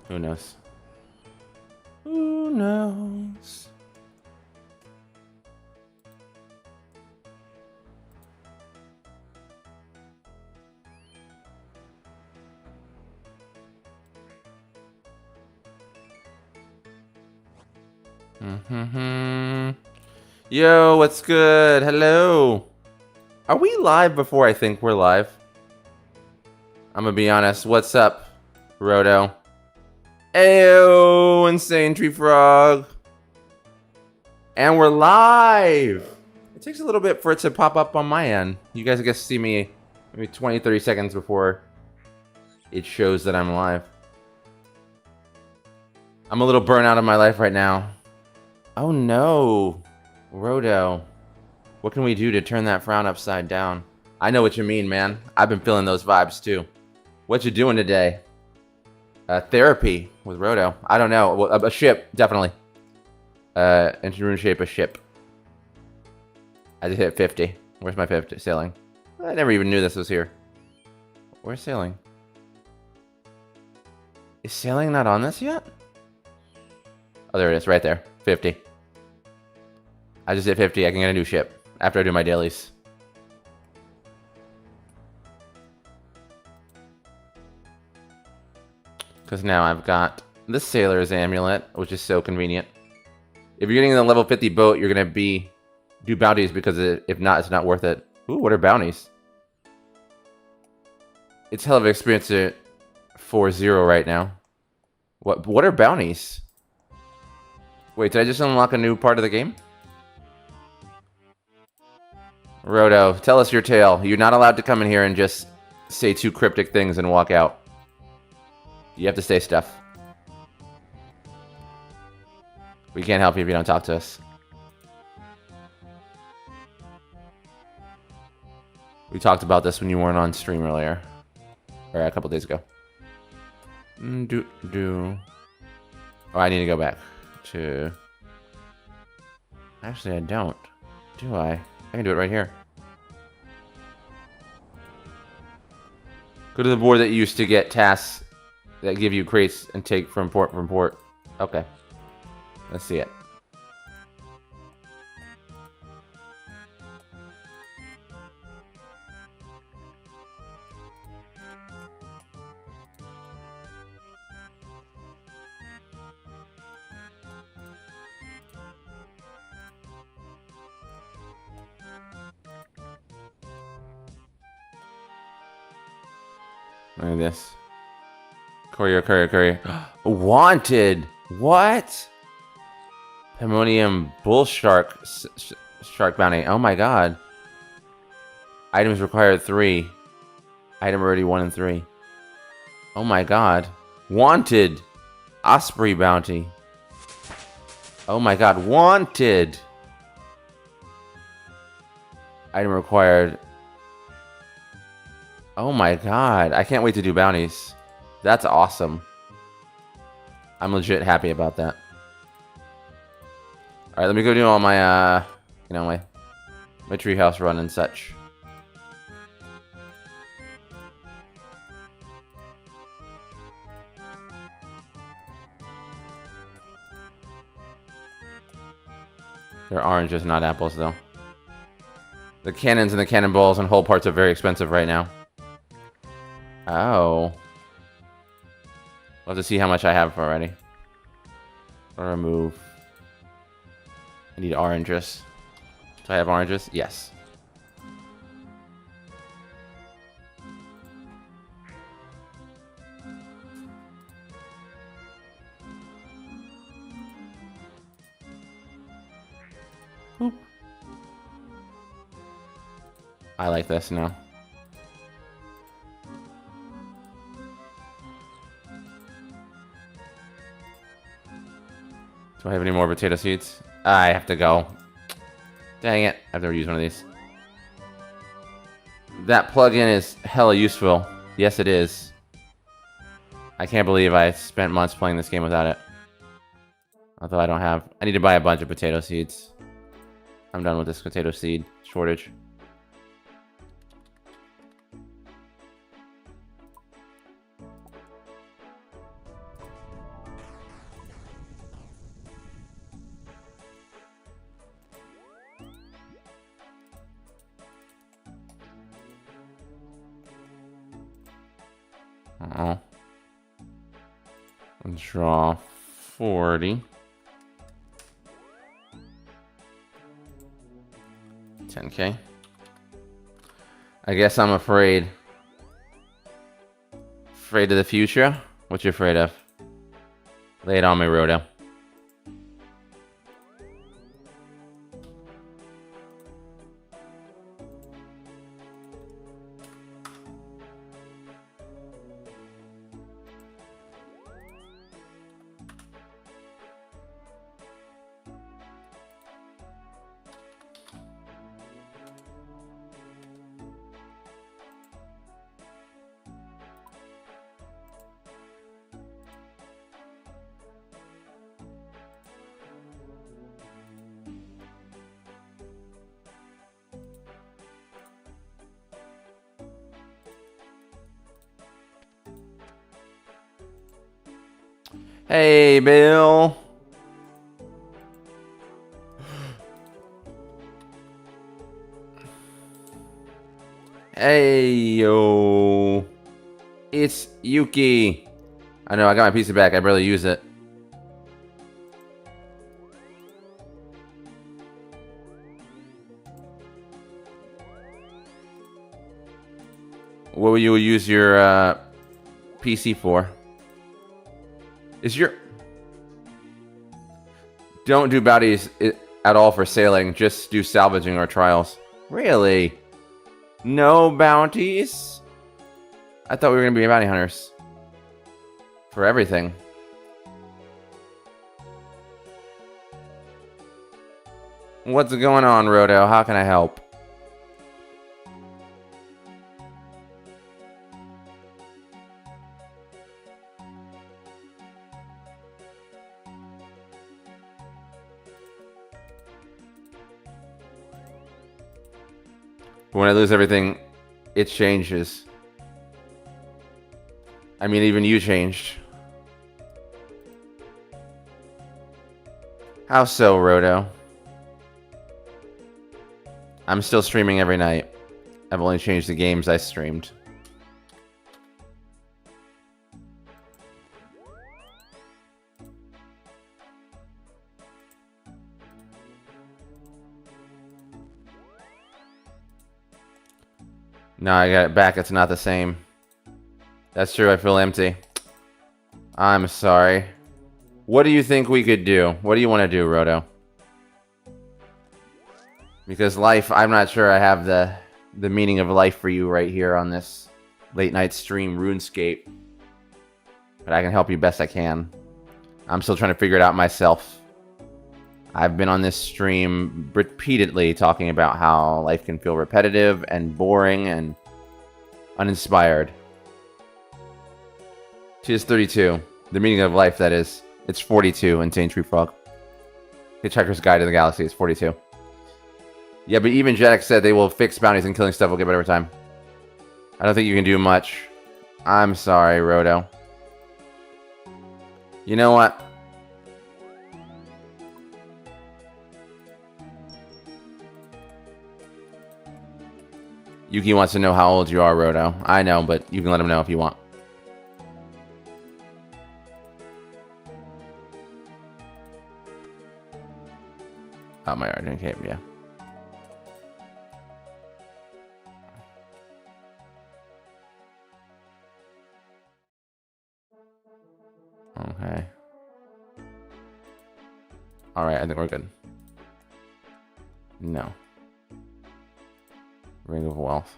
Who knows? Who knows? Yo, what's good? Hello. Are we live before I think we're live? I'm gonna be honest. What's up, Roto? Ayo, Insane Tree Frog. And we're live. It takes a little bit for it to pop up on my end. You guys get to see me maybe 20, 30 seconds before it shows that I'm live. I'm a little burnt out of my life right now. Oh no, Roto. What can we do to turn that frown upside down? I know what you mean, man. I've been feeling those vibes too. What you doing today? Therapy with Roto. I don't know. A ship, definitely. In rune shape, a ship. I just hit 50. Where's my 50? Sailing. I never even knew this was here. Where's sailing? Is sailing not on this yet? Oh, there it is, right there. 50. I just hit 50. I can get a new ship after I do my dailies. Because now I've got the Sailor's Amulet, which is so convenient. If you're getting the level 50 boat, you're going to do bounties because if not, it's not worth it. Ooh, what are bounties? It's hell of an experience at 4-0 right now. What are bounties? Wait, did I just unlock a new part of the game? Roto, tell us your tale. You're not allowed to come in here and just say two cryptic things and walk out. You have to say stuff. We can't help you if you don't talk to us. We talked about this when you weren't on stream earlier. Or a couple days ago. Oh, I need to go back to... Actually, I don't. Do I? I can do it right here. Go to the board that you used to get tasks that give you crates and take from port. Okay. Let's see it. Look at this. Courier. Wanted! What? Pandemonium Bull Shark Bounty. Oh my god. Items required 3. Item already 1 and 3. Oh my god. Wanted! Osprey Bounty. Oh my god. Wanted! Item required. Oh my god. I can't wait to do bounties. That's awesome. I'm legit happy about that. Alright, let me go do all my, my treehouse run and such. They're oranges, not apples, though. The cannons and the cannonballs and whole parts are very expensive right now. Oh. We'll have to see how much I have already. Or remove. I need oranges. Do I have oranges? Yes. Boop. I like this now. Do I have any more potato seeds? I have to go. Dang it. I've never used one of these. That plugin is hella useful. Yes, it is. I can't believe I spent months playing this game without it. Although I don't have... I need to buy a bunch of potato seeds. I'm done with this potato seed shortage. Uh-oh. Draw 40. 10K. I guess I'm afraid. Afraid of the future? What you afraid of? Lay it on me, Roto. Hey, Bill. Hey, yo. It's Yuki. I know, I got my PC back. I barely use it. What will you use your PC for? Is your... Don't do bounties at all for sailing. Just do salvaging or trials. Really? No bounties? I thought we were going to be bounty hunters. For everything. What's going on, Roto? How can I help? When I lose everything, it changes. I mean, even you changed. How so, Roto? I'm still streaming every night. I've only changed the games I streamed. No, I got it back. It's not the same. That's true. I feel empty. I'm sorry. What do you think we could do? What do you want to do, Roto? Because life, I'm not sure I have the meaning of life for you right here on this late night stream, RuneScape. But I can help you best I can. I'm still trying to figure it out myself. I've been on this stream repeatedly talking about how life can feel repetitive and boring and uninspired. Tis 32. The meaning of life, that is. It's 42 in St. True Frog. Hitchhiker's Guide to the Galaxy is 42. Yeah, but even Jedek said they will fix bounties and killing stuff will get better over time. I don't think you can do much. I'm sorry, Roto. You know what? Yuki wants to know how old you are, Roto. I know, but you can let him know if you want. Oh, my Argent Cape, yeah. Okay. Alright, I think we're good. No. Ring of Wealth.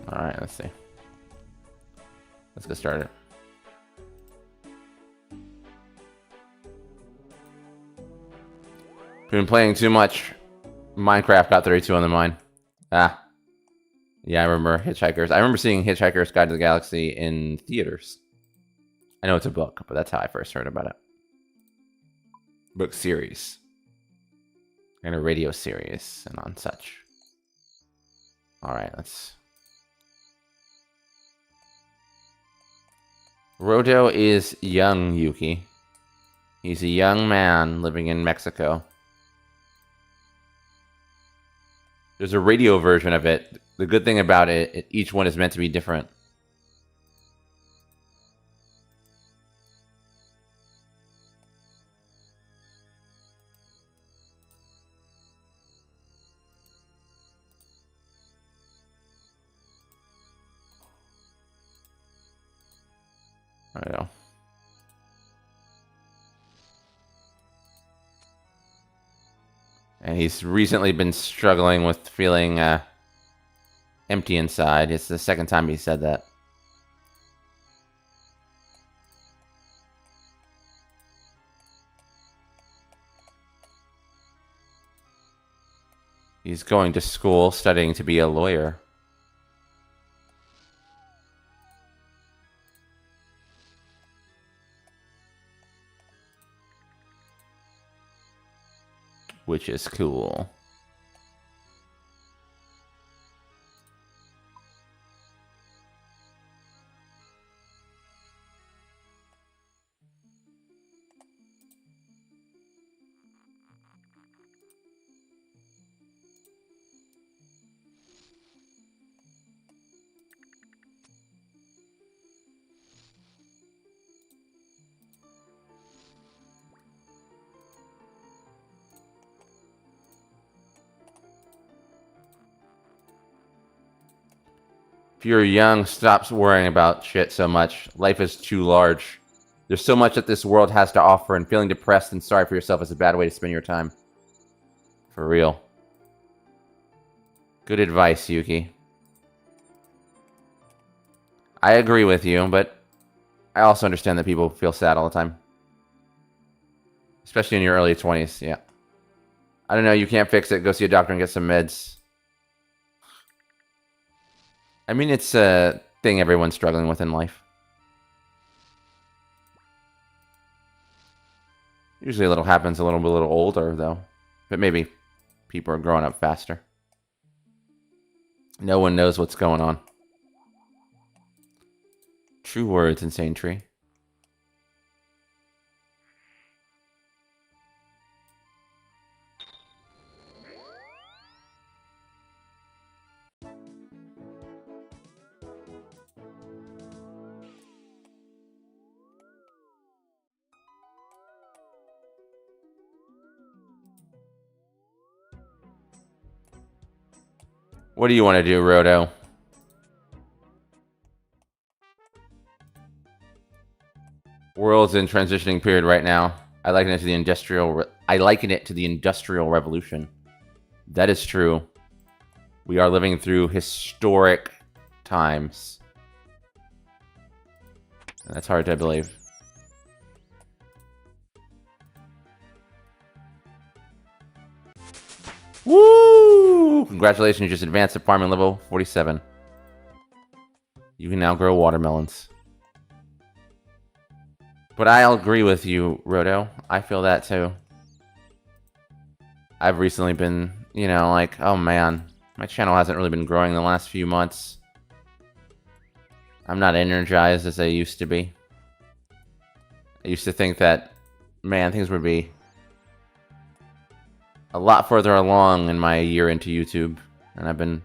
Alright, let's see. Let's get started. Been playing too much. Minecraft got 32 on the mine. Ah. Yeah, I remember Hitchhikers. I remember seeing Hitchhiker's Guide to the Galaxy in theaters. I know it's a book, but that's how I first heard about it. Book series. And a radio series and on such. Alright, let's... Rodo is young, Yuki. He's a young man living in Mexico. There's a radio version of it. The good thing about it, each one is meant to be different. I don't know. And he's recently been struggling with feeling empty inside. It's the second time he said that. He's going to school, studying to be a lawyer. Which is cool. If you're young, stop worrying about shit so much. Life is too large. There's so much that this world has to offer, and feeling depressed and sorry for yourself is a bad way to spend your time. For real. Good advice, Yuki. I agree with you, but I also understand that people feel sad all the time. Especially in your early 20s, yeah. I don't know, you can't fix it. Go see a doctor and get some meds. I mean, it's a thing everyone's struggling with in life. Usually a little happens a little older, though. But maybe people are growing up faster. No one knows what's going on. True words, Insane Tree. What do you want to do, Rodo? World's in transitioning period right now. I liken it to the industrial revolution. That is true. We are living through historic times. And that's hard to believe. Woo! Congratulations, you just advanced to farming level 47. You can now grow watermelons. But I'll agree with you, Rodo. I feel that too. I've recently been, you know, like, oh man, my channel hasn't really been growing the last few months. I'm not energized as I used to be. I used to think that, man, things would be a lot further along in my year into YouTube, and I've been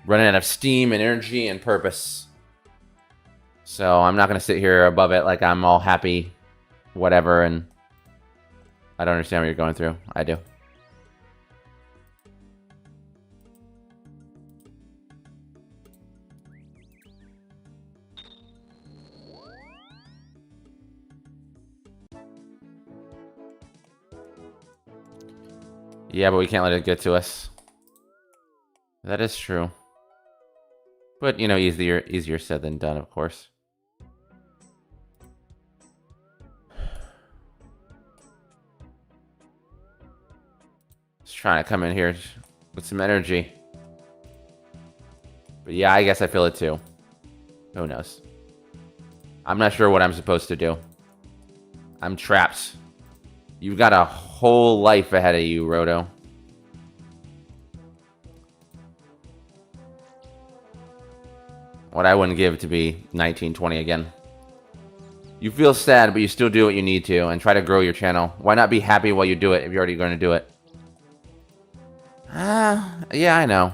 running out of steam and energy and purpose. So I'm not going to sit here above it like I'm all happy, whatever, and I don't understand what you're going through. I do. Yeah, but we can't let it get to us. That is true. But, you know, easier said than done, of course. Just trying to come in here with some energy. But yeah, I guess I feel it too. Who knows? I'm not sure what I'm supposed to do. I'm trapped. You've got a whole life ahead of you, Roto. What I wouldn't give to be 1920 again. You feel sad, but you still do what you need to and try to grow your channel. Why not be happy while you do it if you're already going to do it? Yeah, I know.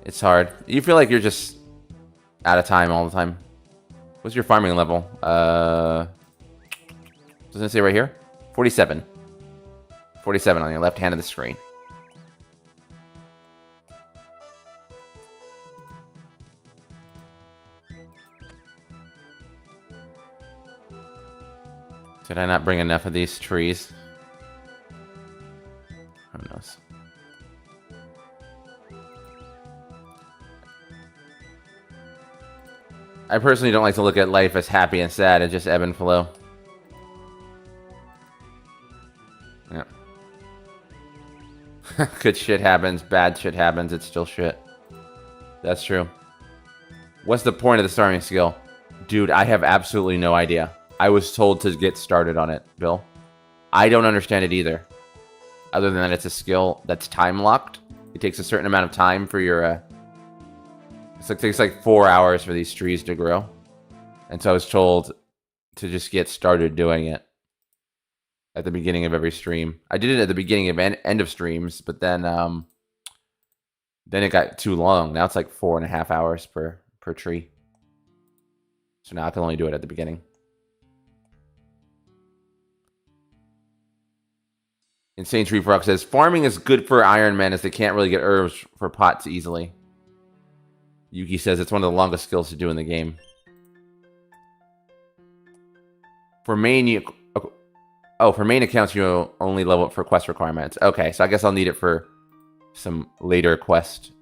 It's hard. You feel like you're just out of time all the time. What's your farming level? Doesn't it say right here? 47. 47 on your left hand of the screen. Did I not bring enough of these trees? Who knows? I personally don't like to look at life as happy and sad and just ebb and flow. Yeah. Good shit happens, bad shit happens, it's still shit. That's true. What's the point of the starting skill? Dude, I have absolutely no idea. I was told to get started on it, Bill. I don't understand it either. Other than that, it's a skill that's time-locked. It takes a certain amount of time for your... it takes like 4 hours for these trees to grow. And so I was told to just get started doing it at the beginning of every stream. I did it at the beginning of end of streams, but then it got too long. Now it's like 4.5 hours per tree. So now I can only do it at the beginning. Insane Tree Frog says, farming is good for Iron Men as they can't really get herbs for pots easily. Yuki says it's one of the longest skills to do in the game. For main, for main accounts, you only level up for quest requirements. Okay, so I guess I'll need it for some later quest.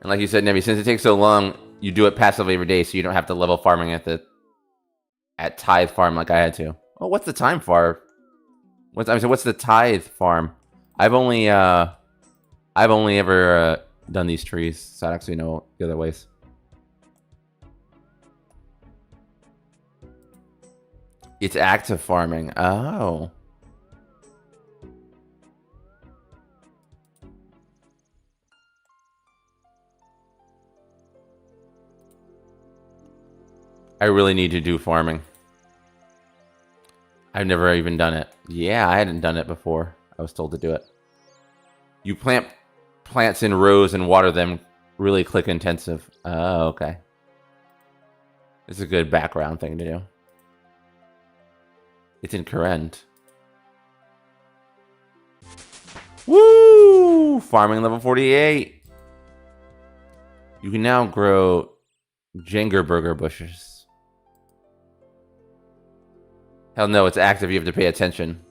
And like you said, Nebby, since it takes so long, you do it passively every day, so you don't have to level farming at Tithe Farm like I had to. Oh, what's the time farm? What's the Tithe Farm? I've only ever done these trees, so I actually know the other ways. It's active farming. Oh. I really need to do farming. I've never even done it. Yeah, I hadn't done it before. I was told to do it. You plant plants in rows and water them. Really click intensive. Oh, okay. It's a good background thing to do. It's in current. Woo! Farming level 48. You can now grow Jengerburger bushes. Hell no, it's active. You have to pay attention.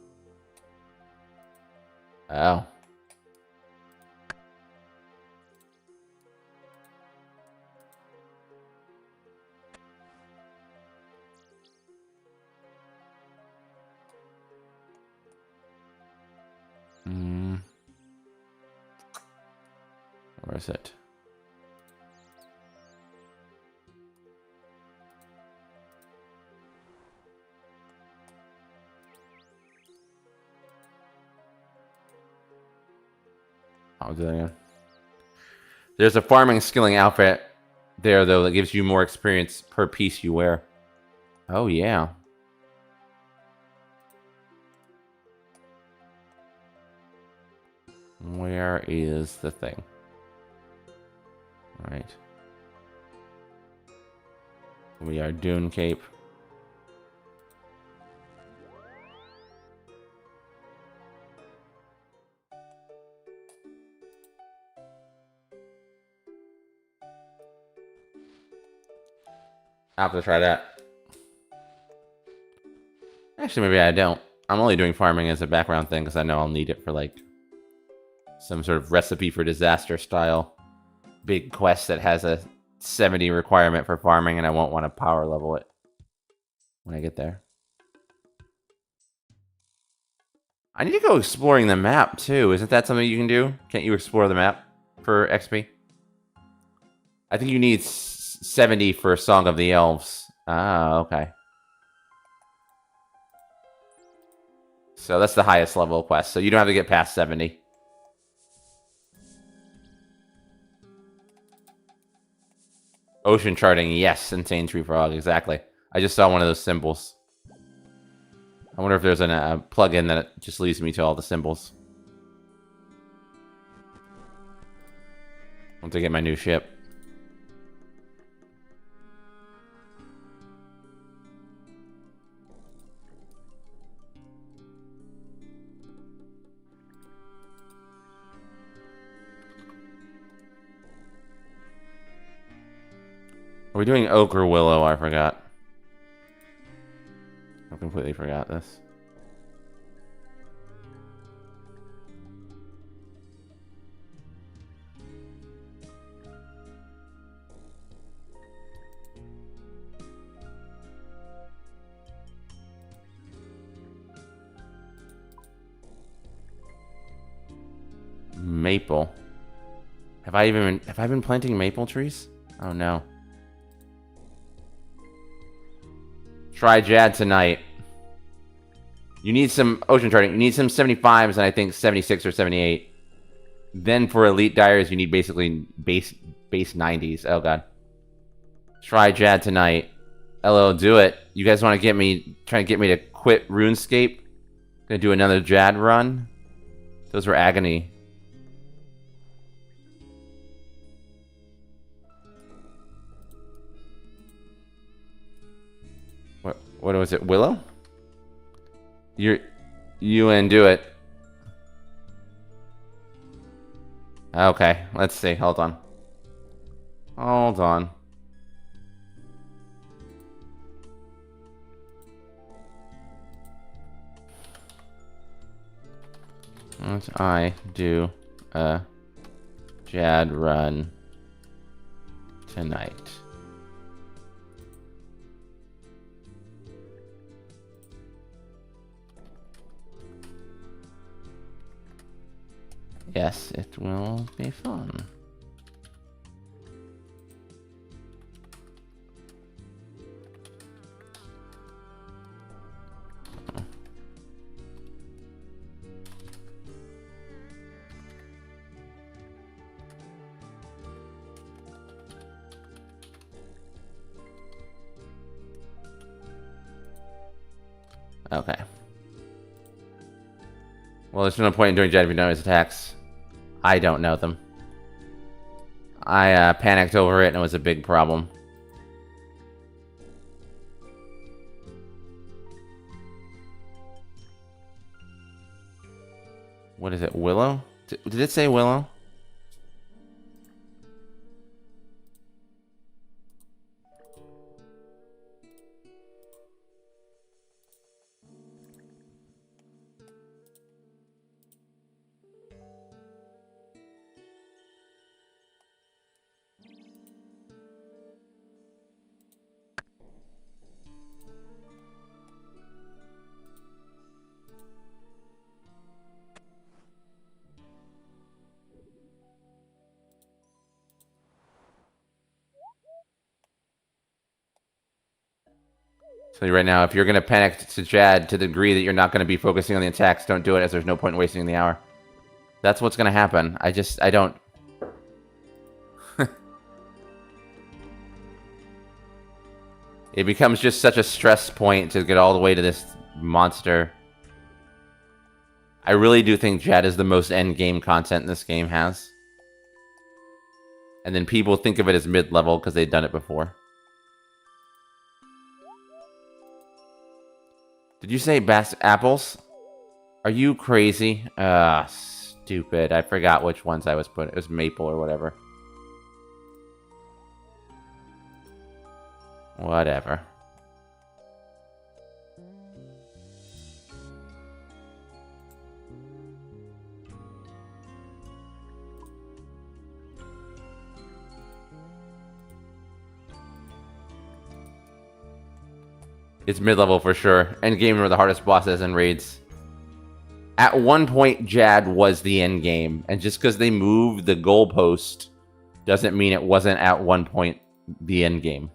Oh. Where is it? I'll do that again. There's a farming skilling outfit there, though, that gives you more experience per piece you wear. Oh, yeah. Where is the thing? All right. We are Dune Cape. I'll have to try that. Actually, maybe I don't. I'm only doing farming as a background thing because I know I'll need it for, like, some sort of recipe for disaster style big quest that has a 70 requirement for farming, and I won't want to power level it when I get there. I need to go exploring the map, too. Isn't that something you can do? Can't you explore the map for XP? I think you need 70 for Song of the Elves. Ah, okay. So that's the highest level quest, so you don't have to get past 70. Ocean charting, yes. Insane Tree Frog, exactly. I just saw one of those symbols. I wonder if there's a plugin that just leads me to all the symbols. Once I get my new ship. Are we doing oak or willow? I forgot. I completely forgot this. Maple. Have I been planting maple trees? Oh no. Try Jad tonight. You need some ocean charting. You need some 75s and I think 76 or 78. Then for elite dyers, you need basically base 90s. Oh god. Try Jad tonight. LO, do it. You guys want to try and get me to quit RuneScape? Gonna do another Jad run? Those were agony. What was it? Willow? You and do it. Okay, let's see. Hold on. Hold on. What I do a Jad run tonight. Yes, it will be fun. Okay. Well, there's no point in doing Jad if you know his attacks. I don't know them. I panicked over it and it was a big problem. What is it? Willow? Did it say Willow? So right now, if you're going to panic to Jad to the degree that you're not going to be focusing on the attacks, don't do it, as there's no point in wasting the hour. That's what's going to happen. I don't... It becomes just such a stress point to get all the way to this monster. I really do think Jad is the most end-game content this game has. And then people think of it as mid-level because they've done it before. Did you say apples? Are you crazy? Stupid. I forgot which ones I was putting. It was maple or whatever. Whatever. It's mid-level for sure. Endgame are the hardest bosses and raids. At one point, Jad was the endgame. And just because they moved the goalpost doesn't mean it wasn't at one point the endgame.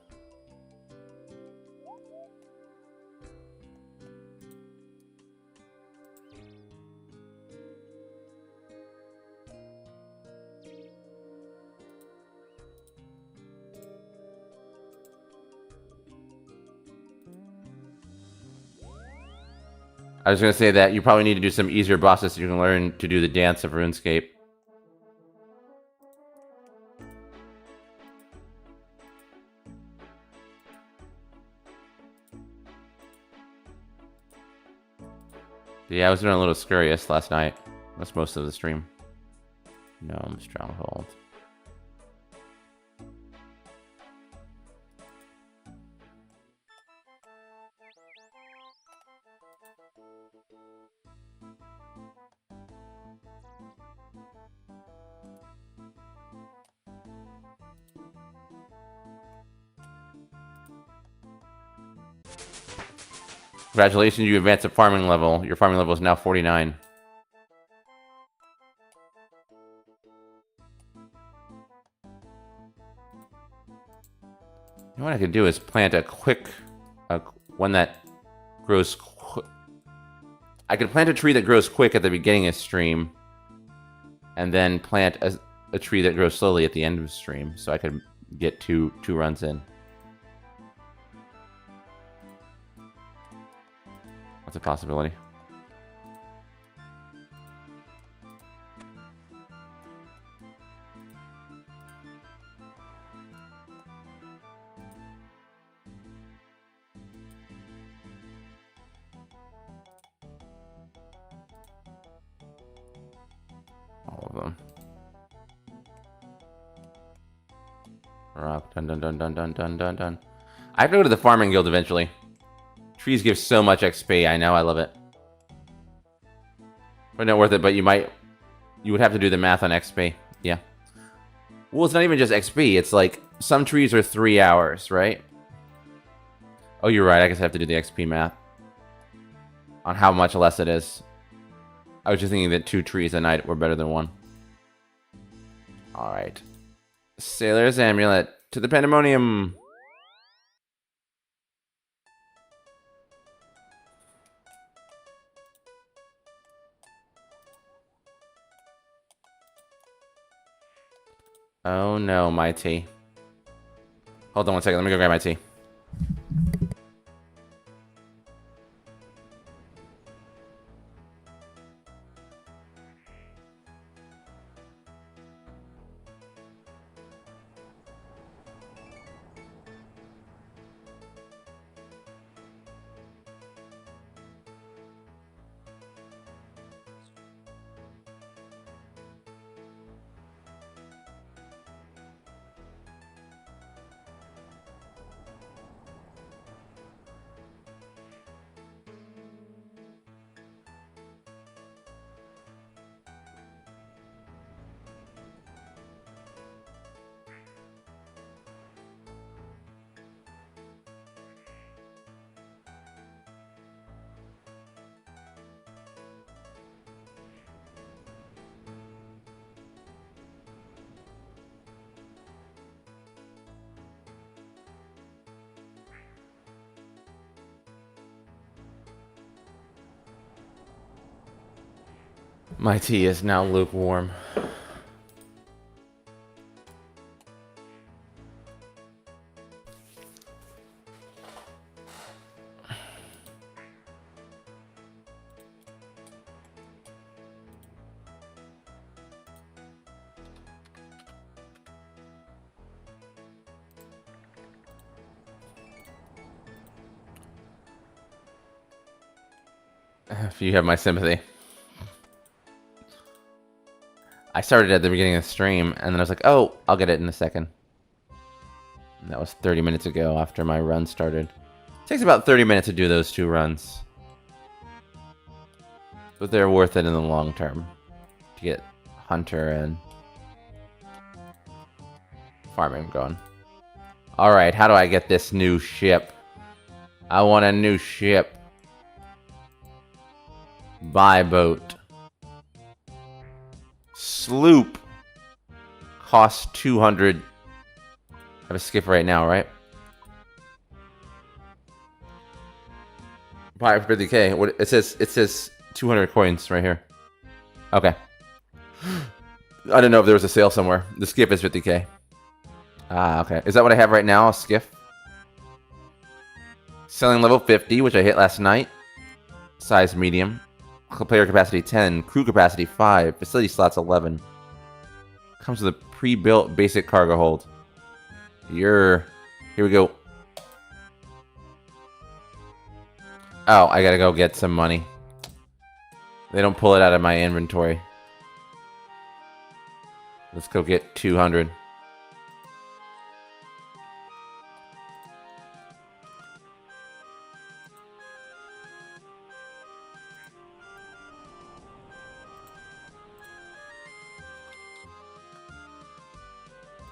I was going to say that you probably need to do some easier bosses so you can learn to do the dance of RuneScape. Yeah, I was doing a little scurious last night. That's most of the stream. Gnome Stronghold. Congratulations, you advanced a farming level. Your farming level is now 49. You know what I could do is plant a quick... one that grows... I could plant a tree that grows quick at the beginning of stream. And then plant a tree that grows slowly at the end of stream. So I could get two runs in. That's a possibility. All of them. Rock, dun dun dun dun dun dun dun dun. I have to go to the farming guild eventually. Trees give so much XP. I know, I love it. But not worth it, but you would have to do the math on XP. Yeah. Well, it's not even just XP. It's like, some trees are 3 hours, right? Oh, you're right. I guess I have to do the XP math. On how much less it is. I was just thinking that 2 trees a night were better than 1. Alright. Sailor's Amulet. To the Pandemonium. Oh no, my tea. Hold on one second, let me go grab my tea. My tea is now lukewarm. If you have my sympathy. I started at the beginning of the stream, and then I was like, oh, I'll get it in a second. That was 30 minutes ago after my run started. It takes about 30 minutes to do those 2 runs. But they're worth it in the long term. To get Hunter and farming going. Alright, how do I get this new ship? I want a new ship. Buy boat. Sloop. Costs 200. I have a skiff right now, right? Buy for 50k. What it says 200 coins right here. Okay. I didn't know if there was a sale somewhere. The skiff is 50k. Ah, okay. Is that what I have right now? A skiff? Selling level 50, which I hit last night. Size medium. Player capacity 10. Crew capacity 5. Facility slots 11. Comes with a pre-built basic cargo hold. Here we go. Oh, I gotta go get some money. They don't pull it out of my inventory. Let's go get 200.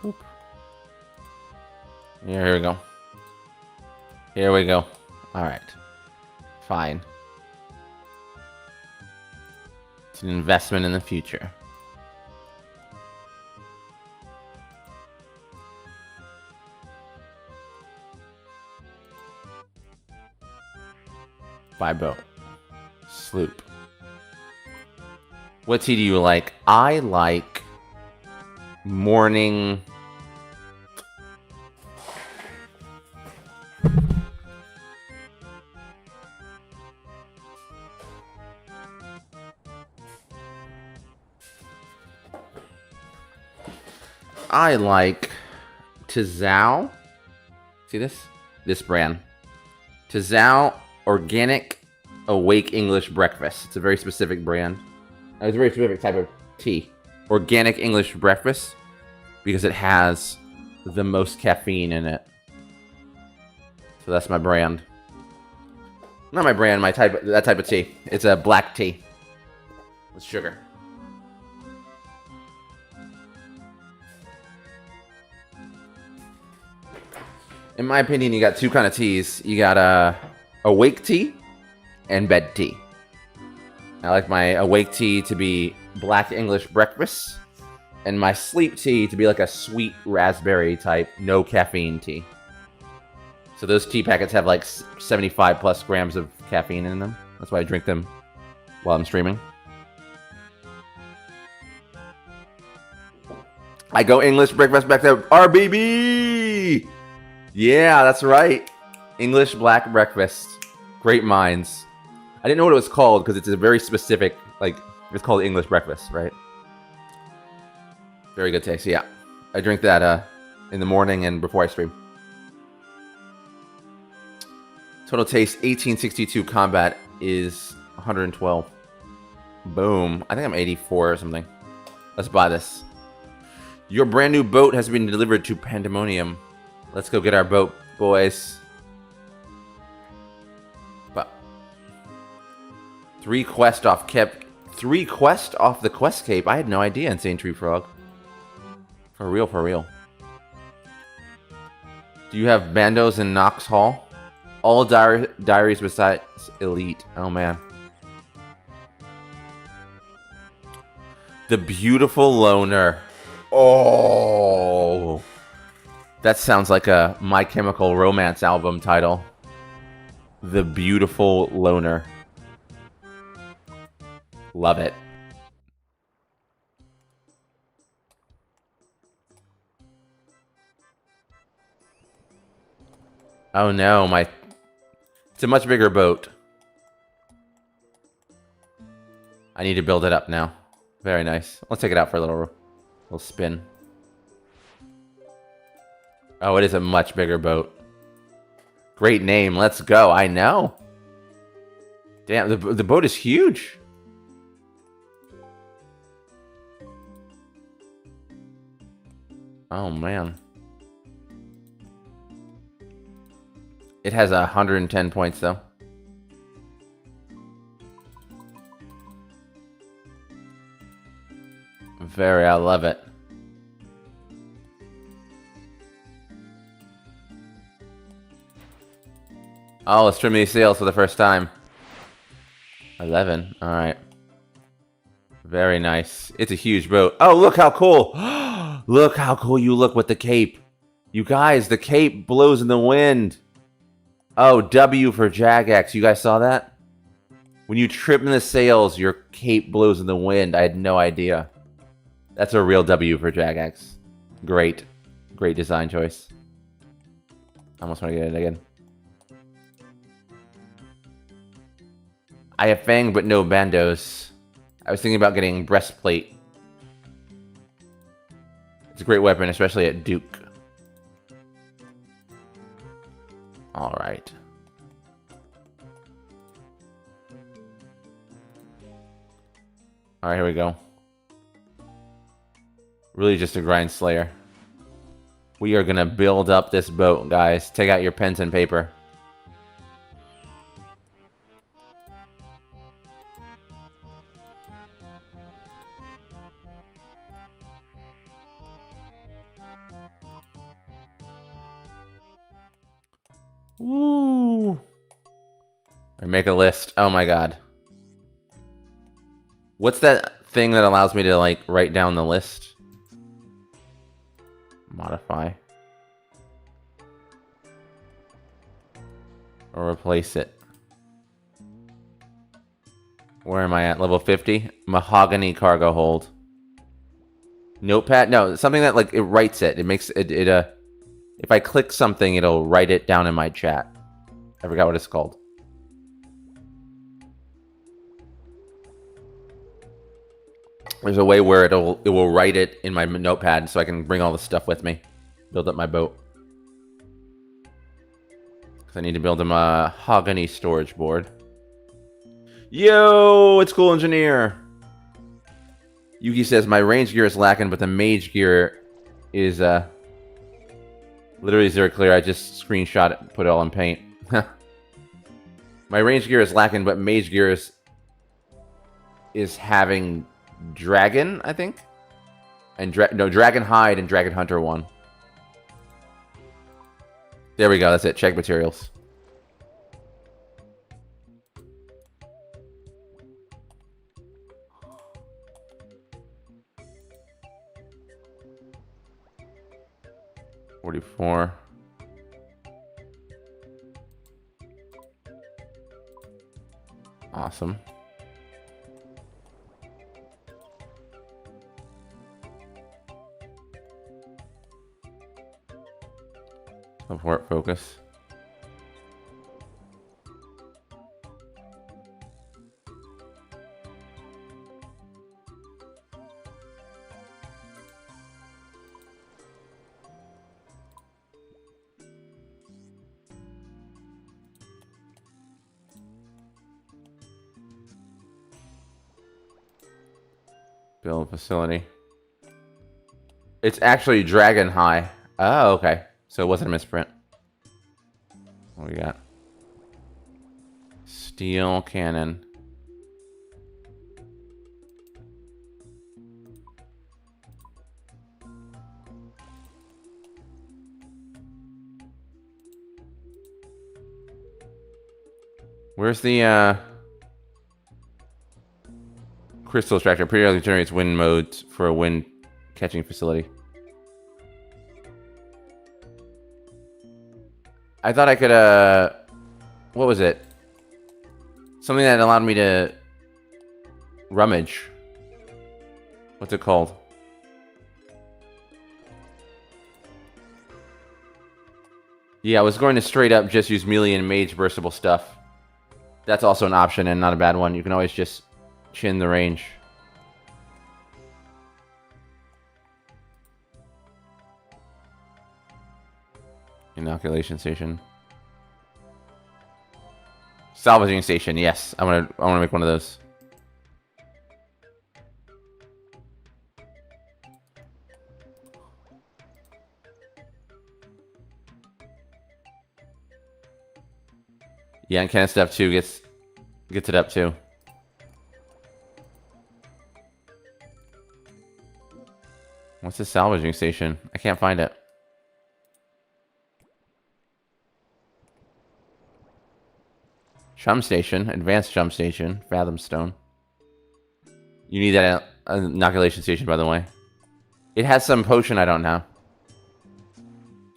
Oop. Here we go. Here we go. Alright. Fine. It's an investment in the future. Buy boat. Sloop. What tea do you like? I like morning. I like Tizao. See this? This brand. Tizao Organic Awake English Breakfast. It's a very specific brand. It's a very specific type of tea. Organic English Breakfast. Because it has the most caffeine in it. So that's my brand. Not my brand, my type. That type of tea. It's a black tea. With sugar. In my opinion, you got 2 kind of teas. You got awake tea and bed tea. I like my awake tea to be black English breakfast, and my sleep tea to be like a sweet raspberry type, no caffeine tea. So those tea packets have like 75 plus grams of caffeine in them. That's why I drink them while I'm streaming. I go English breakfast back to RBB! Yeah, that's right. English black breakfast. Great minds. I didn't know what it was called because it's a very specific, like, it's called English breakfast, right? Very good taste, yeah. I drink that in the morning and before I stream. Total taste 1862. Combat is 112. Boom. I think I'm 84 or something. Let's buy this. Your brand new boat has been delivered to Pandemonium. Let's go get our boat, boys. But 3 quests off the quest cape. I had no idea, Insane Tree Frog. For real, for real. Do you have Bandos in Knox Hall? All diaries besides Elite. Oh man. The Beautiful Loner. Oh. That sounds like a My Chemical Romance album title. The Beautiful Loner. Love it. Oh no, it's a much bigger boat. I need to build it up now. Very nice. Let's take it out for a little spin. Oh, it is a much bigger boat. Great name. Let's go. I know. Damn, the boat is huge. Oh, man. It has 110 points though. I love it. Oh, let's trim these sails for the first time. 11. All right. Very nice. It's a huge boat. Oh, look how cool. Look how cool you look with the cape. You guys, the cape blows in the wind. Oh, W for Jagex. You guys saw that? When you trim the sails, your cape blows in the wind. I had no idea. That's a real W for Jagex. Great. Great design choice. I almost want to get it again. I have Fang, but no bandos. I was thinking about getting Breastplate. It's a great weapon, especially at Duke. Alright. Alright, here we go. Really just a grind slayer. We are gonna build up this boat, guys. Take out your pens and paper. Woo! Or make a list. Oh my god. What's that thing that allows me to, like, write down the list? Modify. Or replace it. Where am I at? Level 50? Mahogany cargo hold. Notepad? No, something that, like, it writes it. It makes it, if I click something, it'll write it down in my chat. I forgot what it's called. There's a way where it will write it in my notepad so I can bring all the stuff with me. Build up my boat. Because I need to build a mahogany storage board. Yo, it's Cool Engineer. Yuki says, my range gear is lacking, but the mage gear is literally zero clear. I just screenshot it and put it all in paint. My range gear is lacking, but mage gear is having dragon, I think? And dragon hide and dragon hunter one. There we go, that's it. Check materials. $44. Awesome. Support focus. Build facility. It's actually Dragon High. Oh, okay. So it wasn't a misprint. What we got? Steel cannon. Where's the crystal extractor? Periodically generates wind modes for a wind catching facility. I thought I could, what was it? Something that allowed me to rummage. What's it called? Yeah, I was going to straight up just use melee and mage burstable stuff. That's also an option and not a bad one. You can always just chin the range. Inoculation station. Salvaging station, yes. I wanna make one of those. Yeah, and Ken Step 2 gets it up too. What's the salvaging station? I can't find it. Chum station, advanced chum station, Fathom Stone. You need that inoculation station, by the way. It has some potion I don't know.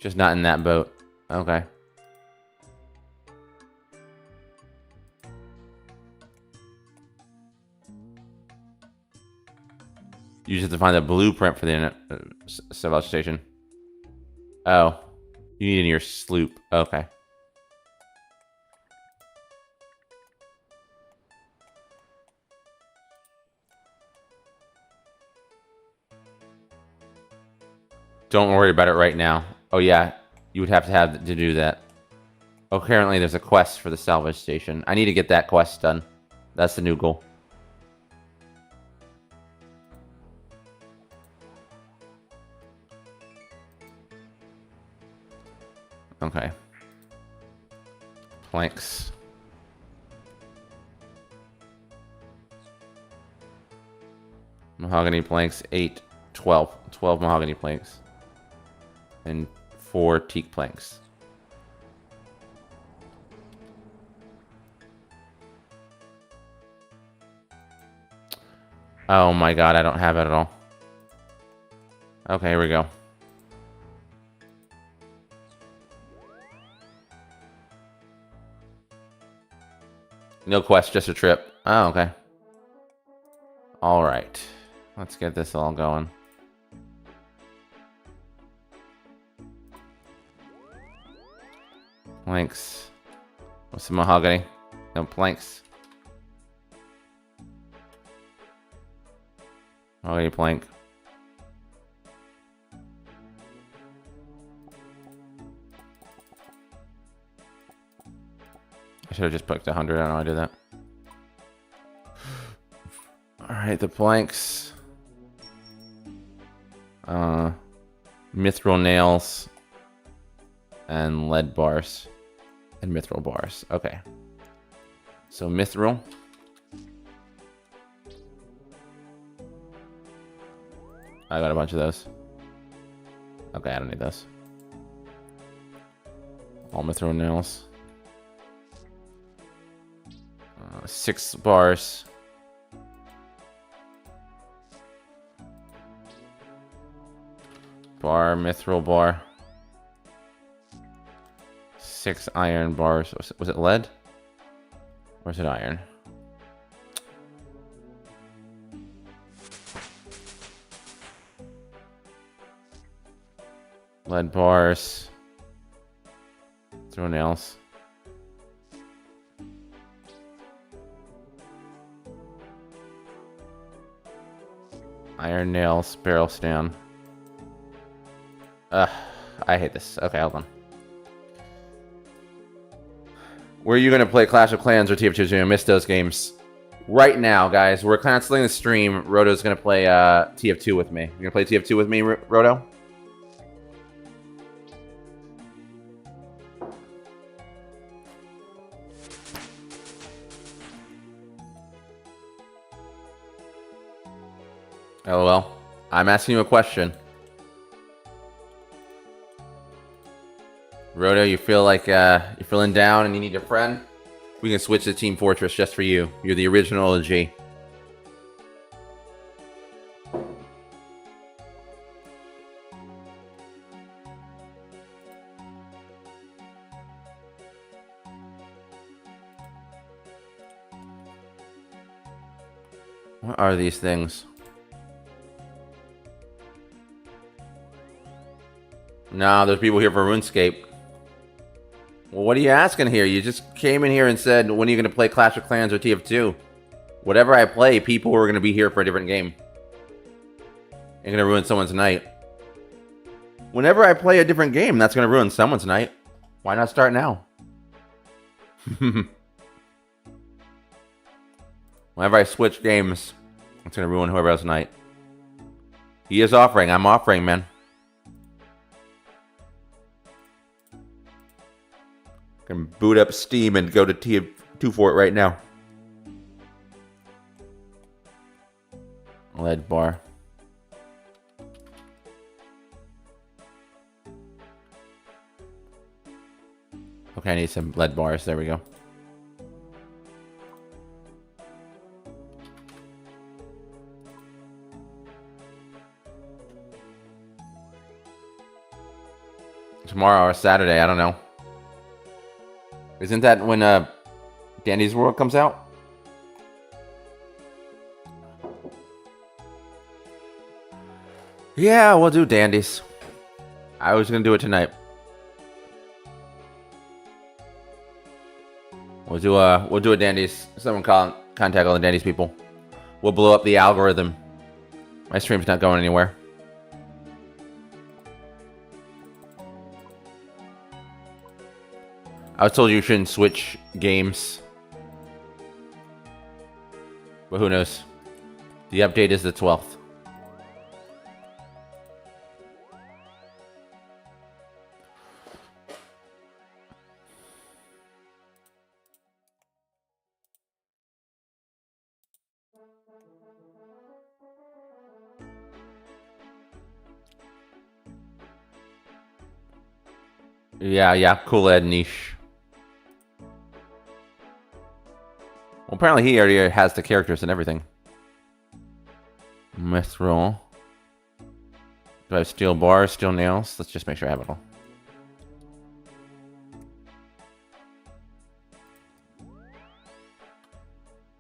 Just not in that boat. Okay. You just have to find the blueprint for the salvage station. Oh. You need it in your sloop. Okay. Don't worry about it right now. Oh, yeah. You would have to do that. Oh, apparently there's a quest for the salvage station. I need to get that quest done. That's the new goal. Okay. Planks. Mahogany planks. 8. 12. 12 mahogany planks. And 4 teak planks. Oh my god, I don't have it at all. Okay, here we go. No quest, just a trip. Oh, okay. Alright. Let's get this all going. Planks. What's the mahogany? No planks. Mahogany plank. I should have just picked 100. I don't know how I did that. Alright, the planks. Mithril nails. And lead bars. And mithril bars. Okay. So mithril. I got a bunch of those. Okay, I don't need those. All mithril nails. 6 bars. Bar, mithril bar. 6 iron bars. Was it lead? Or is it iron? Lead bars. Throw nails. Iron nails, barrel stand. Ugh, I hate this. Okay, hold on. Where are you going to play Clash of Clans or TF2? I missed those games. Right now, guys, we're canceling the stream. Roto's going to play TF2 with me. You're going to play TF2 with me, Roto? LOL. I'm asking you a question. Roto, you feel like you're feeling down and you need a friend? We can switch to Team Fortress just for you. You're the original OG. What are these things? No, there's people here for RuneScape. Well, what are you asking here? You just came in here and said, when are you going to play Clash of Clans or TF2? Whatever I play, people are going to be here for a different game. Ain't going to ruin someone's night. Whenever I play a different game, that's going to ruin someone's night. Why not start now? Whenever I switch games, it's going to ruin whoever else's night. He is offering. I'm offering, man. Can boot up Steam and go to TF2 for it right now. Lead bar. Okay, I need some lead bars. There we go. Tomorrow or Saturday, I don't know. Isn't that when Dandy's World comes out? Yeah, we'll do Dandy's. I was gonna do it tonight. We'll do a Dandy's. Someone contact all the Dandy's people. We'll blow up the algorithm. My stream's not going anywhere. I was told you shouldn't switch games. But who knows? The update is the 12th. Yeah, cool ed niche. Well, apparently he already has the characters and everything. Mithril. Do I have steel bars, steel nails? Let's just make sure I have it all.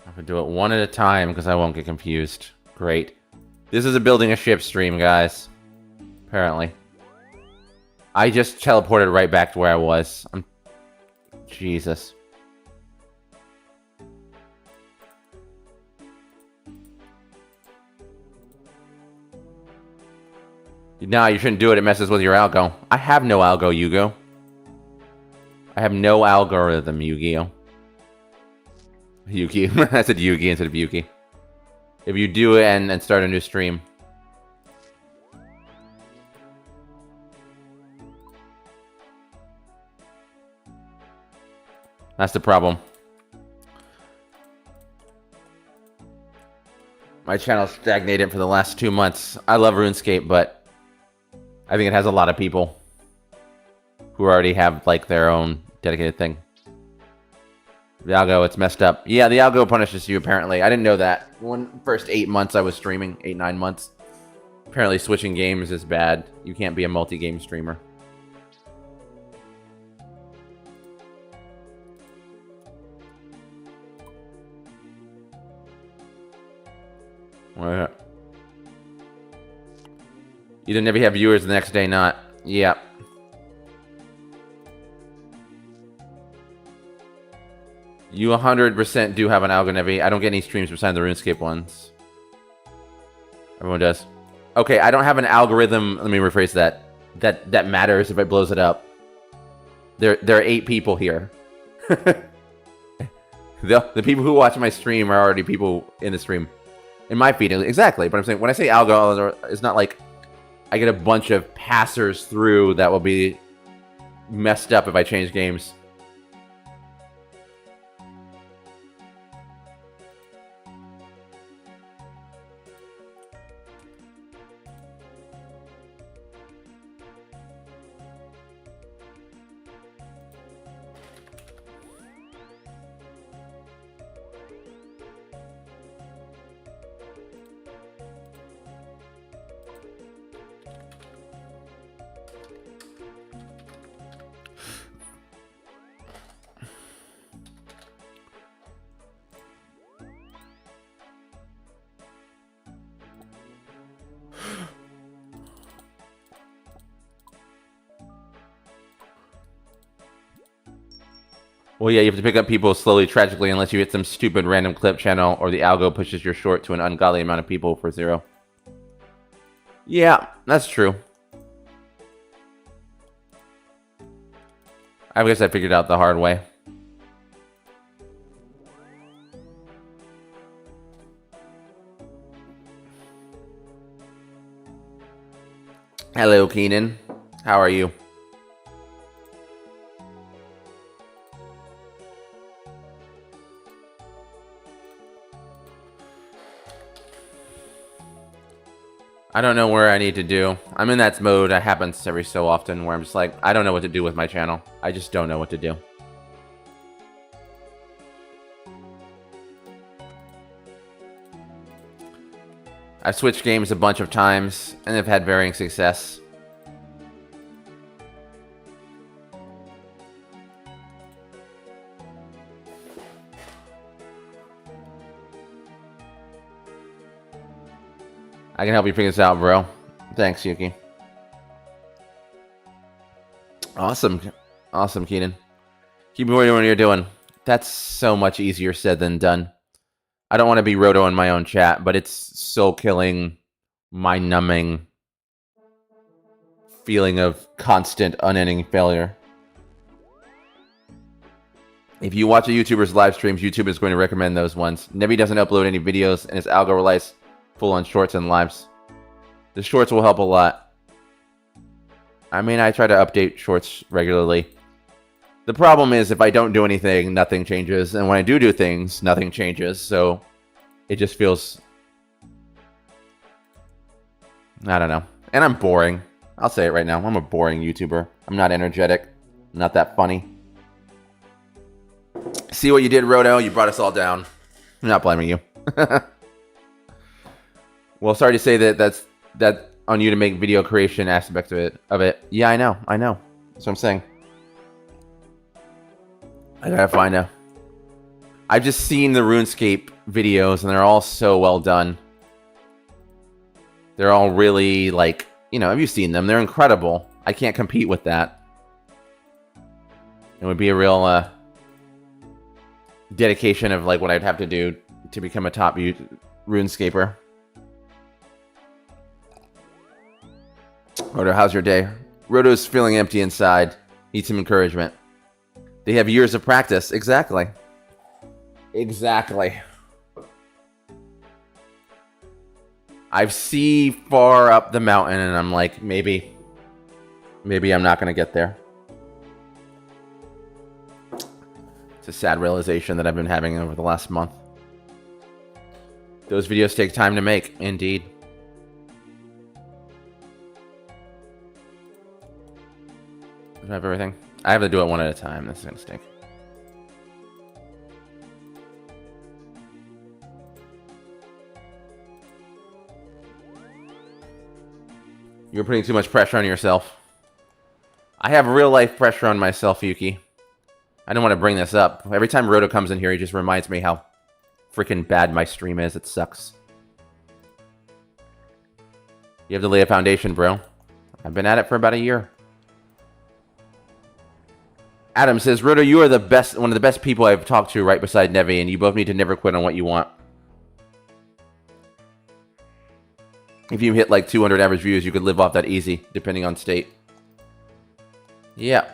I have to do it one at a time because I won't get confused. Great. This is a building a ship stream, guys. Apparently. I just teleported right back to where I was. Jesus. No, you shouldn't do it. It messes with your algo. I have no algo, Yugo. I have no algorithm, Yu-Gi-Oh. Yuki. I said Yugi instead of Yuki. If you do it and start a new stream. That's the problem. My channel's stagnated for the last 2 months. I love RuneScape, but I think it has a lot of people who already have like their own dedicated thing. The algo, it's messed up. Yeah, the algo punishes you apparently. I didn't know that. First 8 months I was streaming, 8-9 months. Apparently switching games is bad. You can't be a multi-game streamer. Either never have viewers the next day not. Yep. You 100% do have an Algonevi. I don't get any streams besides the RuneScape ones. Everyone does. Okay, I don't have an algorithm. Let me rephrase that. That matters if it blows it up. There are 8 people here. The people who watch my stream are already people in the stream. In my feed, exactly. But I'm saying when I say algo, it's not like I get a bunch of passers through that will be messed up if I change games. Well, yeah, you have to pick up people slowly, tragically, unless you hit some stupid random clip channel or the algo pushes your short to an ungodly amount of people for 0. Yeah, that's true. I guess I figured out the hard way. Hello, Keenan. How are you? I don't know where I need to do. I'm in that mode that happens every so often where I'm just like, I don't know what to do with my channel. I just don't know what to do. I've switched games a bunch of times and have had varying success. I can help you figure this out, bro. Thanks, Yuki. Awesome. Awesome, Keenan. Keep doing what you're doing. That's so much easier said than done. I don't want to be Roto in my own chat, but it's soul-killing, mind-numbing feeling of constant, unending failure. If you watch a YouTuber's live streams, YouTube is going to recommend those ones. Nevi doesn't upload any videos, and his algo relies full on shorts and lives. The shorts will help a lot. I mean, I try to update shorts regularly. The problem is if I don't do anything, nothing changes. And when I do things, nothing changes. So it just feels... I don't know. And I'm boring. I'll say it right now. I'm a boring YouTuber. I'm not energetic. I'm not that funny. See what you did, Roto? You brought us all down. I'm not blaming you. Well, sorry to say that's on you to make video creation aspect of it. Yeah, I know. That's what I'm saying. I gotta find a... I've just seen the RuneScape videos, and they're all so well done. They're all really, like... You know, have you seen them? They're incredible. I can't compete with that. It would be a real dedication of, like, what I'd have to do to become a top RuneScaper. Roto, how's your day? Roto's feeling empty inside. Needs some encouragement. They have years of practice. Exactly. Exactly. I see far up the mountain and I'm like, maybe I'm not going to get there. It's a sad realization that I've been having over the last month. Those videos take time to make, indeed. Do I have everything? I have to do it one at a time. This is going to stink. You're putting too much pressure on yourself. I have real life pressure on myself, Yuki. I don't want to bring this up. Every time Roto comes in here, he just reminds me how freaking bad my stream is. It sucks. You have to lay a foundation, bro. I've been at it for about a year. Adam says, Roto, you are the best, one of the best people I've talked to right beside Nevi, and you both need to never quit on what you want. If you hit like 200 average views, you could live off that easy, depending on state. Yeah.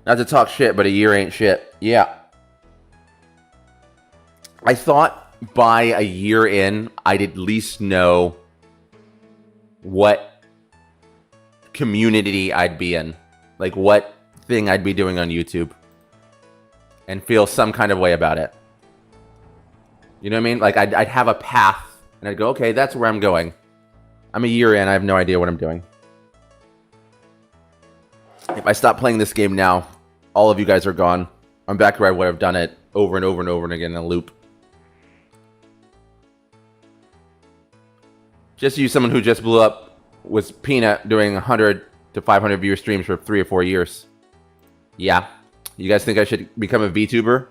Not to talk shit, but a year ain't shit. Yeah. I thought by a year in, I'd at least know what community I'd be in. Like what thing I'd be doing on YouTube. And feel some kind of way about it. You know what I mean? Like I'd have a path and I'd go, okay, that's where I'm going. I'm a year in, I have no idea what I'm doing. If I stop playing this game now, all of you guys are gone. I'm back where I would have done it over and over and over and again in a loop. Just use someone who just blew up was Peanut doing 100 to 500 viewer streams for 3 or 4 years. Yeah. You guys think I should become a VTuber?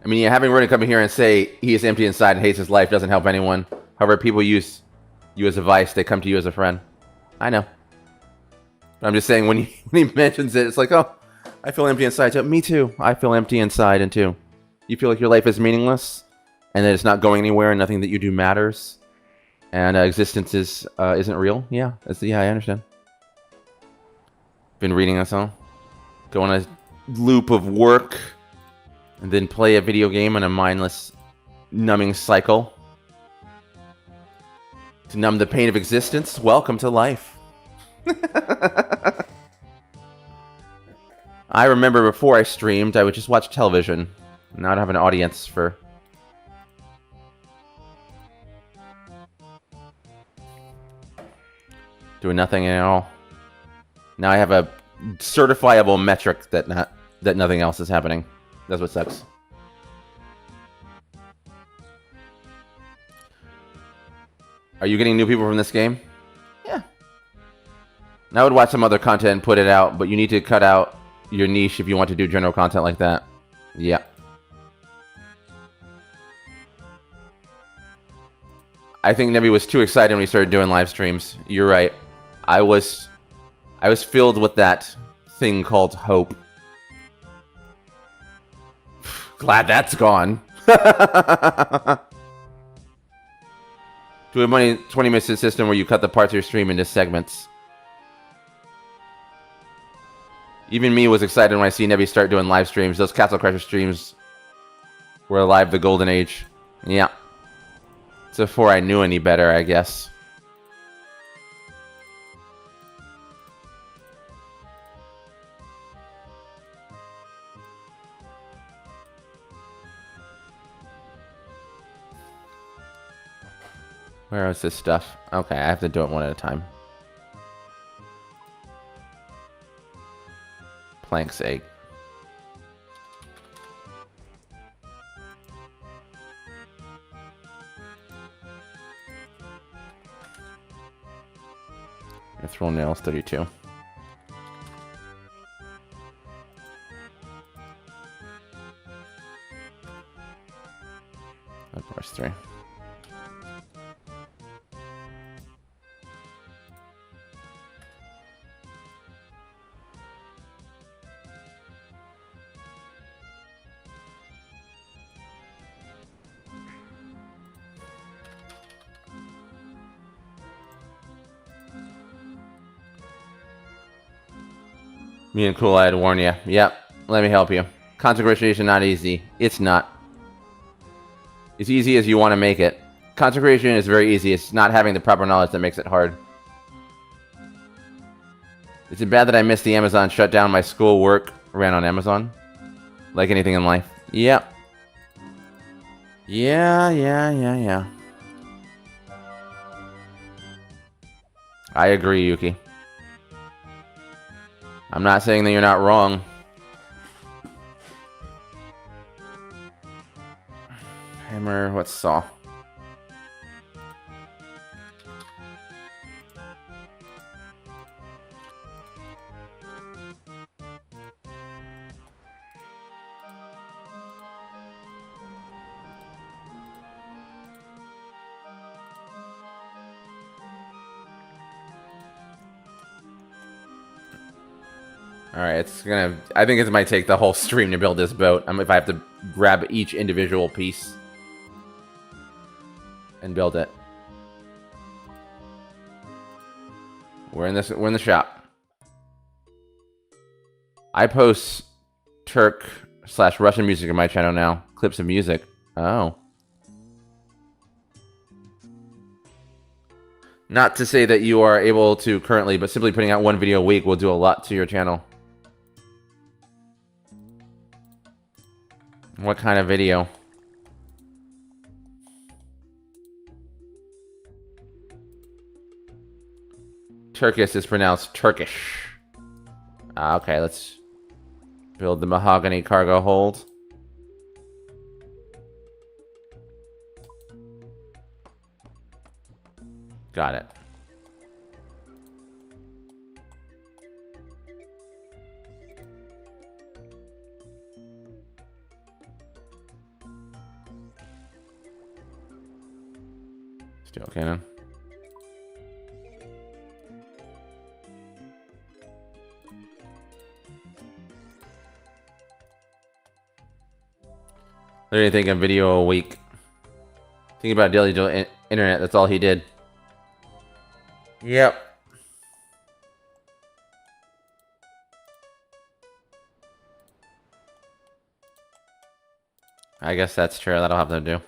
I mean, yeah, having Ronan come in here and say he is empty inside and hates his life doesn't help anyone. However, people use you as a vice. They come to you as a friend. I know. But I'm just saying, when he mentions it, it's like, oh, I feel empty inside too. Me too. I feel empty inside and too. You feel like your life is meaningless and that it's not going anywhere and nothing that you do matters and existence isn't real. Yeah, I understand. Been reading this all. Go on a loop of work and then play a video game in a mindless, numbing cycle. To numb the pain of existence, welcome to life. I remember before I streamed, I would just watch television. Now I'd have an audience for... doing nothing at all. Now I have a certifiable metric that nothing else is happening. That's what sucks. Are you getting new people from this game? Yeah. I would watch some other content and put it out, but you need to cut out your niche if you want to do general content like that. Yeah. I think Nebby was too excited when he started doing live streams. You're right. I was filled with that thing called hope. Glad that's gone. To a 20-minute system where you cut the parts of your stream into segments. Even me was excited when I see Nebby start doing live streams. Those Castle Crusher streams were alive the golden age. Yeah. It's before I knew any better, I guess. Where is this stuff? Okay, I have to do it one at a time. Plank's egg. Throw nails 32. Of course, 3. Me and Cool, I had to warn you. Yep, let me help you. Consecration not easy. It's not. As easy as you want to make it. Consecration is very easy. It's not having the proper knowledge that makes it hard. Is it bad that I missed the Amazon shutdown? My school work ran on Amazon? Like anything in life. Yep. Yeah. I agree, Yuki. I'm not saying that you're not wrong. Hammer, what's saw? Alright, it's gonna... I think it might take the whole stream to build this boat. If I have to grab each individual piece and build it. We're in the shop. I post Turk/Russian music on my channel now. Clips of music. Oh. Not to say that you are able to currently, but simply putting out one video a week will do a lot to your channel. What kind of video? Turkish is pronounced Turkish. Okay, let's build the mahogany cargo hold. Got it. Steel cannon. Literally think a video a week. Think about daily internet, that's all he did. Yep. I guess that's true, that'll have to do.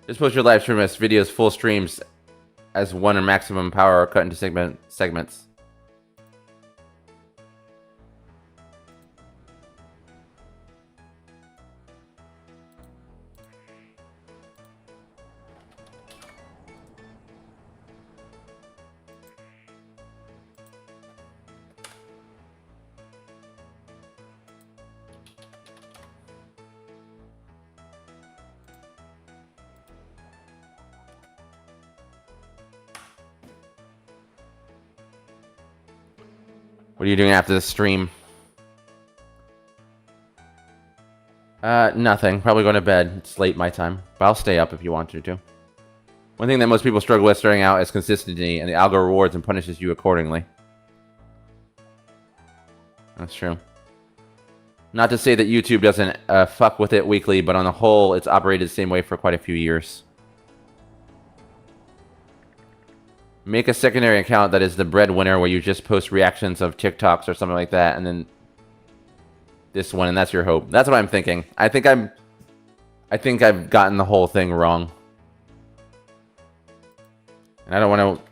Just post your live stream as videos full streams as one or maximum power or cut into segments. What are you doing after the stream? Nothing. Probably going to bed. It's late my time. But I'll stay up if you want to. One thing that most people struggle with starting out is consistency, and the algo rewards and punishes you accordingly. That's true. Not to say that YouTube doesn't fuck with it weekly, but on the whole, it's operated the same way for quite a few years. Make a secondary account that is the breadwinner where you just post reactions of TikToks or something like that, and then this one, and that's your hope. That's what I'm thinking. I think I've gotten the whole thing wrong. And I don't want to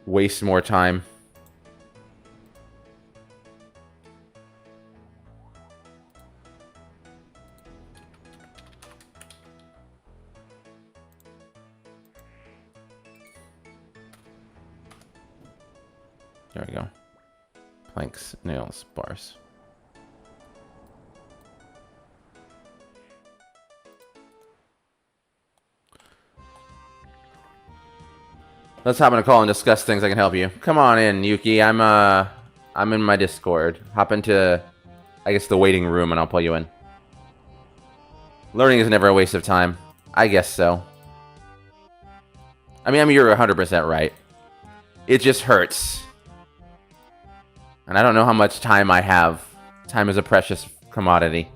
waste more time. There we go. Planks, nails, bars. Let's hop on a call and discuss things I can help you. Come on in, Yuki. I'm in my Discord. Hop into, I guess, the waiting room and I'll pull you in. Learning is never a waste of time. I guess so. I mean, you're 100% right. It just hurts. And I don't know how much time I have. Time is a precious commodity.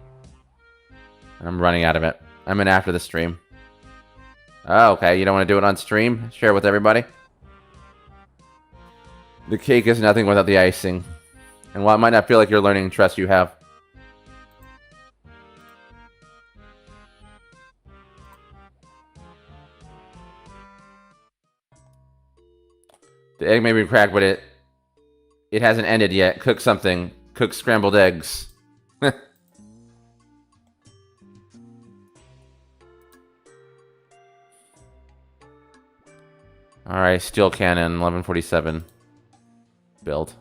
And I'm running out of it. I'm in after the stream. Oh, okay. You don't want to do it on stream? Share it with everybody? The cake is nothing without the icing. And while it might not feel like you're learning, trust you have. The egg may be cracked, but it hasn't ended yet. Cook something. Cook scrambled eggs. Alright, steel cannon, 1147. Build.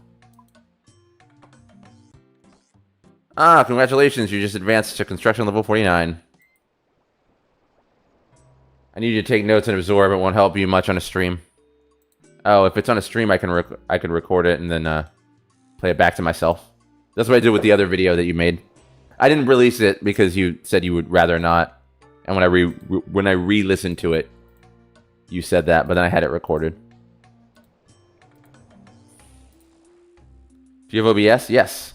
Ah, congratulations, you just advanced to construction level 49. I need you to take notes and absorb. It won't help you much on a stream. Oh, if it's on a stream, I could record it and then play it back to myself. That's what I did with the other video that you made. I didn't release it because you said you would rather not. And when I re-listened to it, you said that, but then I had it recorded. Do you have OBS? Yes.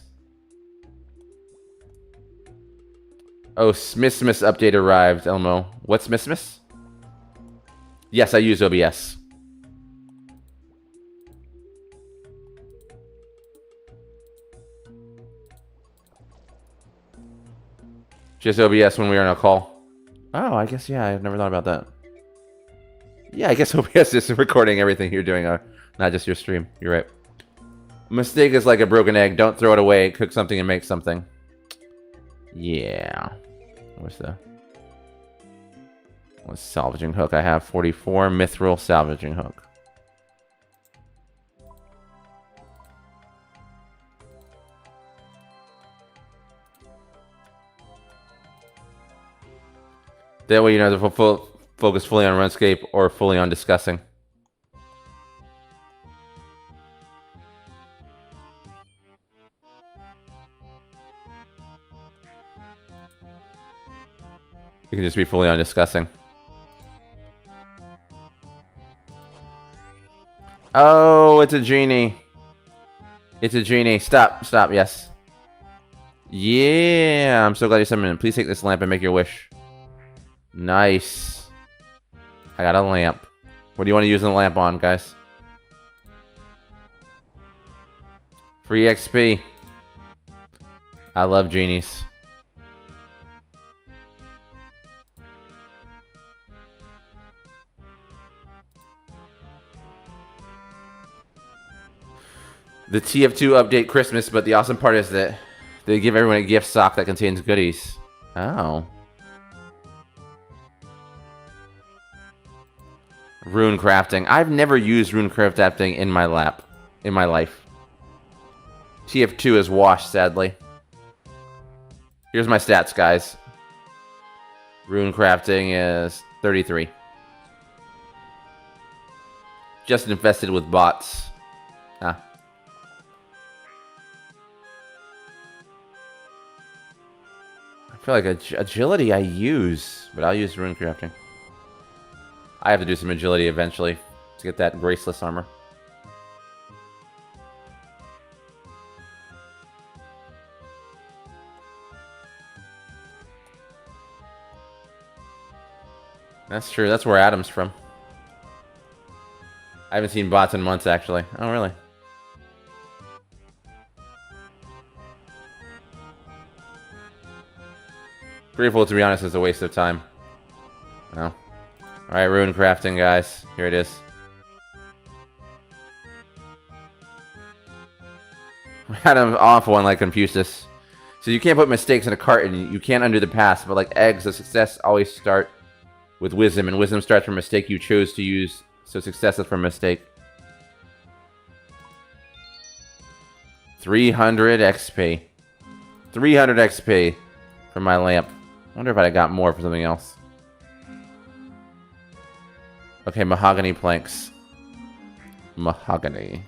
Oh, Smithmas update arrived, Elmo. What's Smithmas? Yes, I use OBS. Just OBS when we are on a call. Oh, I guess, yeah, I've never thought about that. Yeah, I guess OBS is recording everything you're doing, not just your stream. You're right. A mistake is like a broken egg. Don't throw it away. Cook something and make something. Yeah. What's salvaging hook? I have 44 mithril salvaging hook. That way you know to focus fully on RuneScape or fully on discussing. You can just be fully on discussing. Oh, it's a genie. It's a genie. Stop, stop, yes. Yeah, I'm so glad you summoned him. Please take this lamp and make your wish. Nice. I got a lamp. What do you want to use the lamp on, guys? Free XP. I love genies. The TF2 update Christmas, but the awesome part is that they give everyone a gift sock that contains goodies. Oh. Rune crafting. I've never used rune crafting in my life. TF2 is washed, sadly. Here's my stats, guys. Rune crafting is 33. Just infested with bots. Ah. I feel like agility I use, but I'll use rune crafting. I have to do some agility eventually to get that graceless armor. That's true. That's where Adam's from. I haven't seen bots in months, actually. Oh, really? Grateful, to be honest, is a waste of time. No. Alright, rune crafting, guys. Here it is. Adam's awful one like Confucius. So you can't put mistakes in a cart and you can't undo the past, but like eggs, the success always start with wisdom, and wisdom starts from a mistake you chose to use, so success is from a mistake. 300 XP. 300 XP for my lamp. I wonder if I got more for something else. Okay, mahogany planks. Mahogany.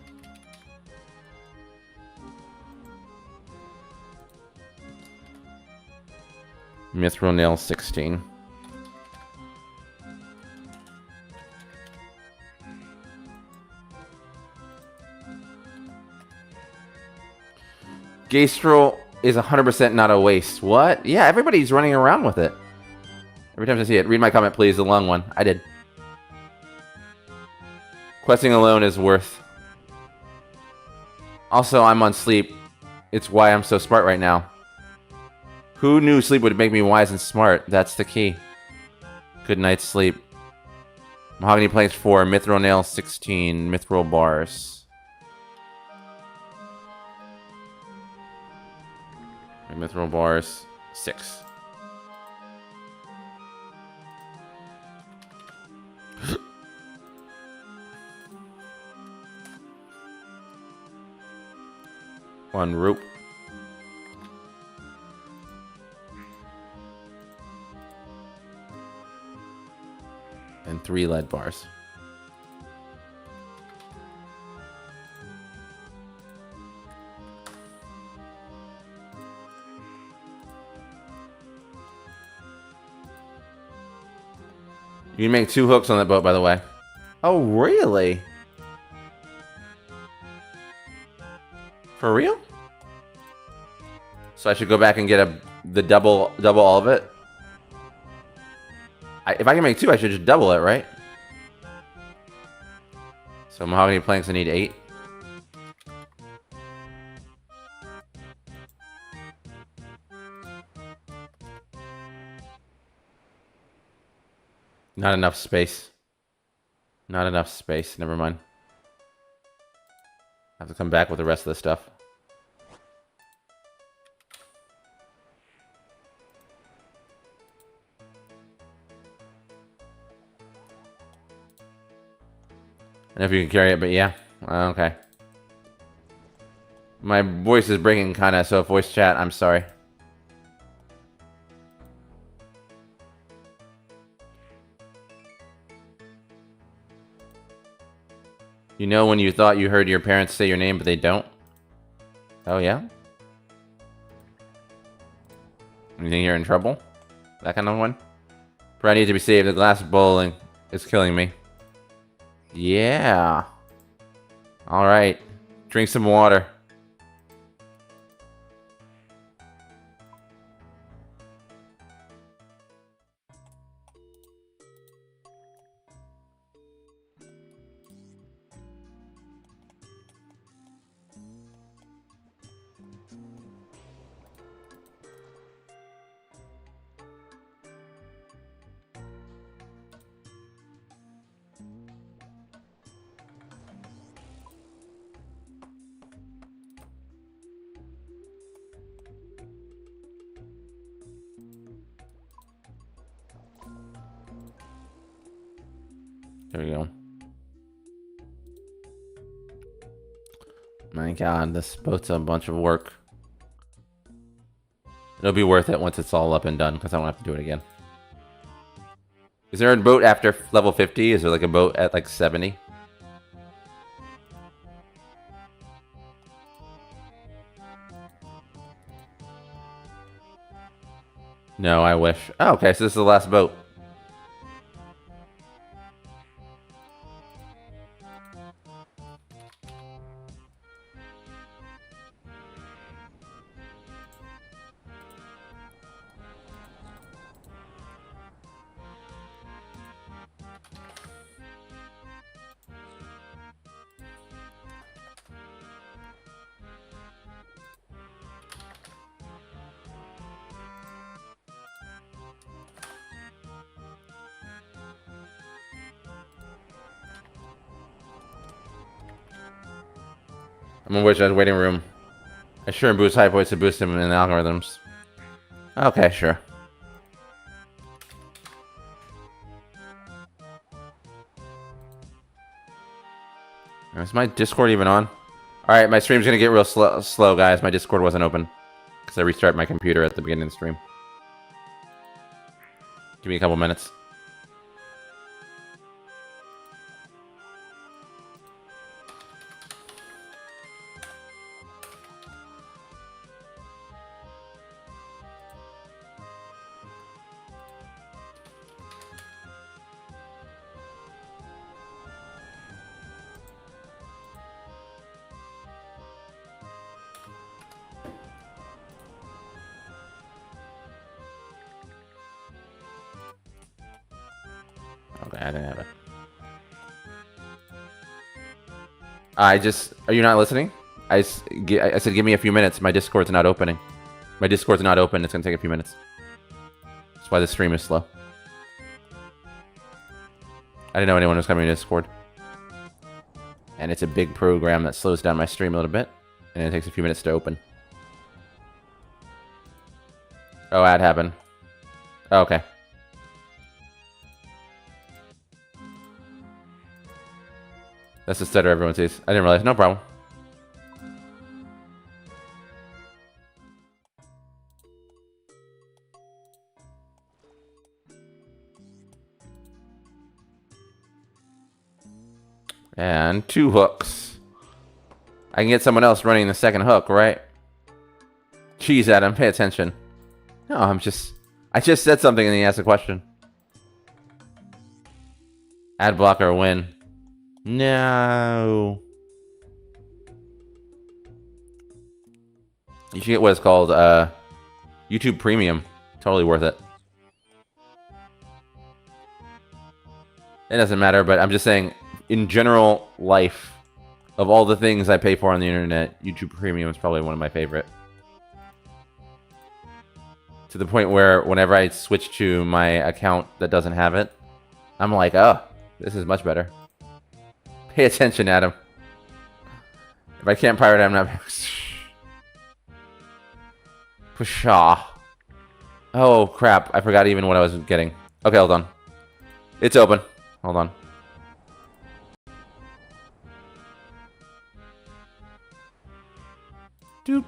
Mithril nail 16. Gastrel is 100% not a waste. What? Yeah, everybody's running around with it. Every time I see it. Read my comment, please. The long one. I did. Questing alone is worth. Also, I'm on sleep. It's why I'm so smart right now. Who knew sleep would make me wise and smart? That's the key. Good night's sleep. Mahogany planks 4. Mithril nail 16. Mithril bars. Mithril bars 6. One rope. And 3 lead bars. You can make 2 hooks on that boat, by the way. Oh, really? For real? So I should go back and get the double all of it? If I can make 2, I should just double it, right? So mahogany planks, I need 8. Not enough space. Not enough space. Never mind. I have to come back with the rest of the stuff. I don't know if you can carry it, but yeah. Okay. My voice is breaking kinda, so voice chat, I'm sorry. You know when you thought you heard your parents say your name, but they don't? Oh, yeah? You think you're in trouble? That kind of one? But I need to be saved. The glass bowling is killing me. Yeah. Alright. Drink some water. There we go. My god, this boat's a bunch of work. It'll be worth it once it's all up and done, because I won't have to do it again. Is there a boat after level 50? Is there like a boat at like 70? No, I wish. Oh, okay, so this is the last boat. I'm gonna wish I had waiting room. I sure boost high points to boost him in the algorithms. Okay, sure. Is my Discord even on? Alright, my stream's gonna get real slow, guys. My Discord wasn't open. Because I restarted my computer at the beginning of the stream. Give me a couple minutes. Okay, I didn't have it. Are you not listening? I said give me a few minutes. My Discord's not opening. My Discord's not open. It's gonna take a few minutes. That's why the stream is slow. I didn't know anyone was coming to Discord. And it's a big program that slows down my stream a little bit. And it takes a few minutes to open. Oh, ad happened. Oh, okay. That's the stutter everyone sees. I didn't realize. No problem. And 2 hooks. I can get someone else running the second hook, right? Jeez, Adam, pay attention. No, I just said something and he asked a question. Ad blocker win. No. You should get what it's called, YouTube Premium. Totally worth it. It doesn't matter, but I'm just saying, in general life, of all the things I pay for on the internet, YouTube Premium is probably one of my favorite. To the point where whenever I switch to my account that doesn't have it, I'm like, oh, this is much better. Pay attention, Adam. If I can't pirate it, I'm not... Pshaw. Oh, crap. I forgot even what I was getting. Okay, hold on. It's open. Hold on. Doop.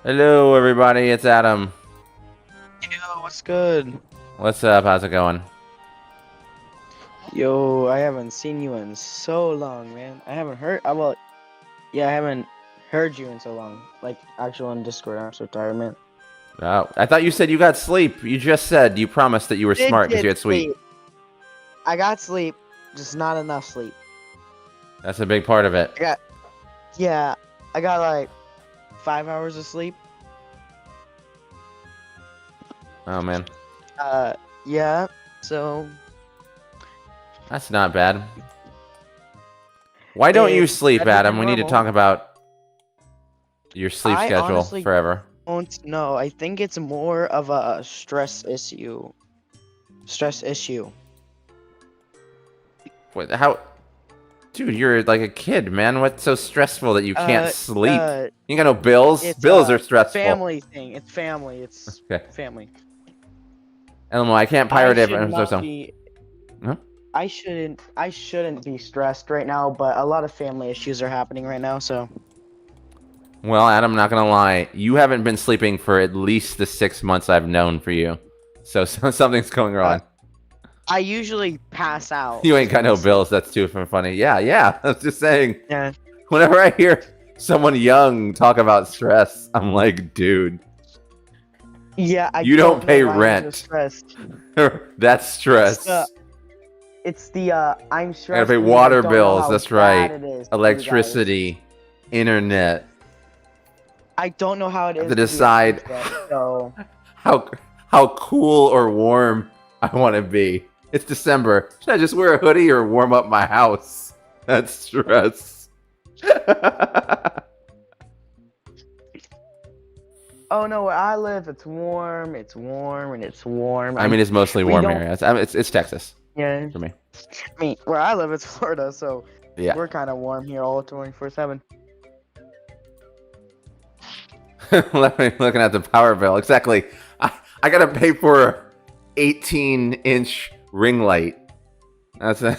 Hello, everybody. It's Adam. Yo, what's good? What's up? How's it going? Yo, I haven't seen you in so long, man. I haven't heard. I haven't heard you in so long. Like, actual on Discord. I'm so tired, man. Oh, I thought you said you got sleep. You just said you promised that you were smart because you had sleep. I got sleep, just not enough sleep. That's a big part of it. I got like 5 hours of sleep. Oh, man. Yeah, so... That's not bad. Why don't you sleep, Adam? We need to talk about your sleep schedule forever. No, I think it's more of a stress issue. Wait, how... Dude, you're like a kid, man. What's so stressful that you can't sleep? You got no bills? Bills are stressful. Family thing. It's family. It's okay. Family. Elmo, I can't pirate it. Huh? I shouldn't be stressed right now, but a lot of family issues are happening right now, so. Well, Adam, I'm not gonna lie. You haven't been sleeping for at least the 6 months I've known for you. So something's going Uh, wrong. I usually pass out. You ain't got when I no sleep. bills. That's too funny. Yeah, yeah. I was just saying. Yeah. Whenever I hear someone young talk about stress, I'm like, dude, Yeah, I you don't don't know pay why I'm so rent. stressed. That's It's stress. I'm I gotta stressed pay because I water don't know bills. how That's bad right. it is for you guys. Electricity, internet. I don't know how it I have is to to be at home decide today, so how cool or warm I want to be. It's December. Should I just wear a hoodie or warm up my house? That's stress. oh no, where I live, it's warm, and it's warm. I mean, it's mostly we warm don't- here. It's Texas Yeah, for me. I mean, where I live, it's Florida, so Yeah. we're kind of warm here all 24/7. Looking at the power bill. Exactly. I gotta pay for a 18-inch ring light. That's now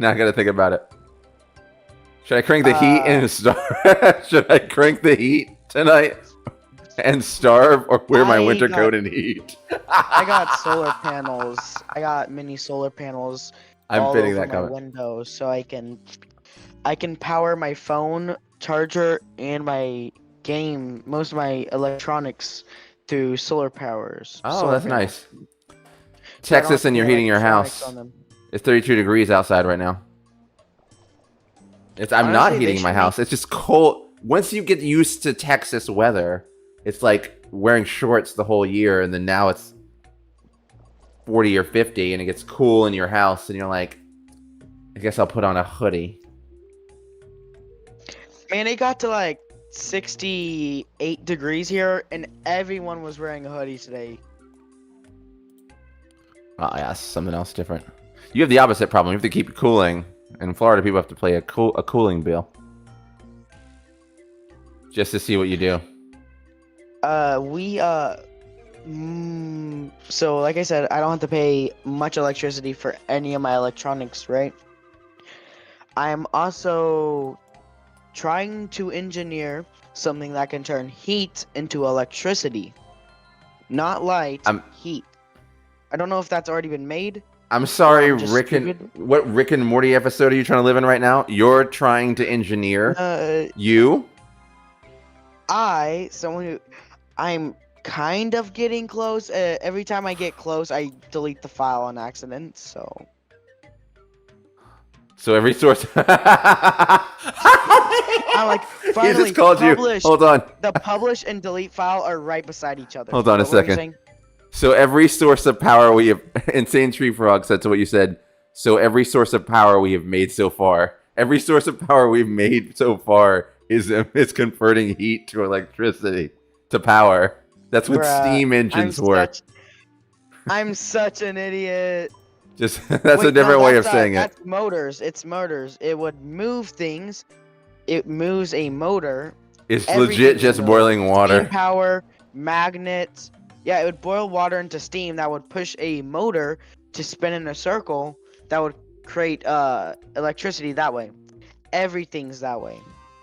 I gotta think about it. Should I crank the heat and starve? Should I crank the heat tonight and starve, or wear my winter coat and heat? I got solar panels. I got mini solar panels I'm all fitting over that my comment. windows, so I can power my phone, charger, and my game, most of my electronics through solar powers. Oh, solar that's panels. nice. So I don't Texas, have to and you're pay heating your electronics house. on them. It's 32 degrees outside right now. I'm not Honestly, they heating my should house. It's just cold. Once you get used to Texas weather, it's like wearing shorts the whole year, and then now it's 40 or 50, and it gets cool in your house, and you're like, I guess I'll put on a hoodie. Man, it got to like 68 degrees here, and everyone was wearing a hoodie today. Oh yeah, something else different. You have the opposite problem. You have to keep it cooling. In Florida, people have to pay a cooling bill just to see what you do. So like I said, I don't have to pay much electricity for any of my electronics, right? I am also trying to engineer something that can turn heat into electricity. Not light, heat. I don't know if that's already been made. I'm sorry, I'm just stupid. What Rick and Morty episode are you trying to live in right now? You're trying to engineer you? I'm kind of getting close. Every time I get close, I delete the file on accident, so... So every source... I like finally he just called you. Hold on. The publish and delete file are right beside each other. Hold on a What were you second. saying? So every source of power we have... Insane Tree Frog said to what you said. So every source of power we have made so far. Every source of power we've made so far is converting heat to electricity. To power. That's what steam engines work. I'm such an idiot. Just that's a different way of saying it. That's motors. It's motors. It would move things. It moves a motor. It's legit just boiling water. Steam power, magnets. Yeah, it would boil water into steam that would push a motor to spin in a circle that would create electricity that way. Everything's that way.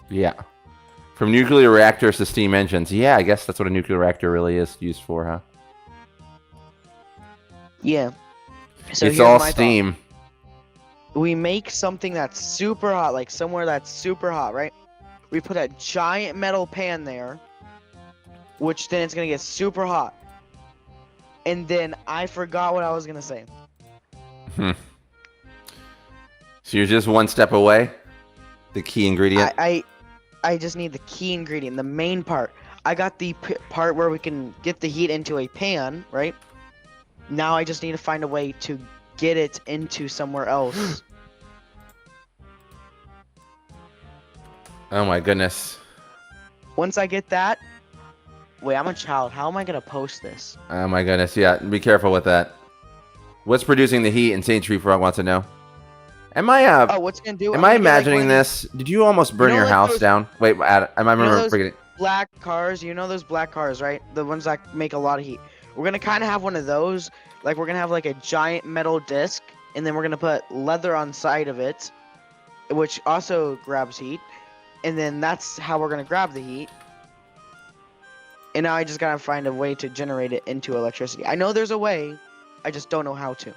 Yeah. From nuclear reactors to steam engines. Yeah, I guess that's what a nuclear reactor really is used for, huh? Yeah. So it's all steam. Thought. We make something that's super hot, like somewhere that's super hot, right? We put a giant metal pan there, which then it's going to get super hot. And then I forgot what I was going to say. So you're just one step away? The key ingredient? I just need the key ingredient, the main part. I got the part where we can get the heat into a pan, right? Now I just need to find a way to get it into somewhere else. Oh my goodness. Once I get that... Wait, I'm a child. How am I going to post this? Oh my goodness, yeah. Be careful with that. What's producing the heat? Insane Tree Frog wants to know. Am I, what's gonna do? Am I imagining this? Did you almost burn your house down? Wait, I remember forgetting. Black cars, you know those black cars, right? The ones that make a lot of heat. We're gonna kind of have one of those. Like, we're gonna have like a giant metal disc, and then we're gonna put leather on side of it, which also grabs heat. and then that's how we're gonna grab the heat. And now I just gotta find a way to generate it into electricity. I know there's a way, I just don't know how to.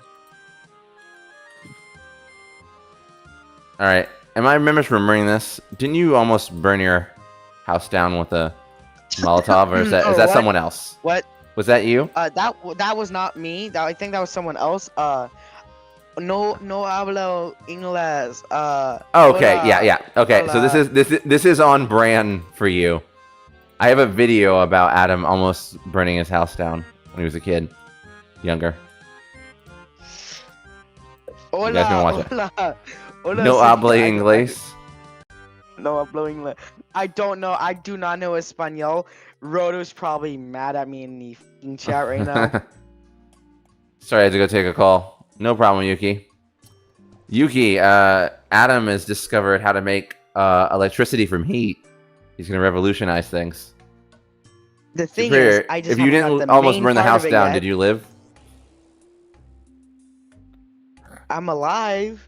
All right. Am I remembering this? Didn't you almost burn your house down with a Molotov, or is that Oh, is that what? someone else? What? Was that you? That was not me. I think that was someone else. No hablo inglés. Oh, okay. Hola. Yeah. Okay. So Hola. this is on brand for you. I have a video about Adam almost burning his house down when he was a kid, younger. Hola. You guys can watch it. Hola. Hola, No sí, habla I know- inglés. No hablo inglés. I don't know. I do not know Espanol. Roto's probably mad at me in the f***ing chat right now. Sorry, I had to go take a call. No problem, Yuki. Yuki, Adam has discovered how to make electricity from heat. He's gonna revolutionize things. The thing Superior, is, I just if you haven't got didn't the almost main burn the part house of it down, yet. did you live? I'm alive.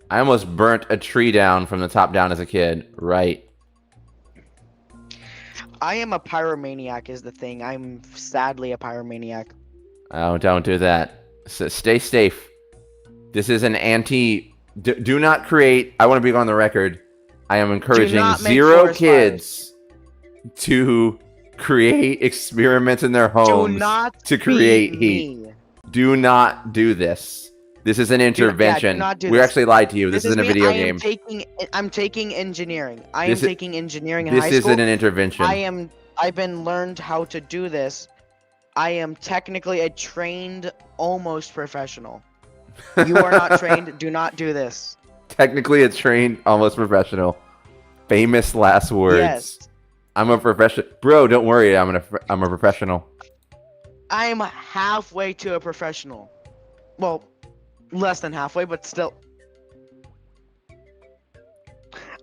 I almost burnt a tree down from the top down as a kid. Right. I am a pyromaniac is the thing. I'm sadly a pyromaniac. Oh, don't do that. Stay safe. This is an anti... Do not create... I want to be on the record. I am encouraging not make 0 forest kids to create experiments in their homes Do not to create feed heat. me. Do not do this. This is an intervention. not do We this. actually lied to you. This isn't a me. video I am game. I'm taking engineering. I This am is- taking engineering in This high school. isn't an intervention. I've been learned how to do this. I am technically a trained, almost professional. You are not trained. Do not do this. Technically a trained, almost professional. Famous last words. Yes. I'm a professional. Bro, don't worry. I'm a professional. I'm halfway to a professional. Well, less than halfway, but still.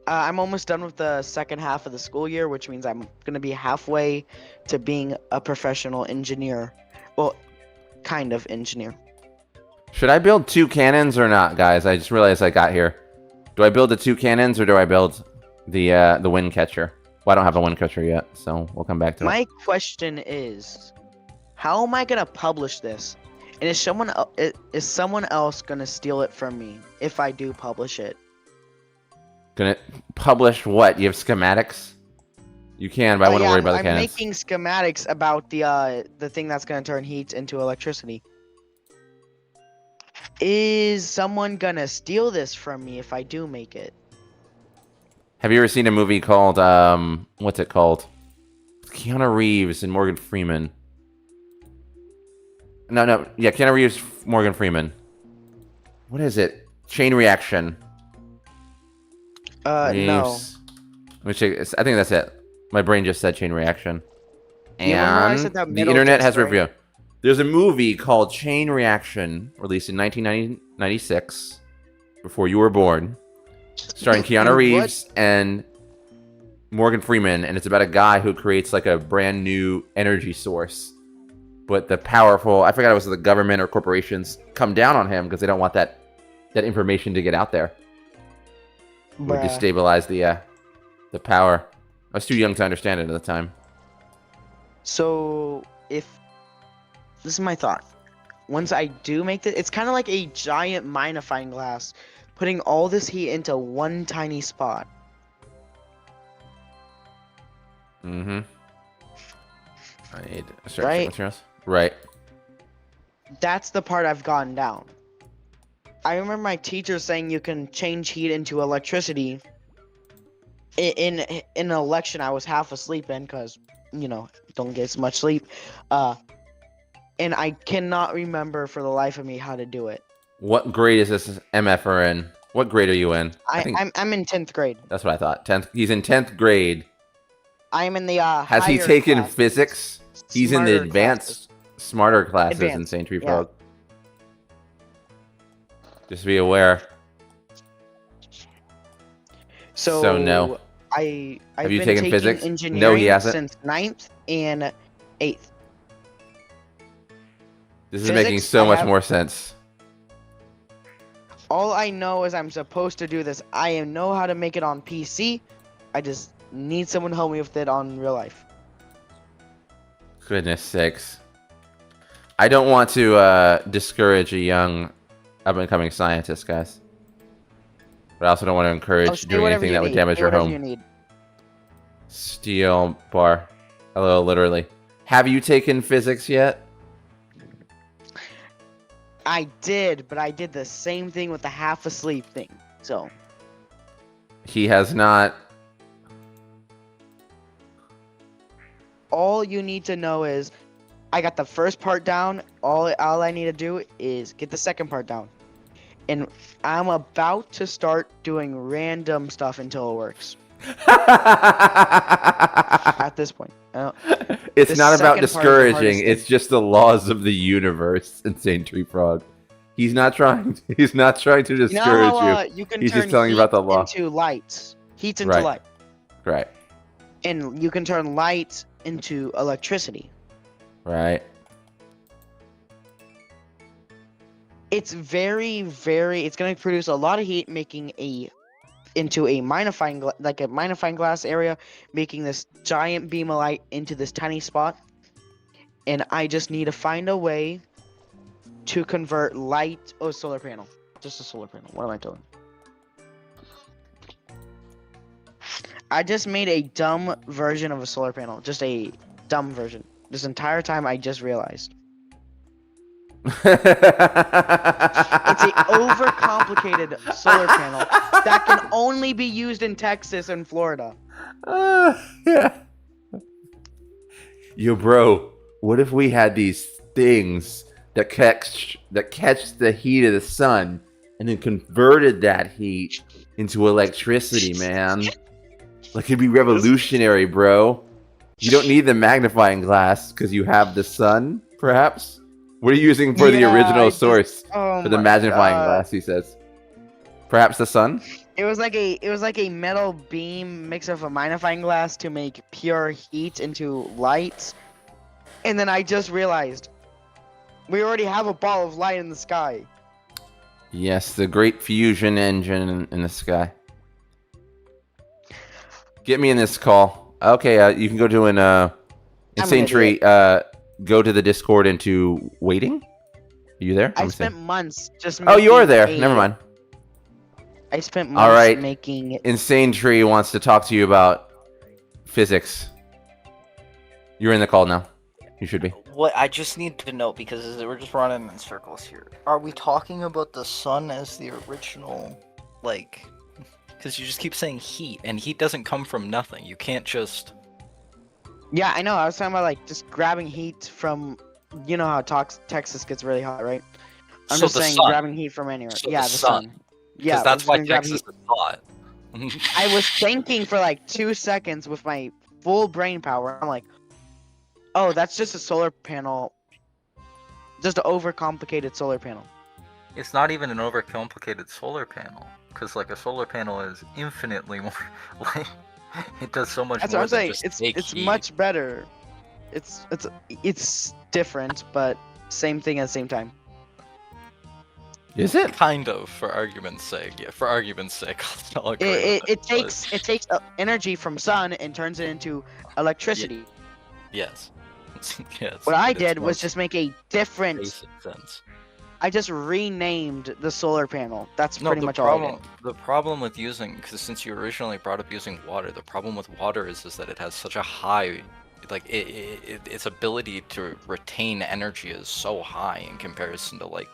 I'm almost done with the second half of the school year, which means I'm going to be halfway to being a professional engineer. Well, kind of engineer. Should I build 2 cannons or not, guys? I just realized I got here. Do I build the 2 cannons or do I build the wind catcher? Well, I don't have a wind catcher yet, so we'll come back to it. My question is, how am I going to publish this? And is someone else going to steal it from me if I do publish it? Gonna publish what? You have schematics? You can, but I wouldn't worry about the I'm cannons. making schematics about the thing that's going to turn heat into electricity. Is someone going to steal this from me if I do make it? Have you ever seen a movie called, what's it called? Keanu Reeves and Morgan Freeman. No, yeah, Keanu Reeves, Morgan Freeman. What is it? Chain Reaction. No. Reeves. Let me check. I think that's it. My brain just said Chain Reaction. You remember I And said that the middle internet just has right? revealed. There's a movie called Chain Reaction, released in 1996, before you were born, starring Keanu What? Reeves and Morgan Freeman, and it's about a guy who creates like a brand new energy source. But the powerful, I forgot it was the government or corporations, come down on him because they don't want that information to get out there. Would Bruh. destabilize the power. I was too young to understand it at the time. So, if this is my thought, once I do make it, it's kind of like a giant magnifying glass, putting all this heat into one tiny spot. Mm-hmm. I need certain Right. materials. Right. That's the part I've gotten down. I remember my teacher saying you can change heat into electricity. In an election I was half asleep in because, don't get as much sleep. And I cannot remember for the life of me how to do it. What grade is this MFer in? What grade are you in? I'm in 10th grade. That's what I thought. 10th. He's in 10th grade. I'm in the Has he higher taken class. physics? He's in the Smarter advanced, smarter classes in Advanced, St. Tree yeah. Frog. Just be aware. So no. I've Have you been taken taking physics? engineering No, he hasn't. since 9th and 8th. This is making Physics, so I much have- more sense. All I know is I'm supposed to do this. I know how to make it on PC. I just need someone to help me with it on real life. Goodness sakes. I don't want to discourage a young up-and-coming scientist, guys. But I also don't want to encourage Say doing whatever anything you that would need. damage Say your whatever you home. need. Steel bar. Hello, literally. Have you taken physics yet? I did, but I did the same thing with the half asleep thing. So He has not. all you need to know is I got the first part down. All I need to do is get the second part down. And I'm about to start doing random stuff until it works. At this point. It's The not about second part is the hardest discouraging. thing. It's just the laws of the universe. Insane Tree Frog. He's not trying. He's not trying to You know discourage how you. you can He's turn just telling you heat about the law. into light. Heat into Right. light. Right. And you can turn light into electricity. Right. It's very, it's going to produce a lot of heat, making into a magnifying glass area, making this giant beam of light into this tiny spot. And I just need to find a way to convert light. Oh, solar panel. Just a solar panel. What am I doing? I just made a dumb version of a solar panel. Just a dumb version. This entire time I just realized. It's a overcomplicated solar panel that can only be used in Texas and Florida. Yeah. Yo, bro, what if we had these things that catch the heat of the sun and then converted that heat into electricity, man? Like, it'd be revolutionary, bro. You don't need the magnifying glass because you have the sun, perhaps? What are you using for the original source for the magnifying glass, he says? Perhaps the sun? It was like a metal beam mixed with a magnifying glass to make pure heat into light. And then I just realized we already have a ball of light in the sky. Yes, the great fusion engine in the sky. Get me in this call. Okay, you can go to an Insane Tree. Go to the Discord into waiting. Are you there? I spent months just. Oh, you are there. Never mind. I spent months making. Insane Tree wants to talk to you about physics. You're in the call now. You should be. What I just need to know, because we're just running in circles here. Are we talking about the sun as the original, like? Because you just keep saying heat, and heat doesn't come from nothing. You can't just. Yeah, I know. I was talking about like just grabbing heat from, you know how Texas gets really hot, right? I'm just saying grabbing heat from anywhere. So yeah, the sun. Yeah, that's why Texas is hot. I was thinking for like 2 seconds with my full brain power. I'm like, oh, that's just a solar panel. Just an overcomplicated solar panel. It's not even an overcomplicated solar panel, because like a solar panel is infinitely more like it does so much That's more what I'm than saying. just make It's heat. much better. It's different, but same thing at the same time. Is it? Kind of, for argument's sake. Yeah, for argument's sake, I'll agree with It takes energy from sun and turns it into electricity. Yes. Yes. What I did was just make a different. Basic sense. I just renamed the solar panel. That's pretty much all I did. The problem with using, because since you originally brought up using water, the problem with water is that it has such a high, like its ability to retain energy is so high in comparison to like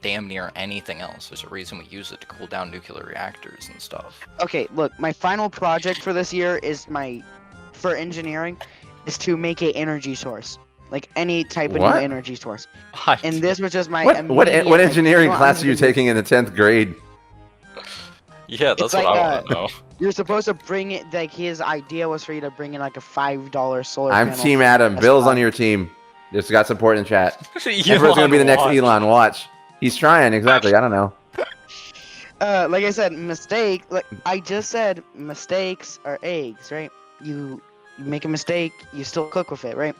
damn near anything else. There's a reason we use it to cool down nuclear reactors and stuff. Okay, look, my final project for this year is for engineering, is to make a energy source. Like any type of new energy source. And this was just my what engineering class are you taking in the 10th grade? Yeah, that's what I want to know. You're supposed to bring it, like his idea was for you to bring in like a $5 solar panel. I'm Team Adam. Bill's on your team. Just got support in chat. Everyone's gonna be the next Elon. Watch. He's trying, exactly. I don't know. Like I said, like I just said, mistakes are eggs, right? You make a mistake, you still cook with it, right?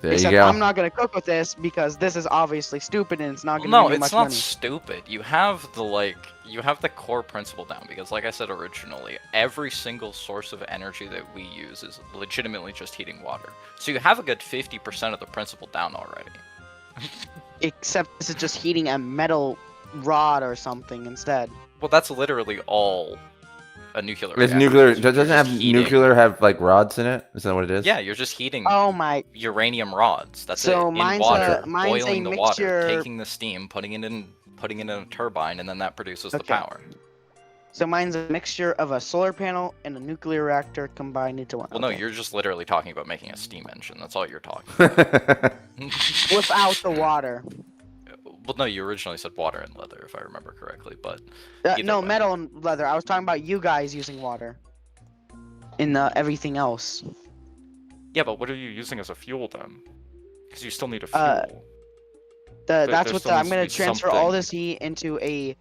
There you Except go. I'm not gonna cook with this because this is obviously stupid and it's not gonna No, give me it's much not money. stupid. You have the core principle down because, like I said originally, every single source of energy that we use is legitimately just heating water. So you have a good 50% of the principle down already. Except this is just heating a metal rod or something instead. Well, that's literally all a nuclear It's reactor nuclear. is. You're Doesn't just have heating- nuclear have like rods in it? Is that what it is? Yeah, you're just heating Oh my! uranium rods. That's So it. In mine's water, mine's a boiling the water, mixture- taking the steam, putting it in a turbine, and then that produces the Okay. power. So mine's a mixture of a solar panel and a nuclear reactor combined into one. Well, no, Okay. you're just literally talking about making a steam engine. That's all you're talking about. Without the water. Well, no, you originally said water and leather, if I remember correctly, but Either No, way. metal and leather. I was talking about you guys using water. In everything else. Yeah, but what are you using as a fuel then? Because you still need a fuel. That's there what still I'm needs to gonna be transfer all something. this heat into a.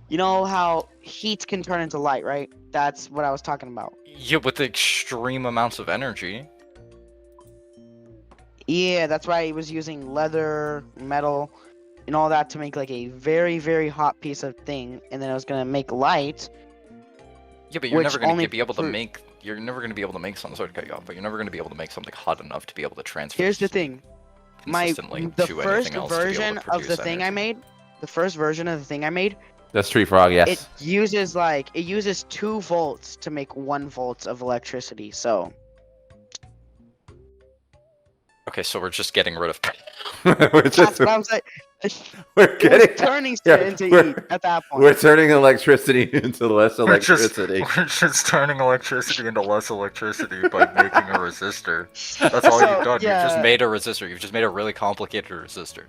You know how heat can turn into light, right? That's what I was talking about. yeah, with extreme amounts of energy. Yeah, that's why I was using leather, metal, and all that to make like a very, very hot piece of thing, and then I was gonna make light. Yeah, but you're Which never going only to be able to pro- make. You're never going to be able to make something. Sorry to cut you off, but you're never going to be able to make something hot enough to be able to transfer. Here's the thing. consistently The to first anything else to be able to version of the produce thing I energy. made, the first version of the thing I made, That's Tree Frog, yes. it uses 2 volts to make 1 volt of electricity. So Okay, so we're just getting rid of. we're, that's just, what I was like. we're It was getting, turning yeah, into we're- heat at that point. we're turning electricity into less electricity. We're just turning electricity into less electricity by making a resistor. That's all So, you've done. yeah. You've Just made a resistor. You've just made a really complicated resistor.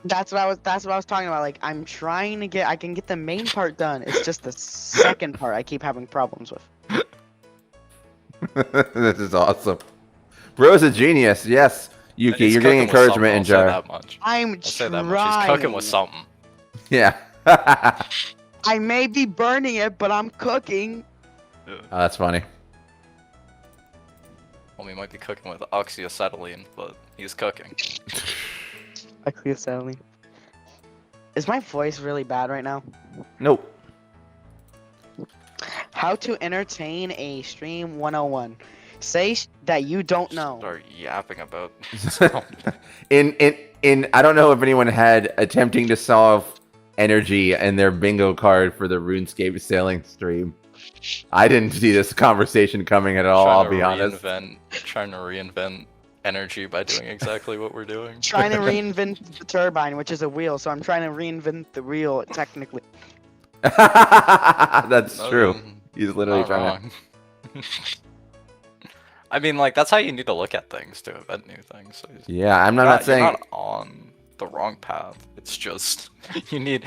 That's what I was talking about. Like I'm trying to get. I can get the main part done. It's just the second part I keep having problems with. This is awesome. Bro's a genius. Yes, Yuki, He's you're getting cooking with something, encouragement in I'll say Jar. that much. I'm I'll say trying. that much. He's cooking with something. Yeah. I may be burning it, but I'm cooking. Oh, that's funny. Well, we might be cooking with oxyacetylene, but he's cooking. Accidentally. Is my voice really bad right now? Nope. How to entertain a stream 101. Say that you don't know. Start yapping about. in I don't know if anyone had attempting to solve energy in their bingo card for the RuneScape sailing stream. I didn't see this conversation coming at all, I'll be honest. Trying to reinvent energy by doing exactly what we're doing. Trying to reinvent the turbine, which is a wheel, so I'm trying to reinvent the wheel technically. That's No, true. He's literally Not trying wrong. I mean, like that's how you need to look at things to invent new things. So to. Yeah, I'm not you're saying. you're not on the wrong path. It's just you need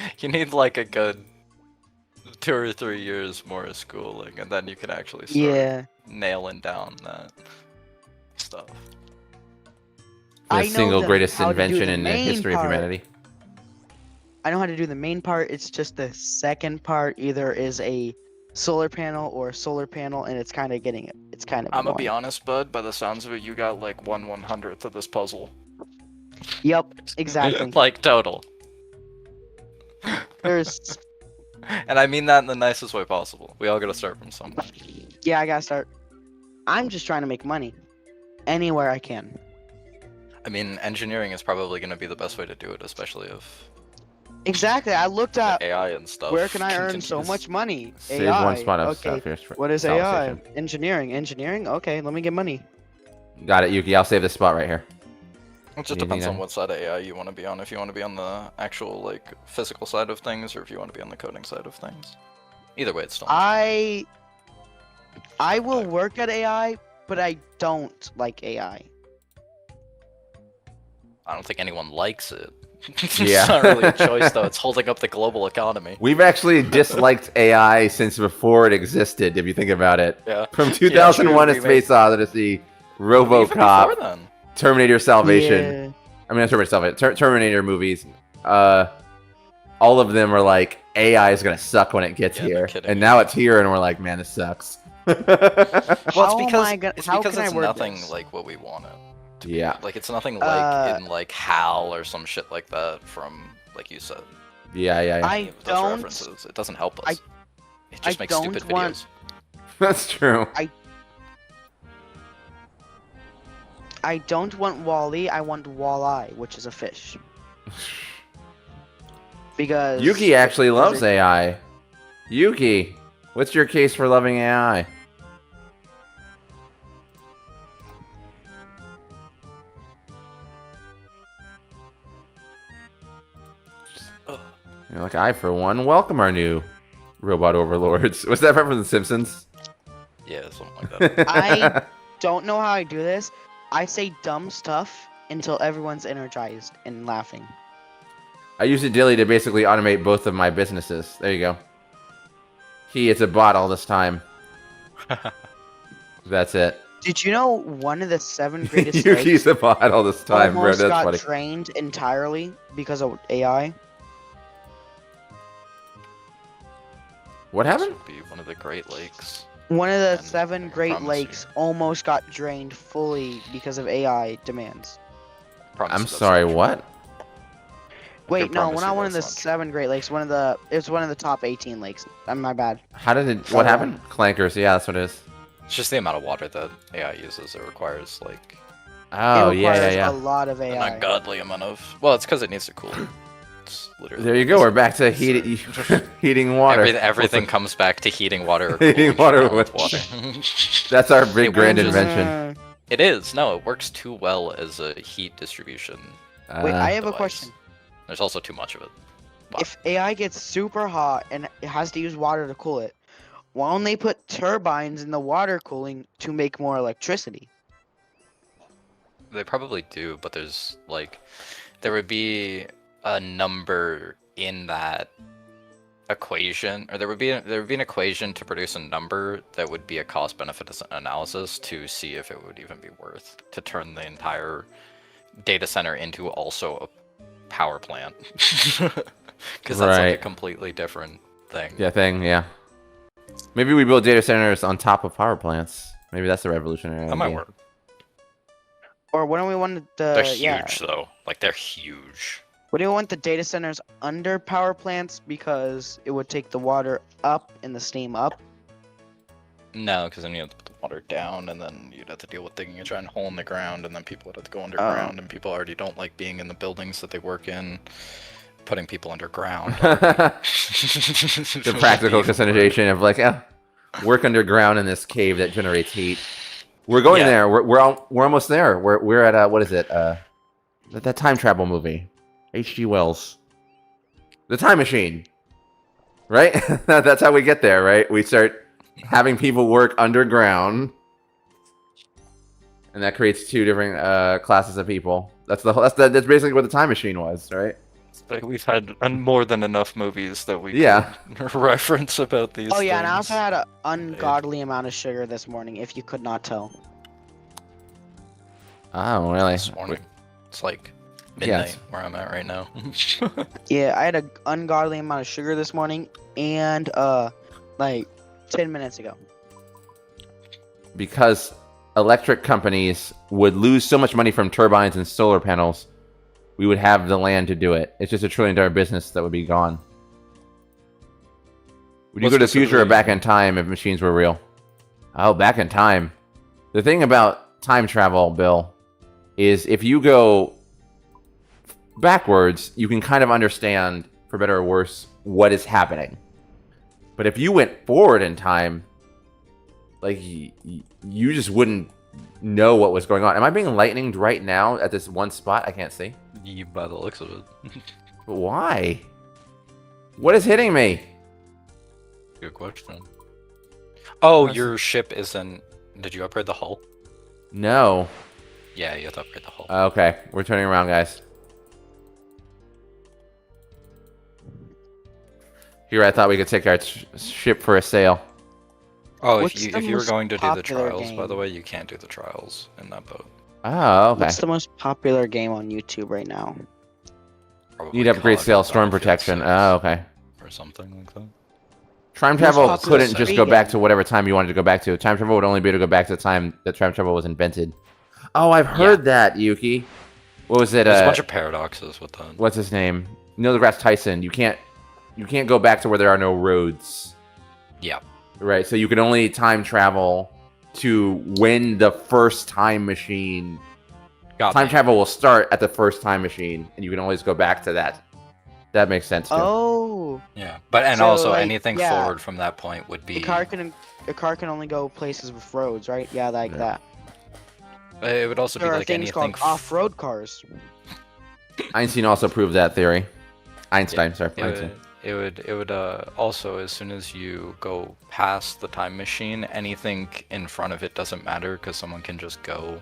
like a good 2 or 3 years more of schooling, and then you can actually start Yeah. nailing down that stuff. The I know single the- greatest how to do invention the in the main history of part. humanity. I know how to do the main part. It's just the second part either is a solar panel or a solar panel, and it's kind of getting it. It's kind of. I'm gonna be annoying. honest, bud. By the sounds of it, you got like 1/100th of this puzzle. Yep, exactly. Like total. There's. And I mean that in the nicest way possible. We all gotta start from somewhere. Yeah, I gotta start. I'm just trying to make money, anywhere I can. I mean, engineering is probably gonna be the best way to do it, especially if Exactly. I looked at AI and stuff. where can I earn so continues. much money. Save AI. one spot of Okay. stuff here. for What is AI? conversation. Engineering. Engineering. Okay, let me get money. Got it, Yuki. I'll save this spot right here. It just You depends need on a- what side of AI you want to be on. If you want to be on the actual like physical side of things, or if you want to be on the coding side of things. Either way, it's still. I will work at AI, but I don't like AI. I don't think anyone likes it. Yeah. It's not really a choice though. It's holding up the global economy. We've actually disliked AI since before it existed, if you think about it. Yeah. From 2001: A true, Space Odyssey, Even before RoboCop, then. Terminator Salvation. Yeah. I mean, not Terminator Salvation. Terminator movies. All of them are like AI is gonna suck when it gets Yeah, no here, kidding. and now it's here, and we're like, man, this sucks. Well, How am it's because I gonna- it's how because can I it's word nothing this? like what we wanted. Yeah. Like it's nothing like in like HAL or some shit like that from like you said. Yeah. I Those don't. references. It doesn't help I- us. It just I makes stupid don't want- videos. That's true. I don't want Wall-E. I want Wall-I, which is a fish. Because Yuki actually loves AI. Yuki, what's your case for loving AI? You're like, I, for one, welcome our new robot overlords. Was that from The Simpsons? Yeah, something like that. I don't know how I do this. I say dumb stuff until everyone's energized and laughing. I use it daily to basically automate both of my businesses. There you go. It's a bot all this time. That's it. Did you know one of the 7 greatest Yuki's lakes a bot all this time, bro. almost That's got funny. drained entirely because of AI? What This happened? would be one of the Great Lakes. One of the And 7 I Great promise you. Lakes almost got drained fully because of AI demands. Promise I'm you that's sorry, not true. what? Wait, no, promise not you one of the that's not 7 Great Lakes. It's one of the top 18 lakes. My bad. How did it... What happened? Clankers. Yeah, that's what it is. It's just the amount of water that AI uses. It requires like Oh, it yeah, requires yeah. a lot of an AI. ungodly amount of. Well, it's because it needs to cool. It's literally. There you go. We're back to heating water. Everything comes back to heating water. Or Heating cooling water shit with out water. That's our big It grand will just- invention. It is. No, it works too well as a heat distribution. Wait, I have a device. question. There's also too much of it. Wow. If AI gets super hot and it has to use water to cool it, why don't they put turbines in the water cooling to make more electricity? They probably do, but there's like, there would be a number in that equation, or there would be an equation to produce a number that would be a cost-benefit analysis to see if it would even be worth to turn the entire data center into also a power plant, because that's like a Right. completely different thing. Yeah. Maybe we build data centers on top of power plants. Maybe that's the revolutionary That might idea. work. Or what do we want the They're yeah? huge though. Like they're huge. What do you want the data centers under power plants because it would take the water up and the steam up? No, because then you have to put the water down, and then you'd have to deal with digging a giant hole in the ground, and then people would have to go underground, and people already don't like being in the buildings that they work in, putting people underground. The practical consideration of like, work underground in this cave that generates heat. We're going Yeah. there. We're almost there. We're at what is it? That time travel movie, H.G. Wells, The Time Machine. Right? That's how we get there, right? We start having people work underground, and that creates 2 different classes of people. That's basically what The Time Machine was, right? Like, we've had more than enough movies that we Yeah. can reference about these. Oh yeah, and I things. also had an ungodly amount of sugar this morning, if you could not tell. Oh, really? This morning. It's like midnight where I'm at right now. Yeah, I had an ungodly amount of sugar this morning, and like 10 minutes ago. Because electric companies would lose so much money from turbines and solar panels, we would have the land to do it. It's just $1 trillion business that would be gone. Would you Well, go to the future or specifically- back in time if machines were real? Oh, back in time. The thing about time travel, Bill, is if you go backwards, you can kind of understand, for better or worse, what is happening. But if you went forward in time, like, you just wouldn't know what was going on. Am I being lightninged right now at this one spot? I can't see. By the looks of it. But why? What is hitting me? Good question. Oh, That's- your ship isn't. Did you upgrade the hull? No. Yeah, you have to upgrade the hull. Okay, we're turning around, guys. Here, I thought we could take our ship for a sail. Oh, What's if the you were most going to do the popular trials, by the game? way, you can't do the trials in that boat. Oh, okay. What's the most popular game on YouTube right now? Probably Need to upgrade COD sail or storm Battlefield protection. 6 Oh, okay. Or something like that. Time Most travel popular couldn't just speed go back game. to whatever time you wanted to go back to. Time travel would only be able to go back to the time that time travel was invented. Oh, I've heard that, Yuki. What was it? There's a bunch of paradoxes with that. What's his name? Neil deGrasse Tyson. You can't go back to where there are no roads. Yeah. Right. So you can only time travel to when the first time machine. Time travel will start at the first time machine, and you can always go back to that. That makes sense too. Oh. Yeah, but So, also like, anything yeah. forward from that point would be. A car can only go places with roads, right? Yeah, like that. It would also There be are like things anything. called off-road cars. Einstein also proved that theory. Einstein, sorry. Einstein. It would also, as soon as you go past the time machine, anything in front of it doesn't matter because someone can just go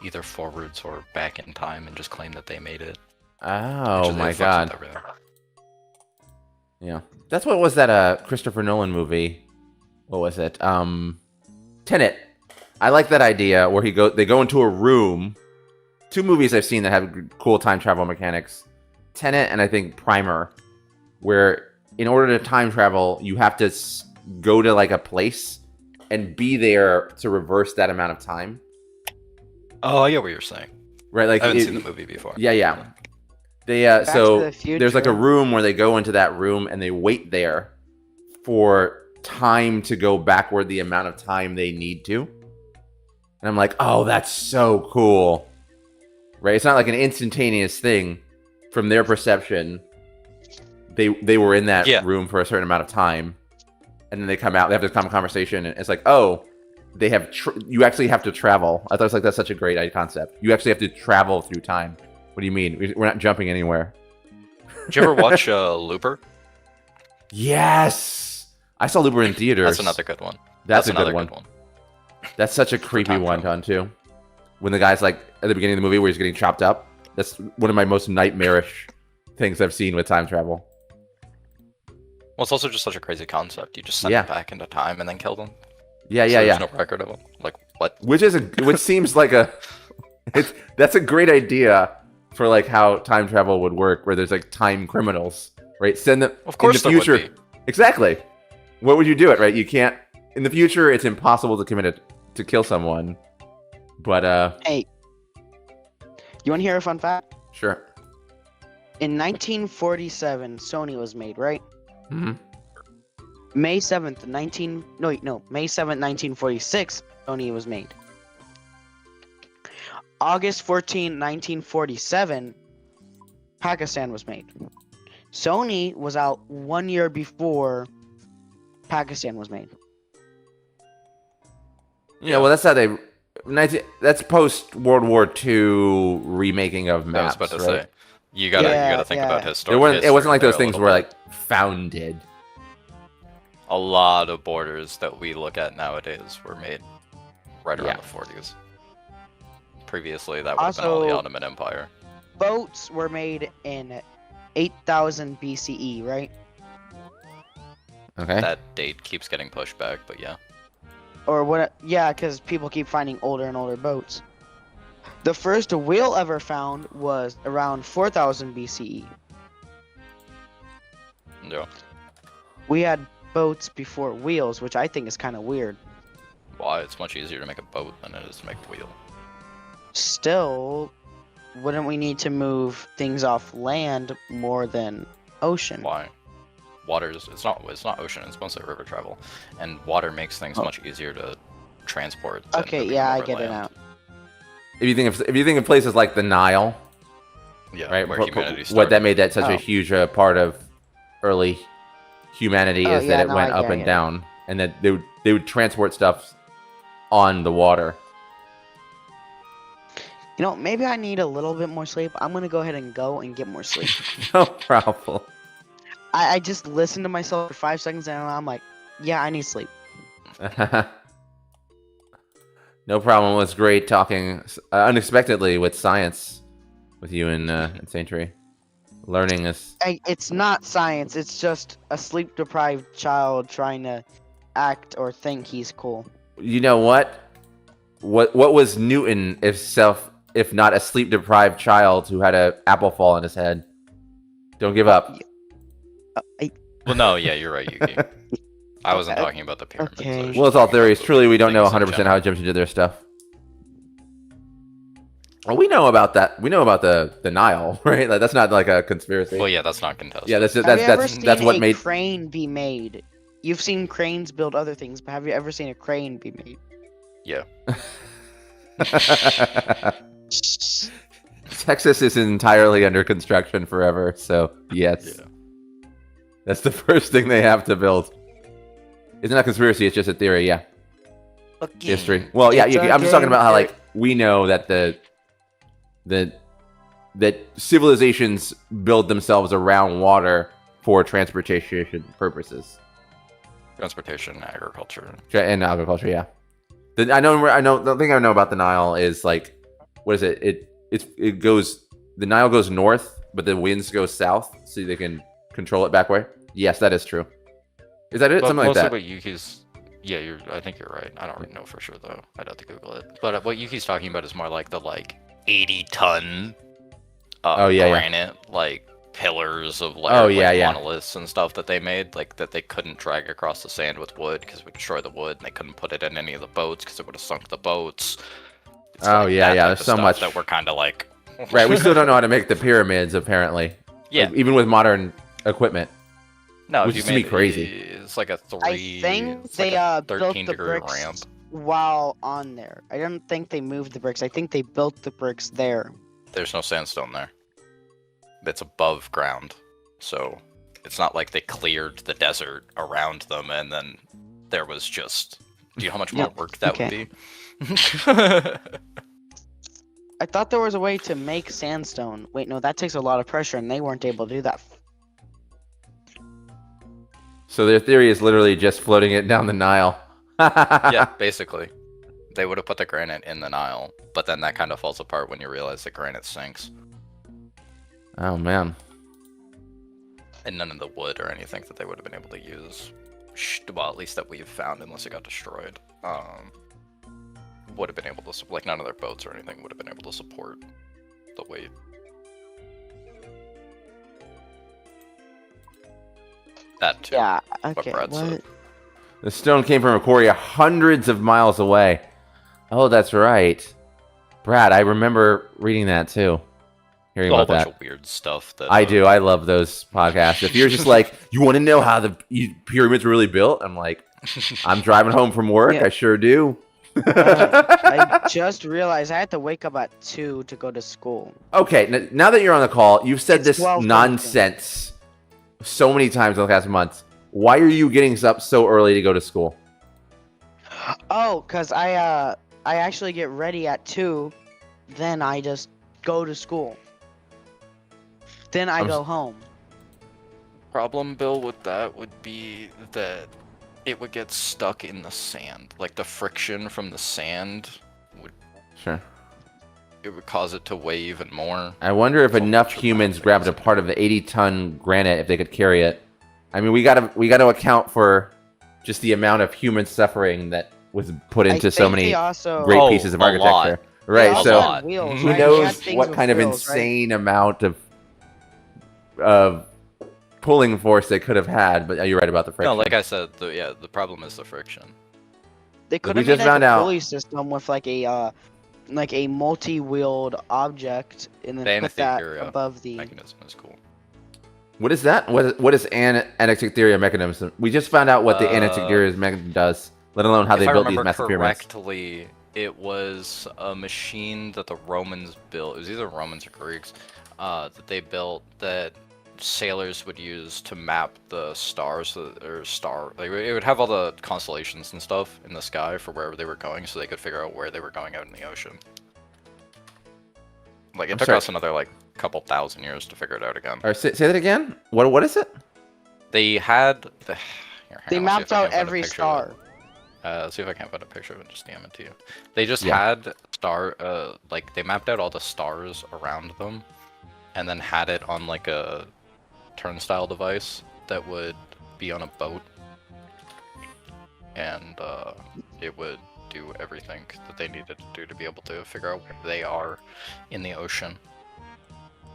either forwards or back in time and just claim that they made it. Oh my god. Really. Yeah. That's what was that Christopher Nolan movie. What was it? Tenet. I like that idea where they go into a room. Two movies I've seen that have cool time travel mechanics. Tenet and I think Primer, where in order to time travel, you have to go to like a place and be there to reverse that amount of time. Oh, I get what you're saying. Right, like I haven't seen the movie before. Yeah. They Back to so the Future. there's like a room where they go into that room and they wait there for time to go backward the amount of time they need to. And I'm like, oh, that's so cool. Right? It's not like an instantaneous thing from their perception. They were in that room for a certain amount of time, and then they come out. They have this common conversation, and it's like, oh, they have. You actually have to travel. I thought it was like that's such a great concept. You actually have to travel through time. What do you mean? We're not jumping anywhere. Did you ever watch Looper? Yes, I saw Looper in theaters. That's another good one. That's a good one. That's such a creepy one, Don, too. When the guy's like at the beginning of the movie where he's getting chopped up. That's one of my most nightmarish things I've seen with time travel. Well, it's also just such a crazy concept. You just send them back into time and then kill them. Yeah. There's no record of them. Like what? Which seems like that's a great idea for like how time travel would work, where there's like time criminals, right? Send them. Of course, in the future. There would be. Exactly. What would you do it, right? You can't. In the future, it's impossible to kill someone. But hey, you want to hear a fun fact? Sure. In 1947, Sony was made, right? Mm-hmm. May 7th, 1946, Sony was made. August 14, 1947, Pakistan was made. Sony was out 1 year before Pakistan was made. Yeah, well, that's how they. That's post World War II remaking of maps. I was about to right? say, you gotta think about history. It wasn't like those things were like founded. A lot of borders that we look at nowadays were made right around the 40s. Previously, that would have been all the Ottoman Empire. Boats were made in 8000 BCE, right? Okay. That date keeps getting pushed back, but yeah. Or what? Yeah, because people keep finding older and older boats. The first wheel ever found was around 4000 BCE. Yeah. We had boats before wheels, which I think is kind of weird. Why? It's much easier to make a boat than it is to make a wheel. Still, wouldn't we need to move things off land more than ocean? Why? It's not ocean, it's mostly river travel. And water makes things much easier to transport. Okay, yeah, I get it now. If you think of places like the Nile, right? Where humanity started. What that made that such a huge part of early humanity is that it went up and down, and that they would transport stuff on the water. You know, maybe I need a little bit more sleep. I'm gonna go ahead and go and get more sleep. No problem. I just listened to myself for 5 seconds and I'm like, yeah, I need sleep. No problem. It was great talking unexpectedly with science with you and Saint Tree. Learning is. It's not science. It's just a sleep-deprived child trying to act or think he's cool. You know what? What was Newton if not a sleep-deprived child who had an apple fall on his head? Don't give up. Well, no, yeah, you're right, Yuki. I wasn't talking about the pyramids. Okay. Well, it's all theories. Truly, we don't know 100% how Egyptians did their stuff. Well, we know about that. We know about the Nile, right? Like, that's not like a conspiracy. Well, yeah, that's not contested. Yeah, that's Have you ever that's seen what a made. crane be made? You've seen cranes build other things, but have you ever seen a crane be made? Yeah. Texas is entirely under construction forever, so yes. Yeah. That's the first thing they have to build. It's not a conspiracy, it's just a theory, yeah. History. Well, yeah, It's I'm just talking again, about how, like, we know that that civilizations build themselves around water for transportation purposes. Transportation, agriculture. And agriculture, yeah. The thing I know about the Nile is, like, what is it? It goes, the Nile goes north, but the winds go south, so they can control it back way. Yes, that is true. Is that it? But Something like mostly that. what Yuki's, yeah, I think you're right. I don't really know for sure though. I'd have to Google it. But what Yuki's talking about is more like the 80-ton granite like pillars of monoliths and stuff that they made, like that they couldn't drag across the sand with wood because it would destroy the wood, and they couldn't put it in any of the boats because it would have sunk the boats. It's There's so much that we're kind of like. Right, we still don't know how to make the pyramids, apparently. Yeah. Like, even with modern equipment. No, which if is you to me made crazy. It's like a I think it's they like a built 13 the degree bricks ramp. while on there. I don't think they moved the bricks. I think they built the bricks there. There's no sandstone there. It's above ground, so it's not like they cleared the desert around them and then there was just. Do you know how much more work that would be? I thought there was a way to make sandstone. Wait, no, that takes a lot of pressure, and they weren't able to do that. So their theory is literally just floating it down the Nile. Yeah, basically. They would have put the granite in the Nile, but then that kind of falls apart when you realize the granite sinks. Oh, man. And none of the wood or anything that they would have been able to use, well, at least that we've found, unless it got destroyed, would have been able to, like, none of their boats or anything would have been able to support the weight. That too. Yeah, okay, Brad said. what? The stone came from a quarry hundreds of miles away. Oh, that's right. Brad, I remember reading that too. Hearing A whole about bunch that. of weird stuff that I do. I love those podcasts. If you're just like, you want to know how the pyramids were really built? I'm like, I'm driving home from work. Yeah. I sure do. I just realized I had to wake up at 2 to go to school. Okay, now that you're on the call, you've said It's this 12 nonsense so many times in the past months. Why are you getting up so early to go to school? Oh, cause I actually get ready at 2, then I just go to school. Then I go home. problem, Bill, with that would be that it would get stuck in the sand. Like the friction from the sand would it would cause it to weigh even more. I wonder if There's a enough bunch of humans bad grabbed things. a part of the 80-ton granite if they could carry it. I mean, we gotta account for just the amount of human suffering that was put into so many great pieces of a lot. architecture. Right, also so had wheels, who right? We had knows things what with kind of wheels, right? insane amount of pulling force they could have had, but you're right about the friction. No, like I said, the problem is the friction. They could we have made just found like a out- pulley system with like a multi-wheeled object, and then The put that Antikythera above the. mechanism is cool. What is that? What is Antikythera mechanism? We just found out what the Antikythera mechanism does, let alone how they If I built these remember massive pyramids. correctly, it was a machine that the Romans built. It was either Romans or Greeks that they built that sailors would use to map the stars Like it would have all the constellations and stuff in the sky for wherever they were going, so they could figure out where they were going out in the ocean. Like it took us another like couple thousand years to figure it out again. All right, say that again. What is it? They had the. They mapped out every star. See if I can't find a picture of it, just DM it to you. They just Yeah. had like they mapped out all the stars around them, and then had it on like a turnstile device that would be on a boat, and it would do everything that they needed to do to be able to figure out where they are in the ocean,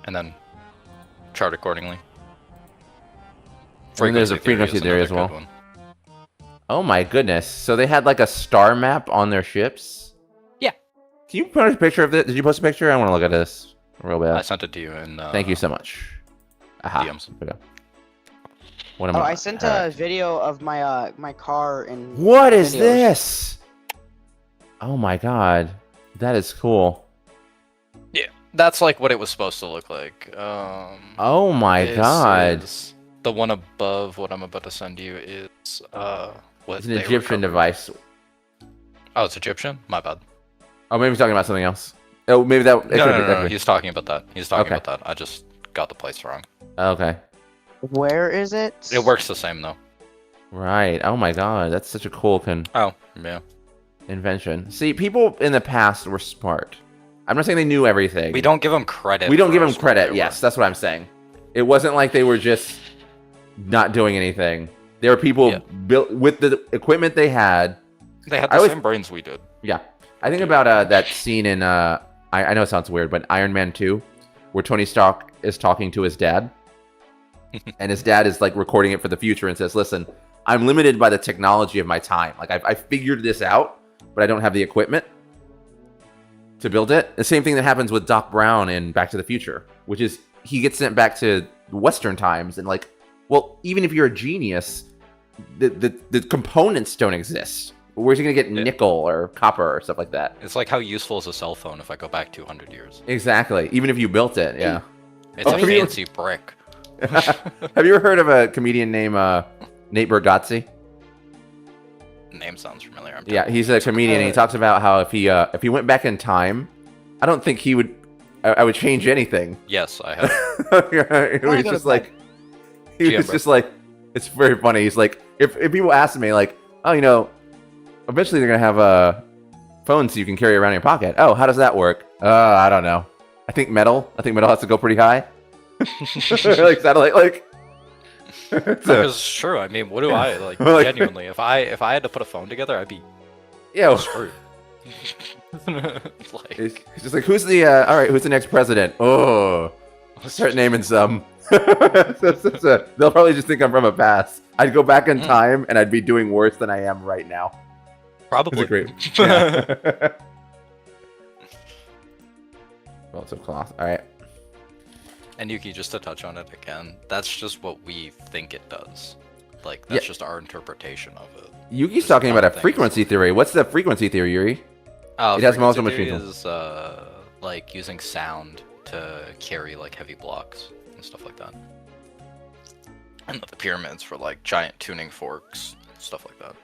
and then chart accordingly. And there's a frequency theory as well. Oh my goodness! So they had like a star map on their ships? Yeah. Can you post a picture of it? Did you post a picture? I want to look at this real bad. I sent it to you in Thank you so much. Aha. DMs. Okay. What am Oh, I sent a video of my my car and. What is videos. this? Oh my god, that is cool. Yeah, that's like what it was supposed to look like. Oh my this god, is- the one above what I'm about to send you is what it's an they Egyptian recovered. device. Oh, it's Egyptian. My bad. Oh, maybe he's talking about something else. Oh, maybe that. It No, could no, be, no, that no, could be- he's talking about that. He's talking Okay. about that. I just got the place wrong. Okay. Where is it? It works the same though. Right. Oh my god, that's such a cool Oh, yeah. invention. See, people in the past were smart. I'm not saying they knew everything. We don't give them credit. We don't for give them us what credit. they Yes, were. that's what I'm saying. It wasn't like they were just not doing anything. There were people Yeah. built with the equipment they had. They had I the was- same brains we did. Yeah, I think about that scene in I know it sounds weird, but Iron Man 2, where Tony Stark is talking to his dad, and his dad is like recording it for the future and says, "Listen, I'm limited by the technology of my time. Like I figured this out, but I don't have the equipment to build it." The same thing that happens with Doc Brown in Back to the Future, which is he gets sent back to Western times, and like, well, even if you're a genius, the components don't exist. Where's he gonna get Yeah. nickel or copper or stuff like that? It's like how useful is a cell phone if I go back 200 years? Exactly. Even if you built it, yeah. It's Oh, a have you- fancy brick. Have you ever heard of a comedian named Nate Bargatze? Name sounds familiar. I'm Yeah, he's a comedian. And he talks about how if he went back in time, I don't think he would. I would change anything. Yes, I have. It was go just to like he Yeah, was bro. just like it's very funny. He's like if people ask me like, oh, you know, eventually they're gonna have phones you can carry around in your pocket. Oh, how does that work? I don't know. I think metal has to go pretty high. Like satellite, like. So, Because it's true. I mean, what do I like? Like- Genuinely, if I had to put a phone together, I'd be yeah, screwed. Like, it's just like who's the all right? Who's the next president? Oh, start naming some. They'll probably just think I'm from a past. I'd go back in time and I'd be doing worse than I am right now. probably. It's a great. Yeah. Lots of cloth. All right. And Yuki, just to touch on it again, that's just what we think it does. Like that's Yeah. just our interpretation of it. Yuki's Just talking about a things. frequency theory. What's the frequency theory, Yuri? Oh, It has multiple frequency machines. theory is like using sound to carry like heavy blocks and stuff like that. And the pyramids for like giant tuning forks, stuff like that.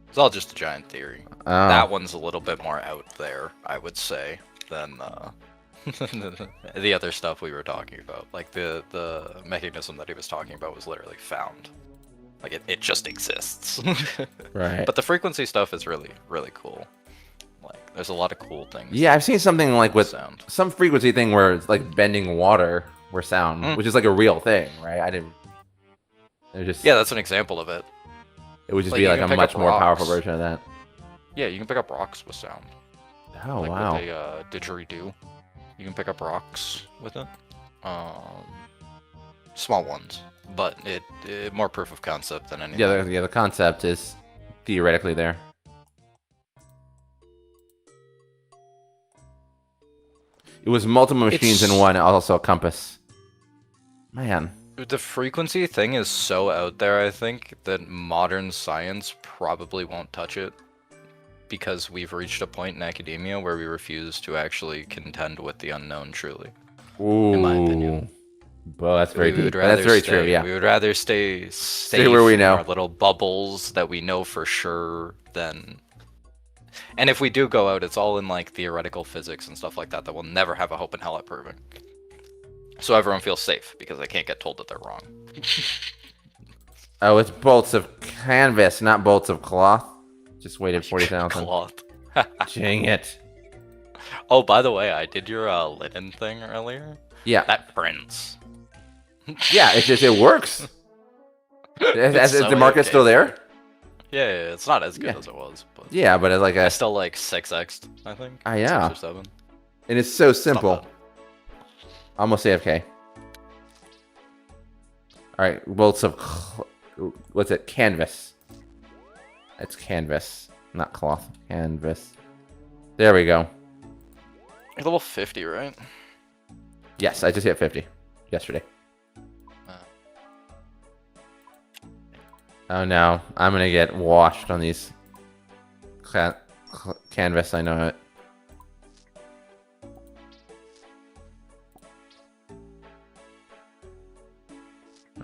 It's all just a giant theory. Oh. That one's a little bit more out there, I would say, than the other stuff we were talking about. Like the mechanism that he was talking about was literally found. Like it just exists. Right. But the frequency stuff is really, really cool. Like there's a lot of cool things. Yeah, I've seen something like with sound. some frequency thing where it's like bending water or sound, Mm. which is like a real thing, right? I didn't. It just Yeah, that's an example of it. It would just like, be you like can a pick much up more powerful rocks. version of that. Yeah, you can pick up rocks with sound. Oh Like wow. with a didgeridoo. You can pick up rocks with it. Small ones, but it more proof of concept than anything. Yeah, the concept is theoretically there. It was multiple machines in It's- one, also a compass. Man. The frequency thing is so out there, I think, that modern science probably won't touch it. Because we've reached a point in academia where we refuse to actually contend with the unknown truly. Ooh. In my opinion. Well, that's very We good. would That's rather very stay, true, yeah. We would rather stay safe where we in know. our little bubbles that we know for sure than... And if we do go out, it's all in like theoretical physics and stuff like that that we'll never have a hope in hell at proving. So everyone feels safe because they can't get told that they're wrong. Oh, it's bolts of canvas, not bolts of cloth. Just waited 40,000. Cloth. Dang it. Oh, by the way, I did your linen thing earlier. Yeah. That prints. Yeah, it works. Is so the market still there? Yeah, it's not as good Yeah. as it was, but Yeah, but it's like I a... still like 6x'd, I think. Ah, yeah. 6 or 7. And it's so It's not simple. bad. Almost AFK. Alright, bolts of... What's it? Canvas. It's canvas, not cloth. Canvas. There we go. You're level 50, right? Yes, I just hit 50 yesterday. Oh no, I'm gonna get washed on these canvas. I know it.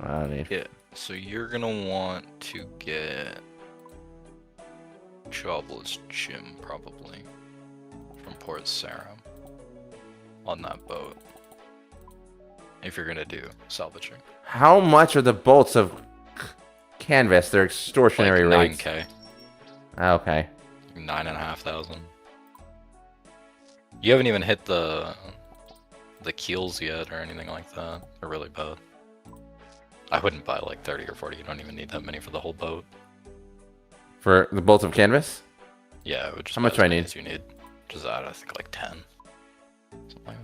I don't need. Yeah. So you're gonna want to get Jobless Jim probably from Port Sarum on that boat. If you're gonna do salvaging. How much are the bolts of canvas? They're extortionary Like rates. 9K. Okay. 9,500. You haven't even hit the keels yet or anything like that. They're really bad. I wouldn't buy like 30 or 40. You don't even need that many for the whole boat. For the bolts of canvas? Yeah, it would just How much buy do I as many need? as you need. Just add, I think, like 10. Something like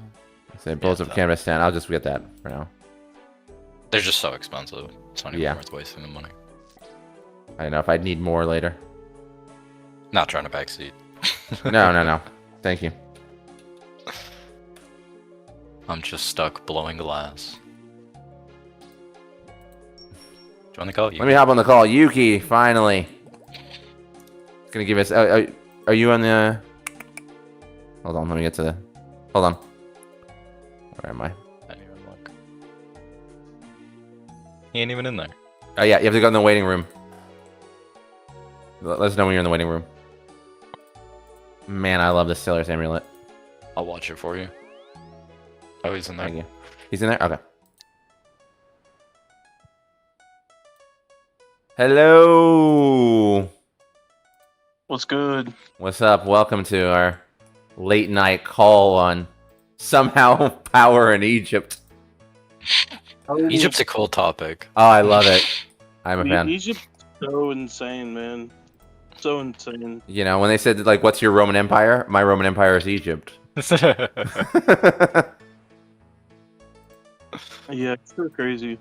that. Say bolts of 10. canvas 10. I'll just get that for now. They're just so expensive. It's not even Yeah. worth wasting the money. I don't know if I'd need more later. Not trying to backseat. No. Thank you. I'm just stuck blowing glass. Do you want to go? Let me hop on the call. Yuki, finally. It's gonna give us. Are you on the? Hold on. Let me get to the. Hold on. Where am I? I didn't even look. He ain't even in there. Oh yeah, you have to go in the waiting room. Let us know when you're in the waiting room. Man, I love this Sailor's Amulet. I'll watch it for you. Oh, he's in there. Thank you. He's in there? Okay. Hello! What's good? What's up? Welcome to our late night call on somehow power in Egypt. Egypt's a cool topic. Oh, I love it. I'm a fan. Egypt's so insane, man. So insane. You know, when they said, like, what's your Roman Empire? My Roman Empire is Egypt. Yeah, it's so crazy.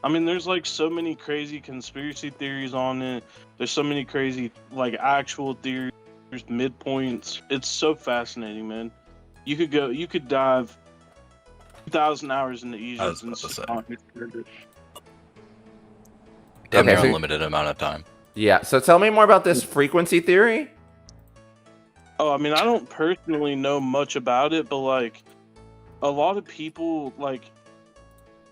I mean, there's like so many crazy conspiracy theories on it. There's so many crazy, like, actual theories, midpoints. It's so fascinating, man. You could dive 2,000 hours into I Egypt was and about to say. not understand it. Damn Okay, near so- unlimited amount of time. Yeah, so tell me more about this frequency theory. Oh, I mean, I don't personally know much about it, but like, a lot of people like.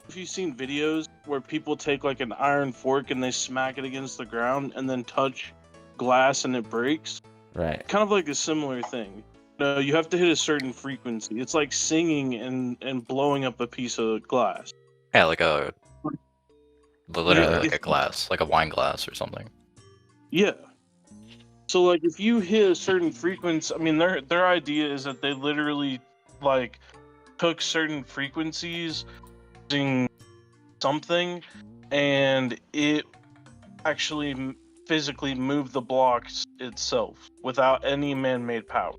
Have you seen videos where people take like an iron fork and they smack it against the ground and then touch glass and it breaks? Right. Kind of like a similar thing. No, you have to hit a certain frequency. It's like singing and blowing up a piece of glass. Yeah, like literally Yeah, like a it's- glass, like a wine glass or something. Yeah. So like if you hit a certain frequency, I mean their idea is that they literally like took certain frequencies using something and it actually physically moved the blocks itself without any man-made power.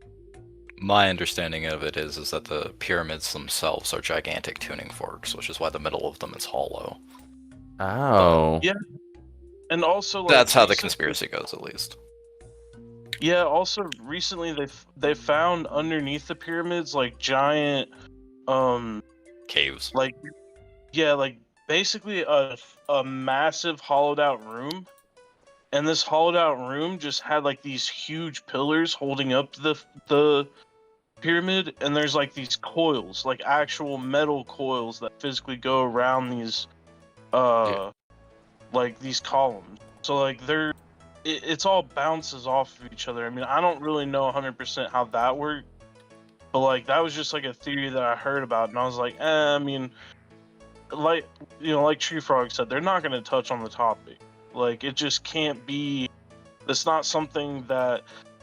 My understanding of it is that the pyramids themselves are gigantic tuning forks, which is why the middle of them is hollow. Oh. Yeah. And also like That's how the recently- conspiracy goes, at least. Yeah, also recently they found underneath the pyramids like giant Caves. like yeah, like basically a massive hollowed out room. And this hollowed out room just had like these huge pillars holding up the pyramid, and there's like these coils, like actual metal coils that physically go around these like these columns. So like it's all bounces off of each other. I mean, I don't really know 100% how that worked, but like that was just like a theory that I heard about, and I was like, I mean, like like Tree Frog said, they're not going to touch on the topic. Like it just can't be. It's not something that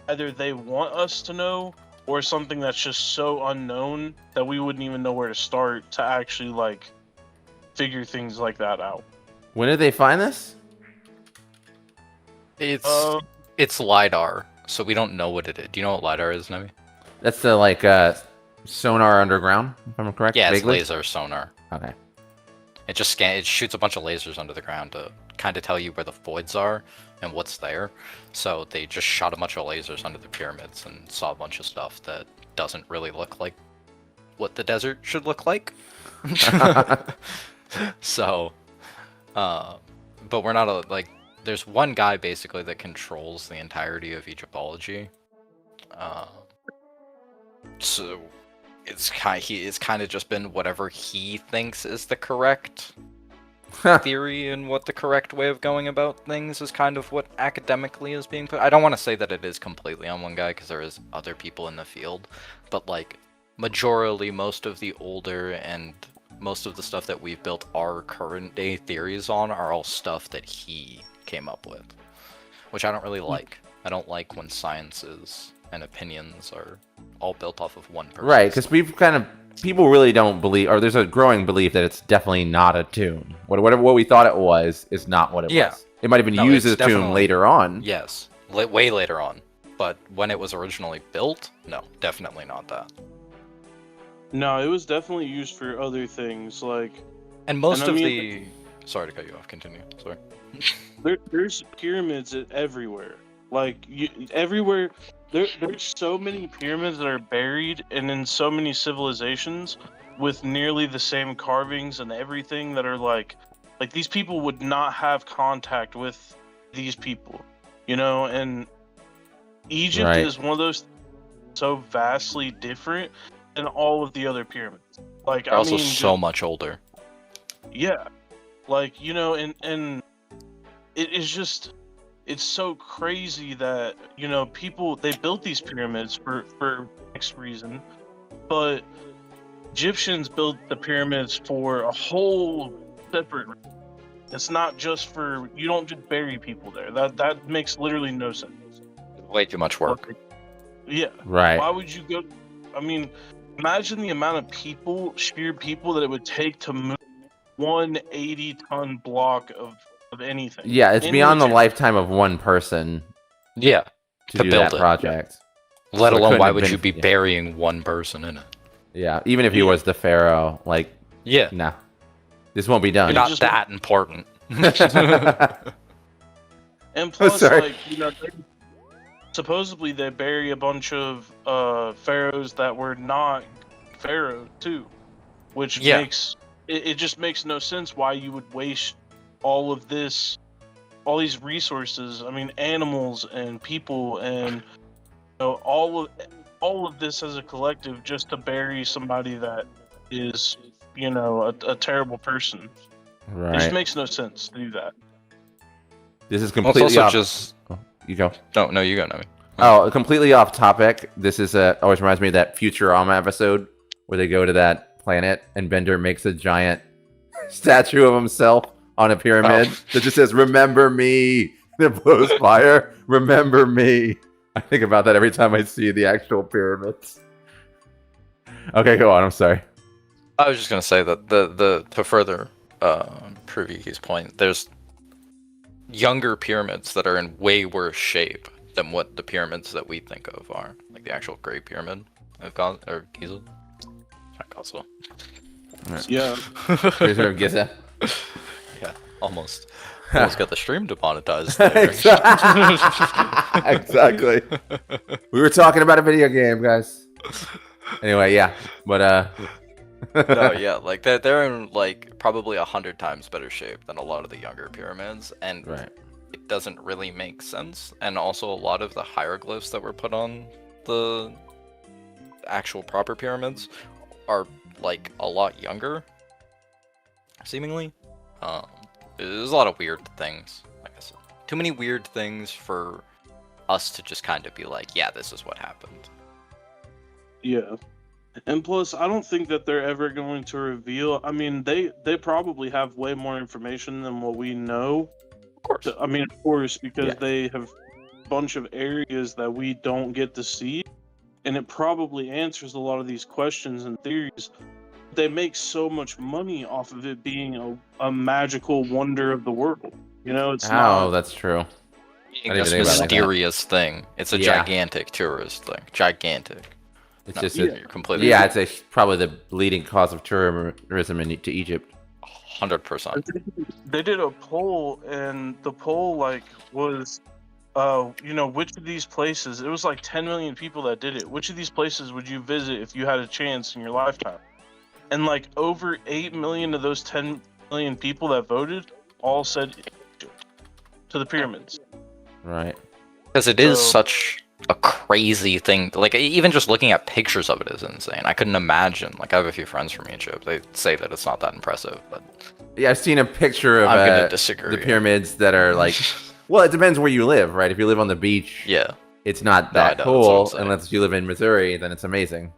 either they want us to know or something that's just so unknown that we wouldn't even know where to start to actually like figure things like that out. When did they find this? It's LiDAR, so we don't know what it is. Do you know what LiDAR is, Nevi? That's the like sonar underground, if I'm correct. Yeah, it's vaguely? laser sonar. Okay. It just it shoots a bunch of lasers under the ground to kind of tell you where the voids are and what's there. So they just shot a bunch of lasers under the pyramids and saw a bunch of stuff that doesn't really look like what the desert should look like. So, but we're not like, there's one guy basically that controls the entirety of Egyptology. So it's kind of just been whatever he thinks is the correct theory and what the correct way of going about things is kind of what academically is being put. I don't want to say that it is completely on one guy because there is other people in the field, but like majorly most of the older and most of the stuff that we've built our current day theories on are all stuff that he came up with, which I don't really like. I don't like when sciences and opinions are all built off of one person. Right, because people really don't believe, or there's a growing belief that it's definitely not a tomb. Whatever what we thought it was is not what it was. It might have been used as a tomb later on. Yes, way later on. But when it was originally built, no, definitely not that. No, it was definitely used for other things, like. And most of the. Sorry to cut you off. Continue. Sorry. There's pyramids everywhere. Like everywhere. There's so many pyramids that are buried and in so many civilizations with nearly the same carvings and everything that are like these people would not have contact with these people, you know. And Egypt is one of those so vastly different than all of the other pyramids. Like they're also so much older. Yeah, like, you know, and it is just. It's so crazy that, you know, people, they built these pyramids for X reason, but Egyptians built the pyramids for a whole separate reason. It's not just for, you don't just bury people there. That makes literally no sense. Way too much work. Yeah. Right. Why would you go, I mean, imagine the amount of people, sheer people that it would take to move 180-ton block of anything. Yeah, it's beyond the lifetime of one person. Yeah, to do that project. Yeah. Let alone, why would you be burying one person in it? Yeah, even if he was the pharaoh, like, nah, this won't be done. You're not that important. And plus, like, you know, supposedly they bury a bunch of pharaohs that were not pharaoh too, which makes it just makes no sense why you would waste all of this, all these resources. I mean, animals and people, and you know, all of this as a collective, just to bury somebody that is, you know, a terrible person. Right. It just makes no sense to do that. This is completely off. You go. No, you go, Nami. Oh, completely off topic. This is always reminds me of that Futurama episode where they go to that planet and Bender makes a giant statue of himself on a pyramid that just says, "Remember me." That blows fire. Remember me. I think about that every time I see the actual pyramids. Okay, go on. I'm sorry. I was just gonna say that to further prove Yuki's point, there's younger pyramids that are in way worse shape than what the pyramids that we think of are, like the actual Great Pyramid of Giza. Giza. Yeah. Giza. Yeah, almost got the stream demonetized there. Exactly. We were talking about a video game, guys. Anyway, yeah, but no, yeah, like they're in like probably 100 times better shape than a lot of the younger pyramids, and it doesn't really make sense. And also, a lot of the hieroglyphs that were put on the actual proper pyramids are like a lot younger, seemingly. There's a lot of weird things, like I said. Too many weird things for us to just kind of be like, yeah, this is what happened. Yeah. And plus, I don't think that they're ever going to reveal. I mean, they probably have way more information than what we know. Of course. I mean, of course, because they have a bunch of areas that we don't get to see. And it probably answers a lot of these questions and theories. They make so much money off of it being a magical wonder of the world. You know, it's not. Oh, that's true. It's a mysterious thing. It's a gigantic tourist thing. Gigantic. It's just completely. Yeah, it's probably the leading cause of tourism to Egypt. 100%. They did a poll, and the poll like was, which of these places? It was like 10 million people that did it. Which of these places would you visit if you had a chance in your lifetime? And like over 8 million of those 10 million people that voted all said Egypt, to the pyramids. Right. Because it is So- such a crazy thing. Like, even just looking at pictures of it is insane. I couldn't imagine. Like, I have a few friends from Egypt. They say that it's not that impressive, but Yeah, I've seen a picture of I'm gonna disagree. the pyramids that are like. Well, it depends where you live, right? If you live on the beach, yeah. it's not No, I that know, that's what I'm cool. saying. Unless you live in Missouri, then it's amazing.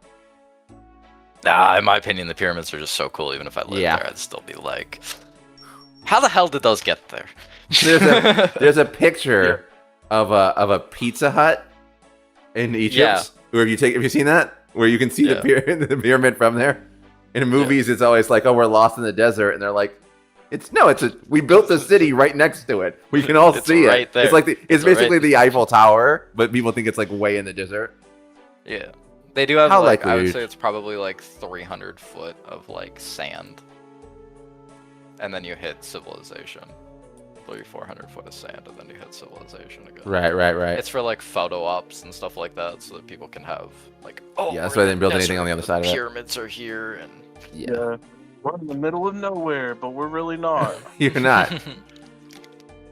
Nah, in my opinion, the pyramids are just so cool. Even if I lived Yeah. there, I'd still be like, how the hell did those get there? There's a picture of a Pizza Hut in Egypt. Yeah. Where have you seen that? Where you can see Yeah. the pyramid from there. In movies, it's always like, oh, we're lost in the desert, and they're like, we built the city right next to it. We can all It's see right it. there. It's like it's It's basically right- the Eiffel Tower, but people think it's like way in the desert. Yeah. They do have, How like, I likely? would say it's probably like 300 foot of, like, sand. And then you hit civilization. 400 foot of sand, and then you hit civilization again. Right. It's for, like, photo ops and stuff like that, so that people can have, like, oh, Yeah, that's we're why they in didn't build the anything on the other desert, side of it. Pyramids are here, and... Yeah. We're in the middle of nowhere, but we're really not. You're not.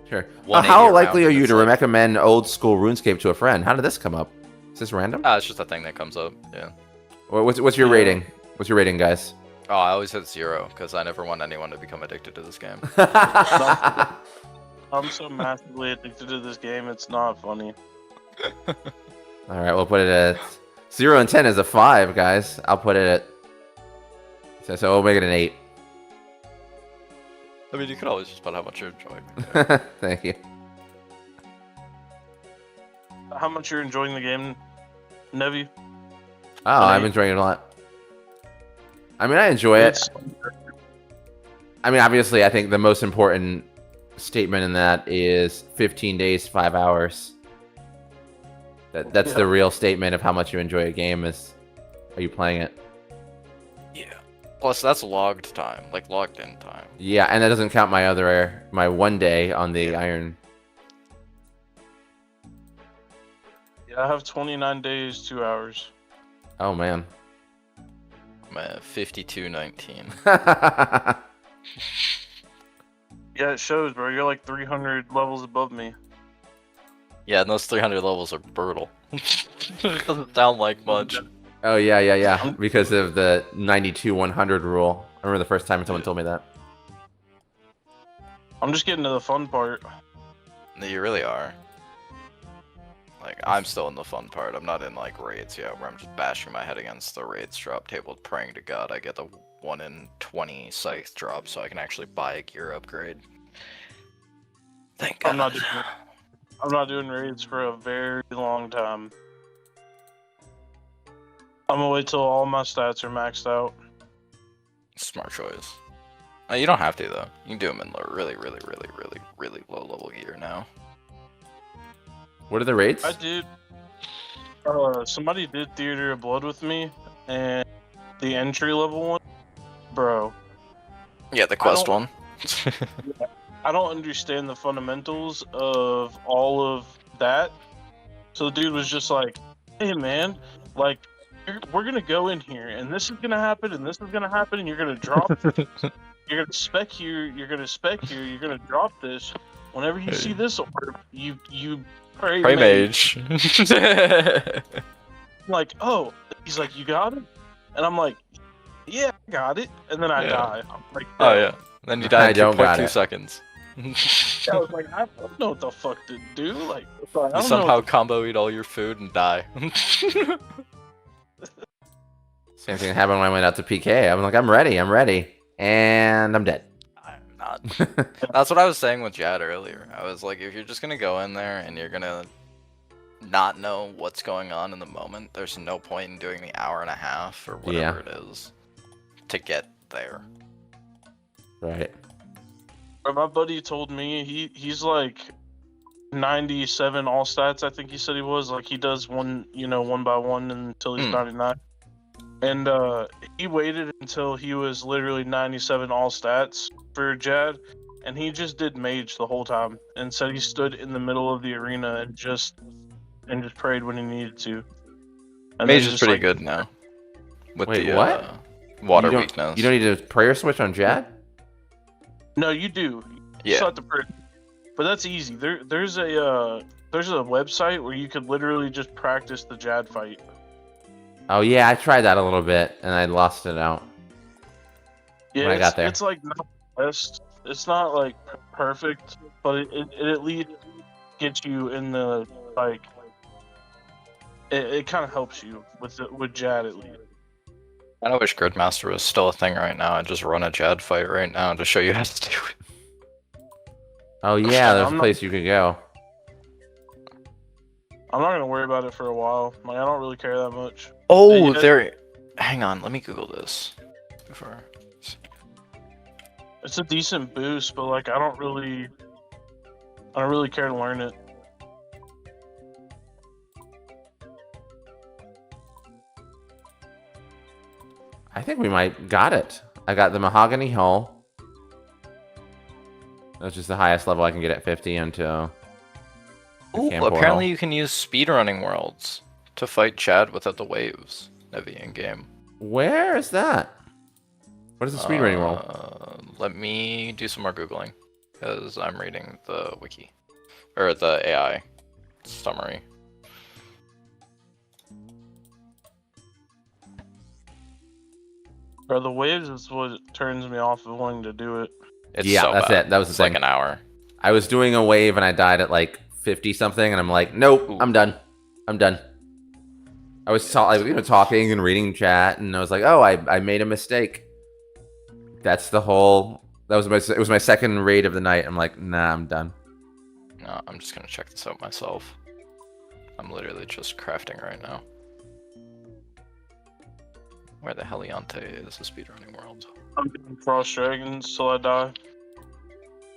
Sure. 180 How around likely are and you it's to like- recommend old school RuneScape to a friend? How did this come up? Is this random? It's just a thing that comes up, yeah. What's your Yeah. rating? What's your rating, guys? Oh, I always hit 0, because I never want anyone to become addicted to this game. I'm so massively addicted to this game, it's not funny. All right, we'll put it at 0 and 10 is a 5, guys. I'll put it at so we'll make it an 8. I mean, you could always just put how much you're enjoying. Thank you. How much you're enjoying the game, Nevi? Oh, I'm enjoying it a lot. I mean, I enjoy it. It's- I mean, obviously, I think the most important statement in that is 15 days, 5 hours. That's the real statement of how much you enjoy a game is, are you playing it? Yeah. Plus, that's logged time, like logged in time. Yeah, and that doesn't count my 1 day on the Iron. Yeah, I have 29 days, 2 hours. Oh, man. I'm at 52:19. Yeah, it shows, bro. You're like 300 levels above me. Yeah, and those 300 levels are brutal. It doesn't sound like much. Oh, yeah. Because of the 92-100 rule. I remember the first time someone told me that. I'm just getting to the fun part. No, you really are. Like, I'm still in the fun part. I'm not in, like, raids yet, where I'm just bashing my head against the raids drop table, praying to God I get the 1 in 20 scythe drop so I can actually buy a gear upgrade. Thank God. I'm not doing raids for a very long time. I'm gonna wait till all my stats are maxed out. Smart choice. You don't have to, though. You can do them in really low level gear now. What are the rates? I did. Somebody did Theater of Blood with me, and the entry level one, bro. Yeah, the quest don't- one. I don't understand the fundamentals of all of that. So the dude was just like, "Hey man, like we're gonna go in here, and this is gonna happen, and this is gonna happen, and you're gonna drop, you're gonna spec here, you're gonna spec here, you're gonna drop this. Whenever you see this orb, you pray mage." I'm like, oh, he's like, you got it, and I'm like, yeah, I got it, and then I Yeah. die. I'm like, Oh yeah. Then you die I in don't got 2.2 it. seconds. I was like, I don't know what the fuck to do. Like, I You don't know. somehow combo eat all your food and die. Same thing happened when I went out to PK. I'm like, I'm ready. And I'm dead. I'm not. That's what I was saying with Jad earlier. I was like, if you're just gonna go in there and you're gonna not know what's going on in the moment, there's no point in doing the hour and a half or whatever it is to get there. Right. My buddy told me he's like 97 all stats. I think he said he was like he does one by one until he's Hmm. 99. And he waited until he was literally 97 all stats for Jad, and he just did mage the whole time, and said he stood in the middle of the arena and just prayed when he needed to. And Mage then is just, pretty like, good now. With Wait, the what? water you don't, weakness. You don't need a prayer switch on Jad? No, you do. You Yeah. still have to pray. But that's easy. There's a website where you could literally just practice the Jad fight. Oh yeah, I tried that a little bit and I lost it out. Yeah, When I got there. it's like not the best. It's not like perfect, but it at least gets you in the like. It kind of helps you with Jad at least. I wish Gridmaster was still a thing right now. I'd just run a Jad fight right now to show you how to do it. Oh yeah, there's I'm a not- place you could go. I'm not gonna worry about it for a while. Like I don't really care that much. Oh, Yeah. there. Hang on, let me Google this. Before. It's a decent boost, but like I don't really care to learn it. I think we might got it. I got the mahogany hull. That's just the highest level I can get at 50 until. the Ooh, camp portal. apparently you can use speedrunning worlds to fight Chad without the waves. Nevi in game. Where is that? What is the speedrunning world? Let me do some more googling, because I'm reading the wiki or the AI summary. Bro, the waves is what turns me off of wanting to do it. It's Yeah, so that's bad. it. That was the It's like thing. an hour. I was doing a wave and I died at like 50 something, and I'm like, nope, Ooh. I'm done. I'm done. I was talking and reading chat, and I was like, oh, I made a mistake. That's the whole. It was my second raid of the night. I'm like, nah, I'm done. No, I'm just gonna check this out myself. I'm literally just crafting right now. Where the Heliante is a speedrunning world. I'm doing Frost Dragons till I die.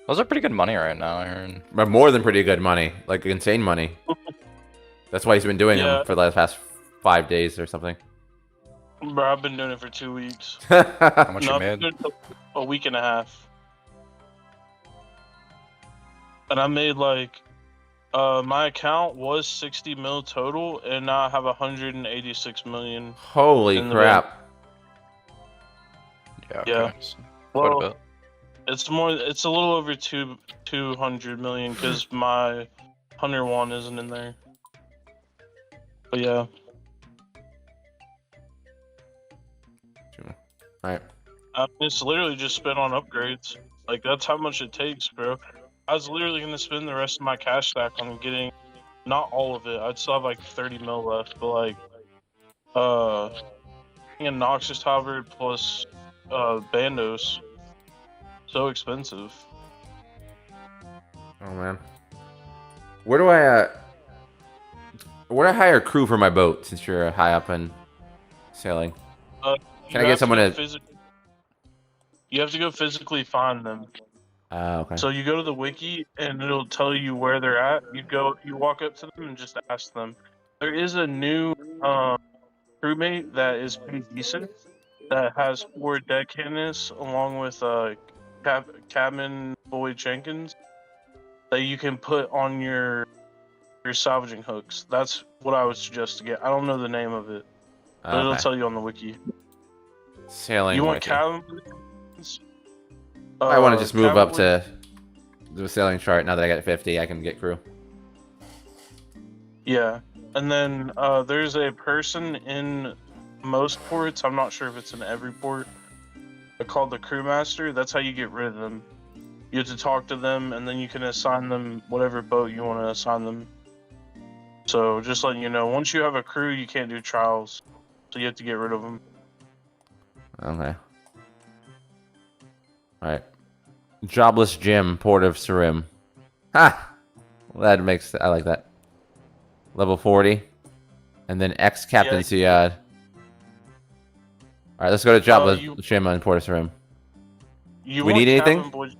Those are pretty good money right now, I heard. But more than pretty good money, like insane money. That's why he's been doing Yeah. them for the past 5 days or something. Bro, I've been doing it for 2 weeks. How much No, you I've been made? doing it for a week and a half. And I made like, my account was 60 mil total, and now I have 186 million. Holy In the crap. Yeah, okay. Yeah. So quite Well, a bit. it's a little over 200 million because my 101 isn't in there. But yeah. Alright. It's literally just spent on upgrades. Like, that's how much it takes, bro. I was literally going to spend the rest of my cash stack on getting, not all of it. I'd still have like 30 mil left, but like, a Noxus Halberd plus, Bandos. So expensive. Oh man. Where do I hire a crew for my boat since you're high up in sailing? Can I get someone to? You have to go physically find them. Okay. So you go to the wiki and it'll tell you where they're at. You walk up to them and just ask them. There is a new crewmate that is pretty decent that has 4 deck cannons along with Cabin Boy Jenkins that you can put on your salvaging hooks. That's what I would suggest to get. I don't know the name of it, but it'll tell you on the wiki. Sailing. You want wiki. Cabin? I want to just move Cabin up Boy- to the sailing chart. Now that I got 50, I can get crew. Yeah, and then there's a person in most ports. I'm not sure if it's in every port. They're called the crewmaster. That's how you get rid of them. You have to talk to them, and then you can assign them whatever boat you want to assign them. So just letting you know, once you have a crew, you can't do trials, so you have to get rid of them. Okay. Alright. Jobless Jim, Port of Sarim. Ha! Well, that makes... I like that. Level 40. And then ex-Captain Siad. Alright, let's go to Jobless Jim on Port of Sarim. You We want need anything?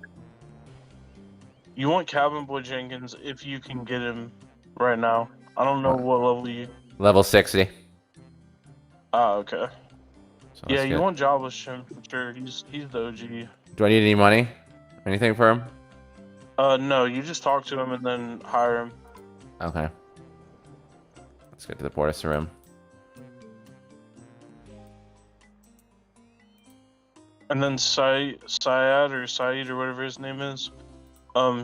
You want Cabin Boy Jenkins if you can get him right now. I don't know what level you... Level 60. Ah, okay. So Yeah, let's you get- want Jobless Jim for sure. He's the OG. Do I need any money? Anything for him? No, you just talk to him and then hire him. Okay. Let's get to the Portis room. And then Syed or Saeed or whatever his name is,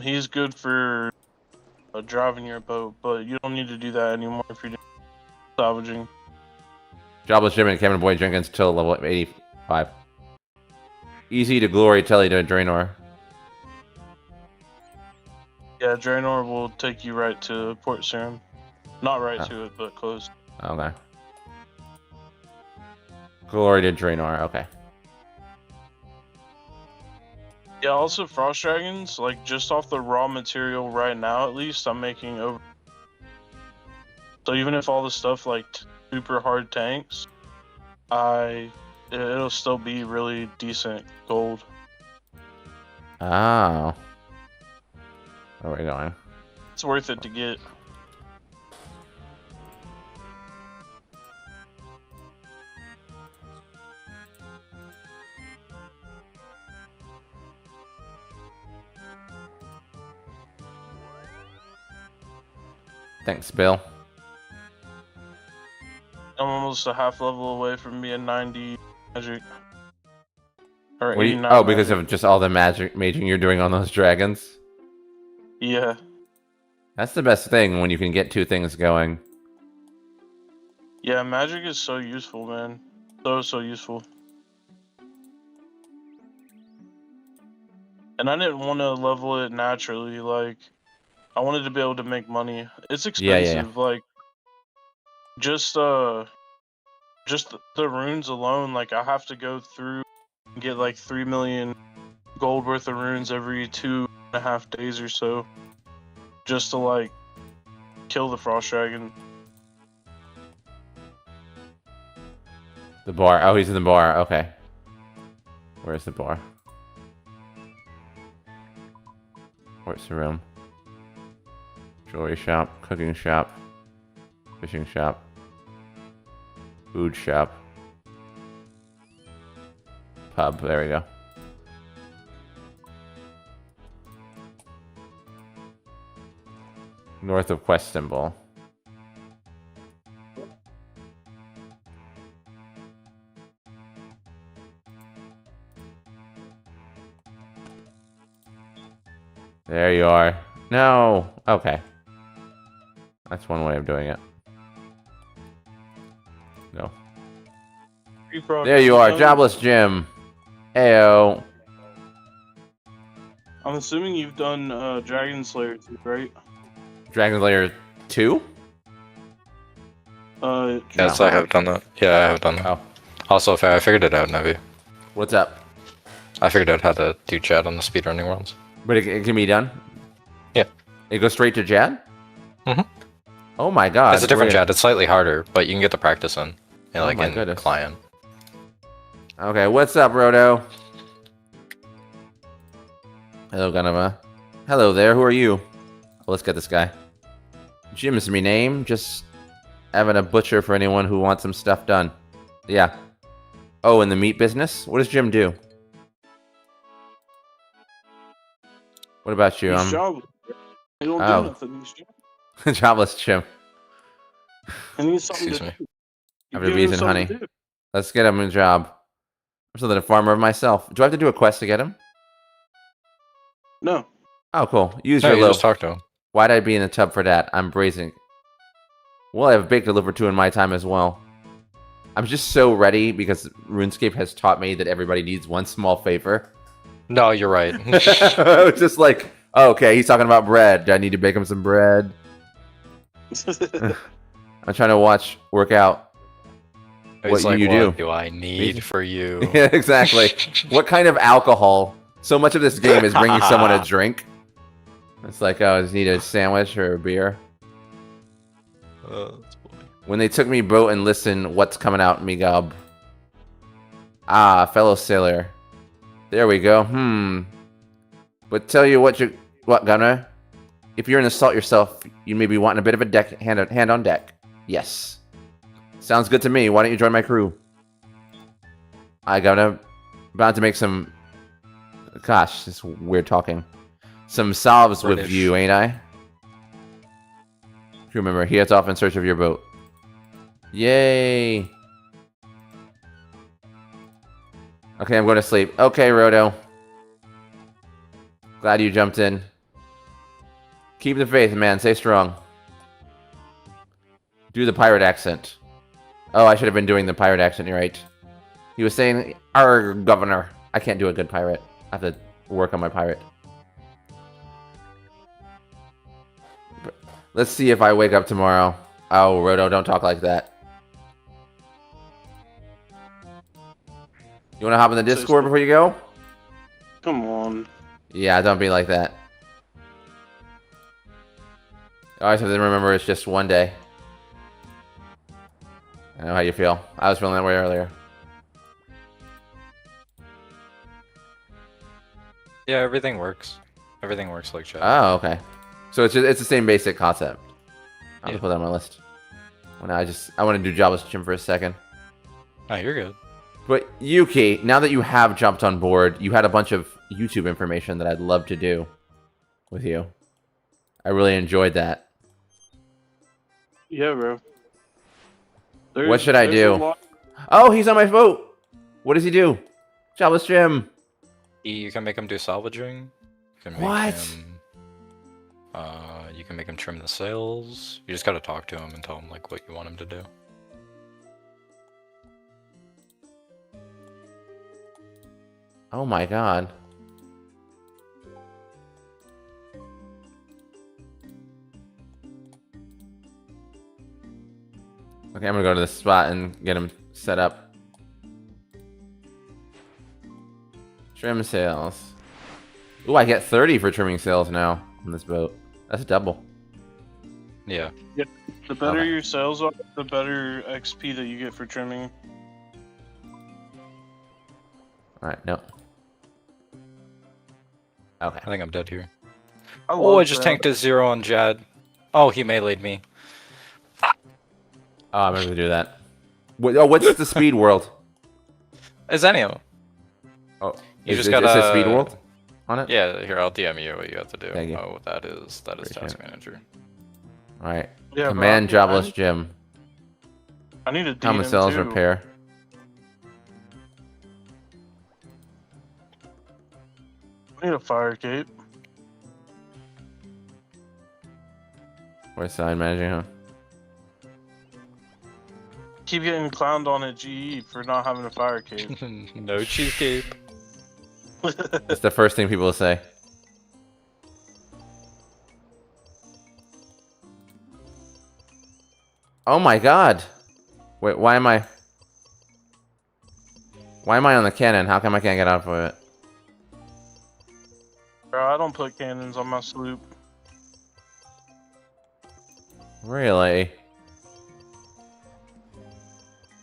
he's good for driving your boat, but you don't need to do that anymore if you're doing salvaging. Jobless Jim and Kevin Boy Jenkins till level 85. Easy to Glory Telly to Draenor. Yeah, Draenor will take you right to Port Serum. Not right Oh. to it, but close. Okay. Glory to Draenor. Okay. Yeah, also Frost Dragons, like just off the raw material right now at least, I'm making over. So even if all the stuff like super hard tanks, it'll still be really decent gold. Oh. Where are we going? It's worth it to get. Thanks, Bill. I'm almost a half level away from being 90 magic. Or What do you- 89 oh, because magic. of just all the maging you're doing on those dragons? Yeah. That's the best thing when you can get two things going. Yeah, magic is so useful, man. So useful. And I didn't want to level it naturally, like I wanted to be able to make money. It's expensive, Yeah. like just the runes alone, like I have to go through and get like 3 million gold worth of runes every 2.5 days or so. Just to like kill the frost dragon. The bar. Oh, he's in the bar. Okay. Where's the bar? Where's the room? Jewelry shop, cooking shop, fishing shop, food shop, pub. There we go. North of Quest Symbol. There you are. No. Okay. That's one way of doing it. No. There you are, Jobless Jim. Ayo. I'm assuming you've done Dragon Slayer too, right? Dragon Layer 2? Yes, I have done that. Yeah, I have done that. Oh. Also, I figured it out, Nevi. What's up? I figured out how to do chat on the speedrunning worlds. But it can be done? Yeah. It goes straight to Jad? Mhm. Oh my god. It's a different We're gonna- chat. It's slightly harder, but you can get the practice in. Oh Like my in goodness. client. Okay, what's up, Roto? Hello, Ganava. Hello there, who are you? Let's get this guy. Jim is my name, just having a butcher for anyone who wants some stuff done. Yeah. Oh, in the meat business? What does Jim do? What about you? He's jobless. He don't Oh. do nothing. He's jobless. Jobless Jim. He needs something Excuse to do. You After give bees him and something honey. to do. Let's get him a job. I'm something a farmer of myself. Do I have to do a quest to get him? No. Oh, cool. Use No, your you loaf. just talk to him. Why'd I be in the tub for that? I'm braising. Well, I have baked a liver too in my time as well. I'm just so ready because RuneScape has taught me that everybody needs one small favor. No, you're right. I was just like, oh, okay, he's talking about bread. Do I need to bake him some bread? I'm trying to work out. It's What like, you what do? I need for you? Yeah, exactly. What kind of alcohol? So much of this game is bringing someone a drink. It's like, oh, does he need a sandwich or a beer? When they took me boat and listen, what's coming out, me gob? Ah, fellow sailor. There we go. But tell you what, Gunner? If you're in the salt yourself, you may be wanting a bit of a hand on deck. Yes. Sounds good to me. Why don't you join my crew? about to make some. Gosh, this is weird talking. Some solves with British. you, ain't I? If you remember, he heads off in search of your boat. Yay! Okay, I'm going to sleep. Okay, Roto. Glad you jumped in. Keep the faith, man. Stay strong. Do the pirate accent. Oh, I should have been doing the pirate accent, you're right. He was saying, "Our governor." I can't do a good pirate. I have to work on my pirate. But let's see if I wake up tomorrow. Oh, Roto, don't talk like that. You want to hop in the Discord before you go? Come on. Yeah, don't be like that. I always have to remember it's just one day. I know how you feel. I was feeling that way earlier. Yeah, everything works. Everything works like chat. Oh, okay. So it's the same basic concept. I'll Yeah. just put that on my list. Well, now I want to do Jobless Gym for a second. Oh, you're good. But Yuki, now that you have jumped on board, you had a bunch of YouTube information that I'd love to do with you. I really enjoyed that. Yeah, bro. What should I there's a do? lot- Oh, he's on my boat. What does he do? Jobless Gym. You can make him do salvaging. You can make What? Him, you can make him trim the sails. You just gotta talk to him and tell him like what you want him to do. Oh my god. Okay, I'm gonna go to this spot and get him set up. Trim sails. Ooh, I get 30 for trimming sails now on this boat. That's double. Yeah. The better Okay. your sales are, the better XP that you get for trimming. Alright, no. Okay. I think I'm dead here. Oh, Oh, I just tanked a 0 on Jad. Oh, he meleeed me. Oh, I'm gonna do that. What's the speed world? Zenio. Oh, You just it gotta. says speed world on it? Yeah, here I'll DM you what you have to do. Thank you. Oh, that is Appreciate Task it. Manager. Alright. Yeah, bro, Command Jobless Gym. I need a DM Common cells too. repair. I need a fire cape. Where's sign managing, huh? Keep getting clowned on at GE for not having a fire cape. No cheesecake. That's the first thing people will say. Oh my god! Wait, why am I... Why am I on the cannon? How come I can't get off of it? Bro, I don't put cannons on my sloop. Really?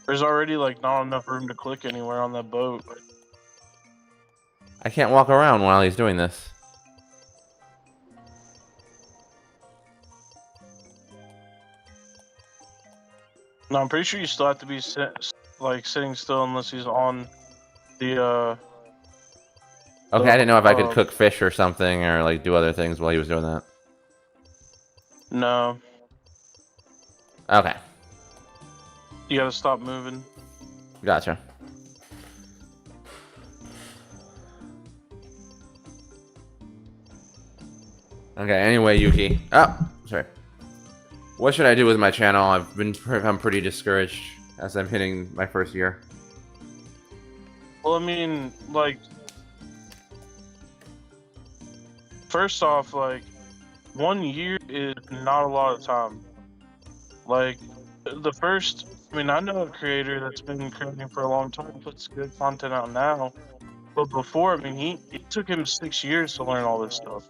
There's already like not enough room to click anywhere on that boat. I can't walk around while he's doing this. No, I'm pretty sure you still have to be sitting still unless he's on the Okay, I didn't know if I could Um, cook fish or something or like do other things while he was doing that. No, Okay, you gotta stop moving. gotcha. Okay, anyway, Yuki. Oh, sorry. What should I do with my channel? I'm pretty discouraged as I'm hitting my first year. Well, I mean, like, first off, like, 1 year is not a lot of time. Like, the first, I mean, I know a creator that's been creating for a long time, puts good content out now. But before, I mean, it took him 6 years to learn all this stuff.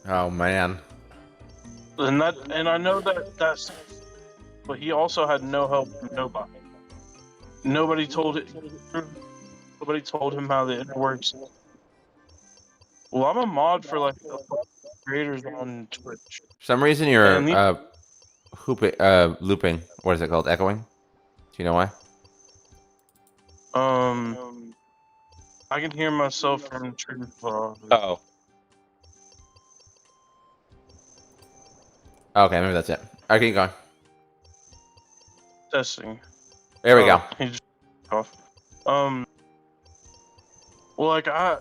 Oh man. And I know that's, but he also had no help from nobody. Nobody told him how the internet works. Well, I'm a mod for like creators on Twitch. For some reason you're And the- looping. What is it called? Echoing? Do you know why? I can hear myself from Truth. Oh. Okay, maybe that's it. All right, keep going. Testing. There we go. He just off. Well, like I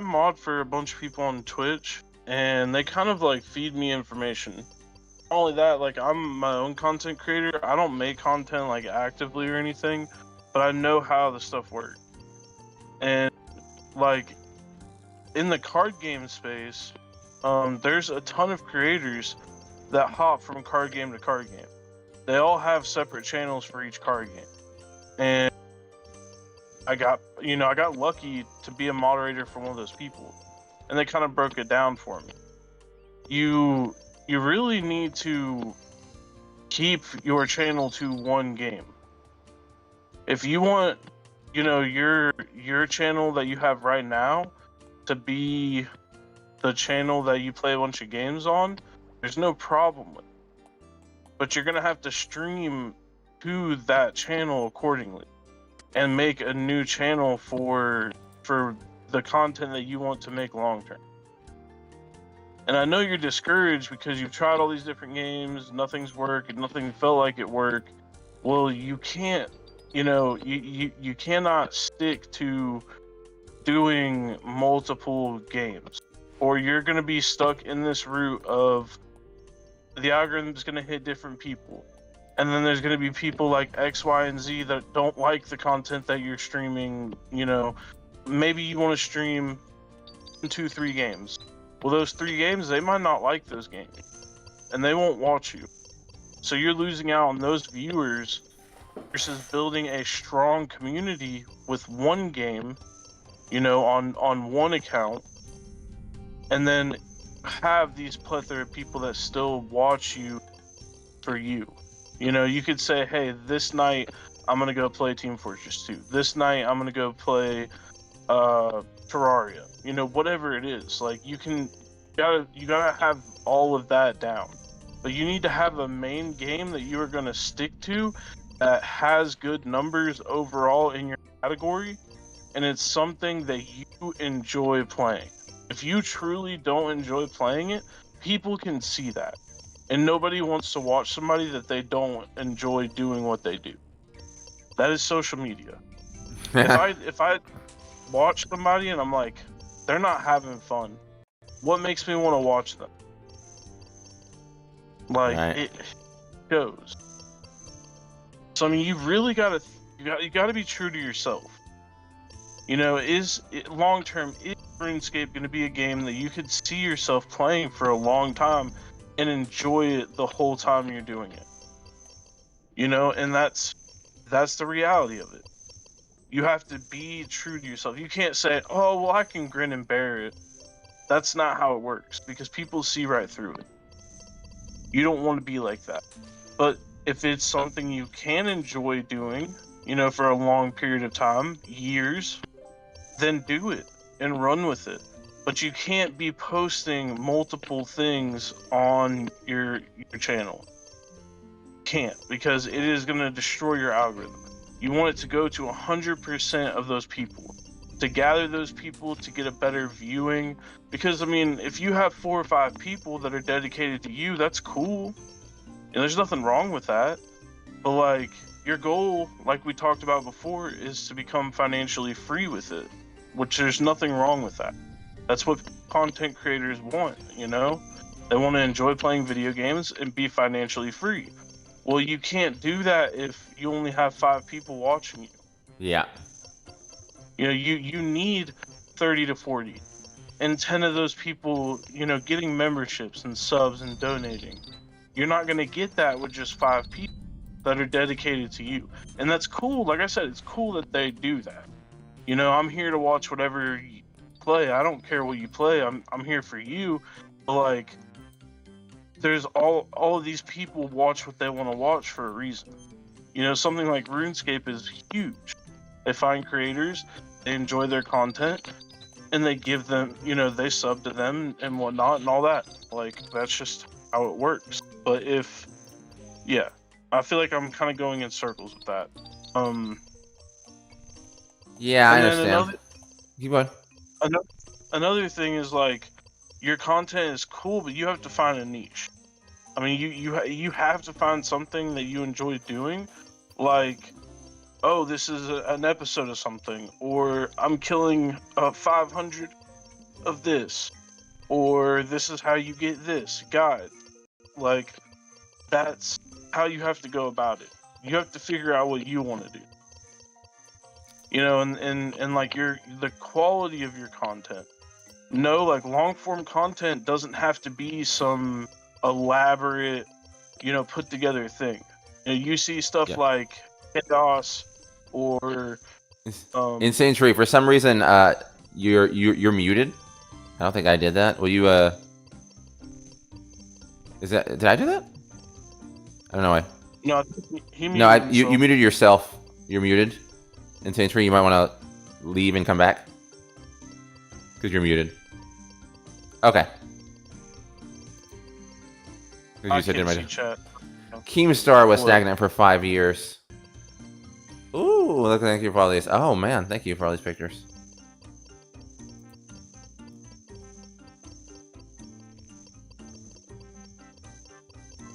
mod for a bunch of people on Twitch, and they kind of like feed me information. Not only that, like I'm my own content creator. I don't make content like actively or anything, but I know how the stuff works. And like in the card game space, there's a ton of creators that hop from card game to card game. They all have separate channels for each card game, and I got lucky to be a moderator for one of those people, and they kind of broke it down for me. You really need to keep your channel to one game. If you want, your channel that you have right now to be the channel that you play a bunch of games on, there's no problem with it. But you're gonna have to stream to that channel accordingly, and make a new channel for the content that you want to make long term. And I know you're discouraged because you've tried all these different games, nothing's worked, and nothing felt like it worked. Well, you can't, you cannot stick to doing multiple games, or you're going to be stuck in this route of the algorithm's going to hit different people. And then there's going to be people like X, Y, and Z that don't like the content that you're streaming. Maybe you want to stream 2, 3 games. Well, those 3 games, they might not like those games, and they won't watch you. So you're losing out on those viewers versus building a strong community with one game, on one account, and then have these plethora of people that still watch you for you. You could say, hey, this night I'm gonna go play Team Fortress 2. This night I'm gonna go play Terraria. Whatever it is. Like you gotta have all of that down. But you need to have a main game that you are gonna stick to that has good numbers overall in your category, and it's something that you enjoy playing. If you truly don't enjoy playing it, people can see that. And nobody wants to watch somebody that they don't enjoy doing what they do. That is social media. If I watch somebody and I'm like, they're not having fun, what makes me want to watch them? Like, Right. it goes. So I mean, you really gotta be true to yourself. Long term, is RuneScape going to be a game that you could see yourself playing for a long time and enjoy it the whole time you're doing it? And that's the reality of it. You have to be true to yourself. You can't say, oh, well, I can grin and bear it. That's not how it works, because people see right through it. You don't want to be like that. But if it's something you can enjoy doing, for a long period of time, years, then do it and run with it. But you can't be posting multiple things on your channel. Can't, because it is going to destroy your algorithm. You want it to go to 100% of those people, to gather those people, to get a better viewing. Because I mean, if you have 4 or 5 people that are dedicated to you, that's cool, and there's nothing wrong with that. But like, your goal, like we talked about before, is to become financially free with it, which there's nothing wrong with that. That's what content creators want, They want to enjoy playing video games and be financially free. Well, you can't do that if you only have 5 people watching you. Yeah. You need 30 to 40. And 10 of those people, getting memberships and subs and donating. You're not going to get that with just 5 people that are dedicated to you. And that's cool. Like I said, it's cool that they do that. I'm here to watch whatever you play. I don't care what you play. I'm here for you. But like, there's all of these people watch what they want to watch for a reason. Something like RuneScape is huge. They find creators, they enjoy their content, and they give them, they sub to them and whatnot and all that. Like, that's just how it works. But I feel like I'm kind of going in circles with that. Yeah, I And then understand. Keep going. Another thing is like your content is cool, but you have to find a niche. I mean, you have to find something that you enjoy doing, like, oh, this is an episode of something, or I'm killing 500 of this, or this is how you get this guide. Like, that's how you have to go about it. You have to figure out what you want to do. You know, and like the quality of your content. No, like long form content doesn't have to be some elaborate, put together thing. You see stuff Yeah. like chaos or Insane Tree. For some reason, you're muted. I don't think I did that. Will you did I do that? I don't know why. no, I think he muted No, himself. you muted yourself. You're muted. Insane Tree, you might want to leave and come back. Because you're muted. Okay. 'Cause I you said can't it see might- chat. Keemstar was What? stagnant for 5 years. Ooh, look, thank you for all these. Oh, man, thank you for all these pictures.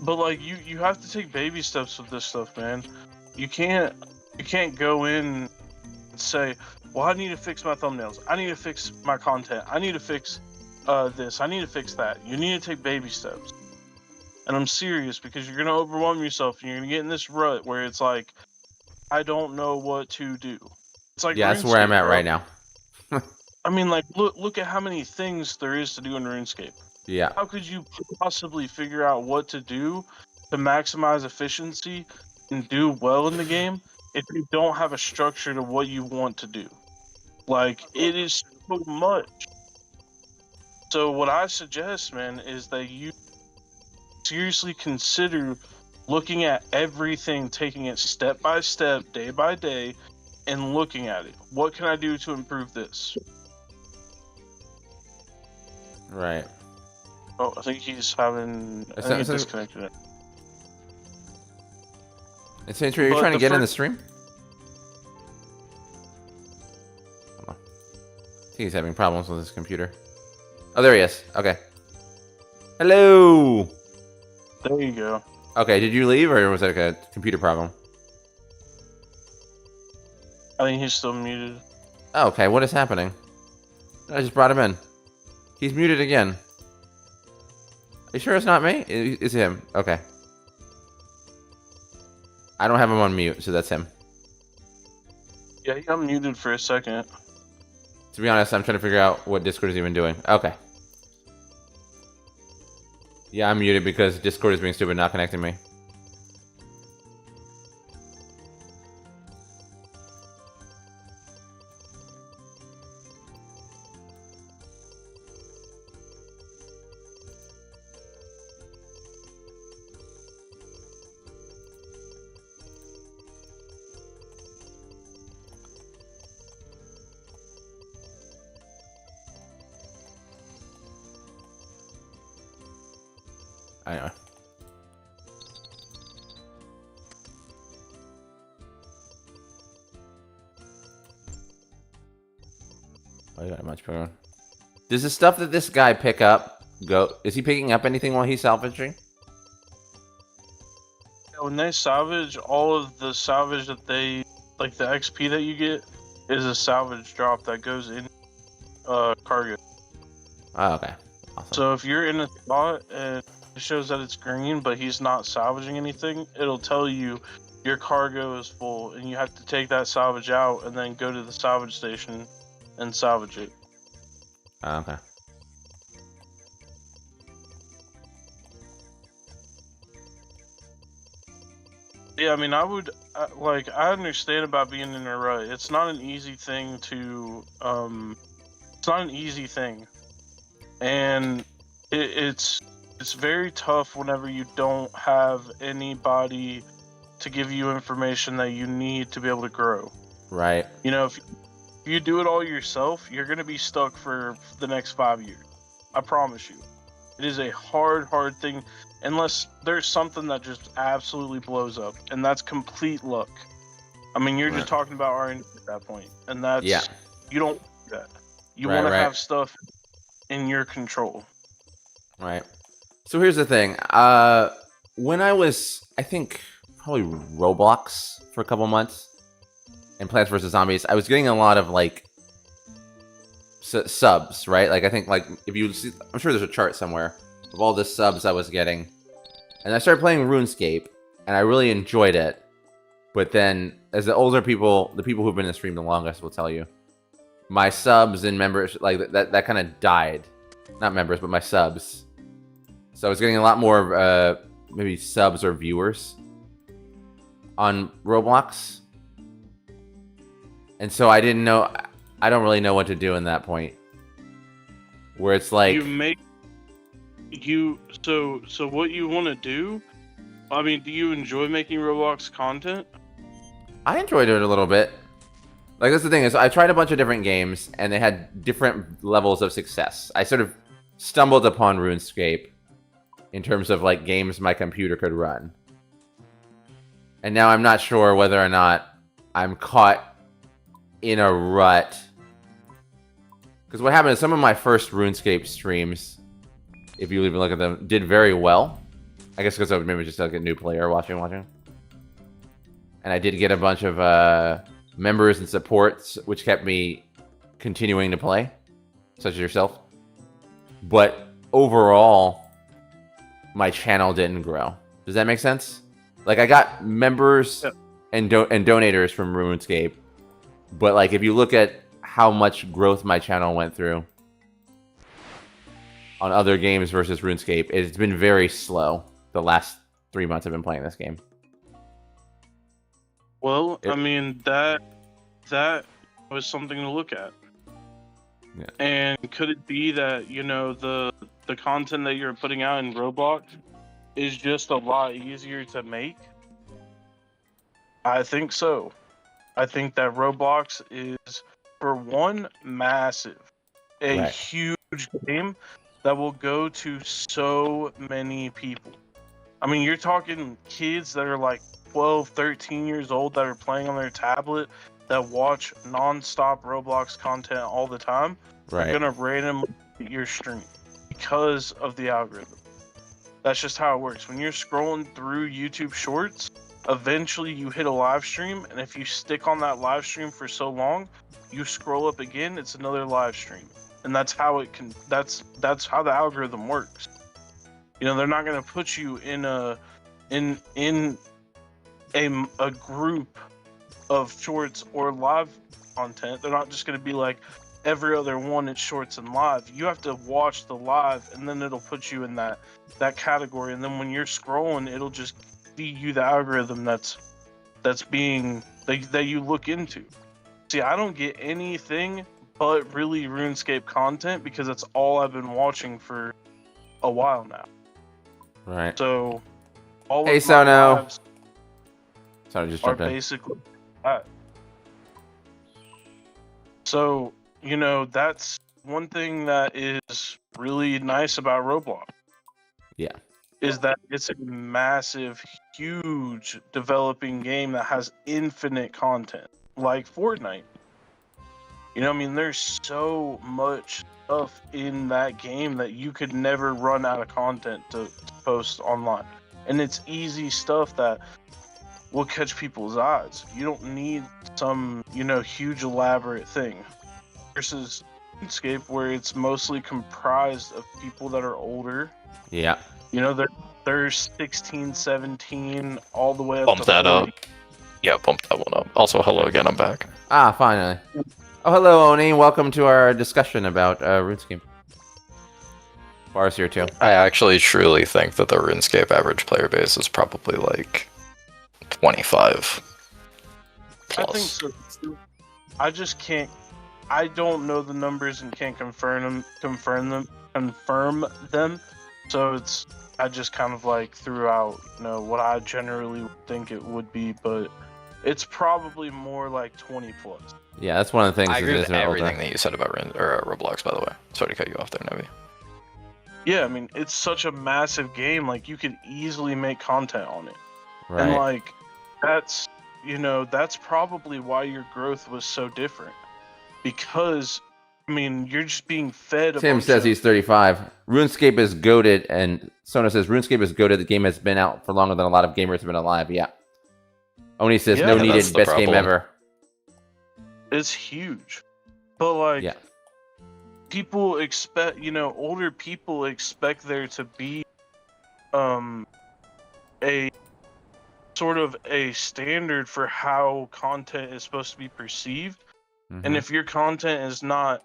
But like you have to take baby steps with this stuff, man. You can't go in and say, well, I need to fix my thumbnails. I need to fix my content. I need to fix this. I need to fix that. You need to take baby steps. And I'm serious, because you're gonna overwhelm yourself and you're gonna get in this rut where it's like, I don't know what to do. It's like Yeah, that's where I'm RuneScape, at bro. right now. I mean, like, look at how many things there is to do in RuneScape. Yeah. How could you possibly figure out what to do to maximize efficiency and do well in the game if you don't have a structure to what you want to do? Like, it is so much. So what I suggest, man, is that you seriously consider looking at everything, taking it step by step, day by day, and looking at it. What can I do to improve this? Right. Oh, I think he's having. I think he disconnected it. Insane Tree, are you But trying to the get in the first- stream? I think he's having problems with his computer. Oh, there he is. Okay. Hello. There you go. Okay, did you leave or was it like a computer problem? I think he's still muted. Oh, okay, what is happening? I just brought him in. He's muted again. Are you sure it's not me? It's him. Okay. I don't have him on mute, so that's him. Yeah, he got muted for a second. To be honest, I'm trying to figure out what Discord is even doing. Okay. Yeah, I'm muted because Discord is being stupid, not connecting me. Anyway. Oh, you got a much bigger one. Does the stuff that this guy pick up go? Is he picking up anything while he's salvaging? Yeah, when they salvage, all of the salvage that they, like the XP that you get, is a salvage drop that goes in cargo. Oh, okay. Awesome. So if you're in a spot and it shows that it's green, but he's not salvaging anything, it'll tell you your cargo is full, and you have to take that salvage out and then go to the salvage station and salvage it. Oh, okay. Yeah, I mean, I understand about being in a rut. It's not an easy thing to, it's not an easy thing. And it's very tough whenever you don't have anybody to give you information that you need to be able to grow. Right. You know, if you do it all yourself, you're going to be stuck for the next 5 years. I promise you. It is a hard thing, unless there's something that just absolutely blows up, and that's complete luck. I mean, you're just talking about RNG at that point, and that's Yeah. you don't that. You Right, want to right. have stuff in your control. Right. So here's the thing. When I was, I think, probably Roblox for a couple months and Plants vs Zombies, I was getting a lot of like subs, right? Like I think like if you see, I'm sure there's a chart somewhere of all the subs I was getting, and I started playing RuneScape, and I really enjoyed it. But then, as the older people, the people who've been in the stream the longest will tell you, my subs and members like that kind of died. Not members, but my subs. So I was getting a lot more maybe subs or viewers on Roblox. And so I didn't know, I don't really know what to do in that point. Where it's like, so what you want to do? I mean, do you enjoy making Roblox content? I enjoyed it a little bit. Like that's the thing is, I tried a bunch of different games and they had different levels of success. I sort of stumbled upon RuneScape in terms of like games my computer could run. And now I'm not sure whether or not I'm caught in a rut. Because what happened is some of my first RuneScape streams, if you even look at them, did very well. I guess because I was maybe just like a new player watching. And I did get a bunch of members and supports, which kept me continuing to play, such as yourself. But overall, my channel didn't grow. Does that make sense? Like I got members and donators from RuneScape, but like if you look at how much growth my channel went through on other games versus RuneScape, it's been very slow. The last 3 months I've been playing this game. Well, I mean that was something to look at. Yeah. And could it be that the content that you're putting out in Roblox is just a lot easier to make? I think so. I think that Roblox is, for one, massive, a Right. huge game that will go to so many people. I mean, you're talking kids that are like 12, 13 years old that are playing on their tablet that watch non-stop Roblox content all the time. Right. Are gonna randomly hit your stream because of the algorithm. That's just how it works. When you're scrolling through YouTube Shorts, eventually you hit a live stream, and if you stick on that live stream for so long, you scroll up again, it's another live stream, and that's how it can. That's how the algorithm works. They're not gonna put you in a group of shorts or live content. They're not just gonna be like every other one it's shorts and live. You have to watch the live, and then it'll put you in that category. And then when you're scrolling, it'll just feed you the algorithm that's being that you look into. See, I don't get anything but really RuneScape content because that's all I've been watching for a while now. Right. So all Hey, of my Sono. lives Sorry, just are jumped in. basically that. So, that's one thing that is really nice about Roblox. Yeah. Is that it's a massive, huge developing game that has infinite content, like Fortnite. There's so much stuff in that game that you could never run out of content to post online. And it's easy stuff that will catch people's eyes. You don't need some, huge elaborate thing. Versus RuneScape, where it's mostly comprised of people that are older. Yeah. They're 16, 17, all the way up Bump to that 40. up. Yeah, bump that one up. Also, hello again, I'm back. Ah, finally. Oh, hello, Oni. Welcome to our discussion about RuneScape. Bars here too. I actually truly think that the RuneScape average player base is probably like 25 plus. I think so too. I just can't. I don't know the numbers and can't confirm them. So I just kind of like threw out, what I generally think it would be, but it's probably more like 20 plus. Yeah, that's one of the things. I agree with that is everything older. that you said about Roblox, by the way. Sorry to cut you off there, Nevi. Yeah, I mean, it's such a massive game. Like, you could easily make content on it. Right. And like, that's probably why your growth was so different. Because I mean, you're just being fed a Tim bunch says of... he's 35. RuneScape is goated, and Sona says RuneScape is goated. The game has been out for longer than a lot of gamers have been alive. Yeah. Oni says Yeah. no Yeah, needed, that's the best game problem. ever. It's huge. But, like, Yeah. people expect, older people expect there to be a sort of a standard for how content is supposed to be perceived. And if your content is not,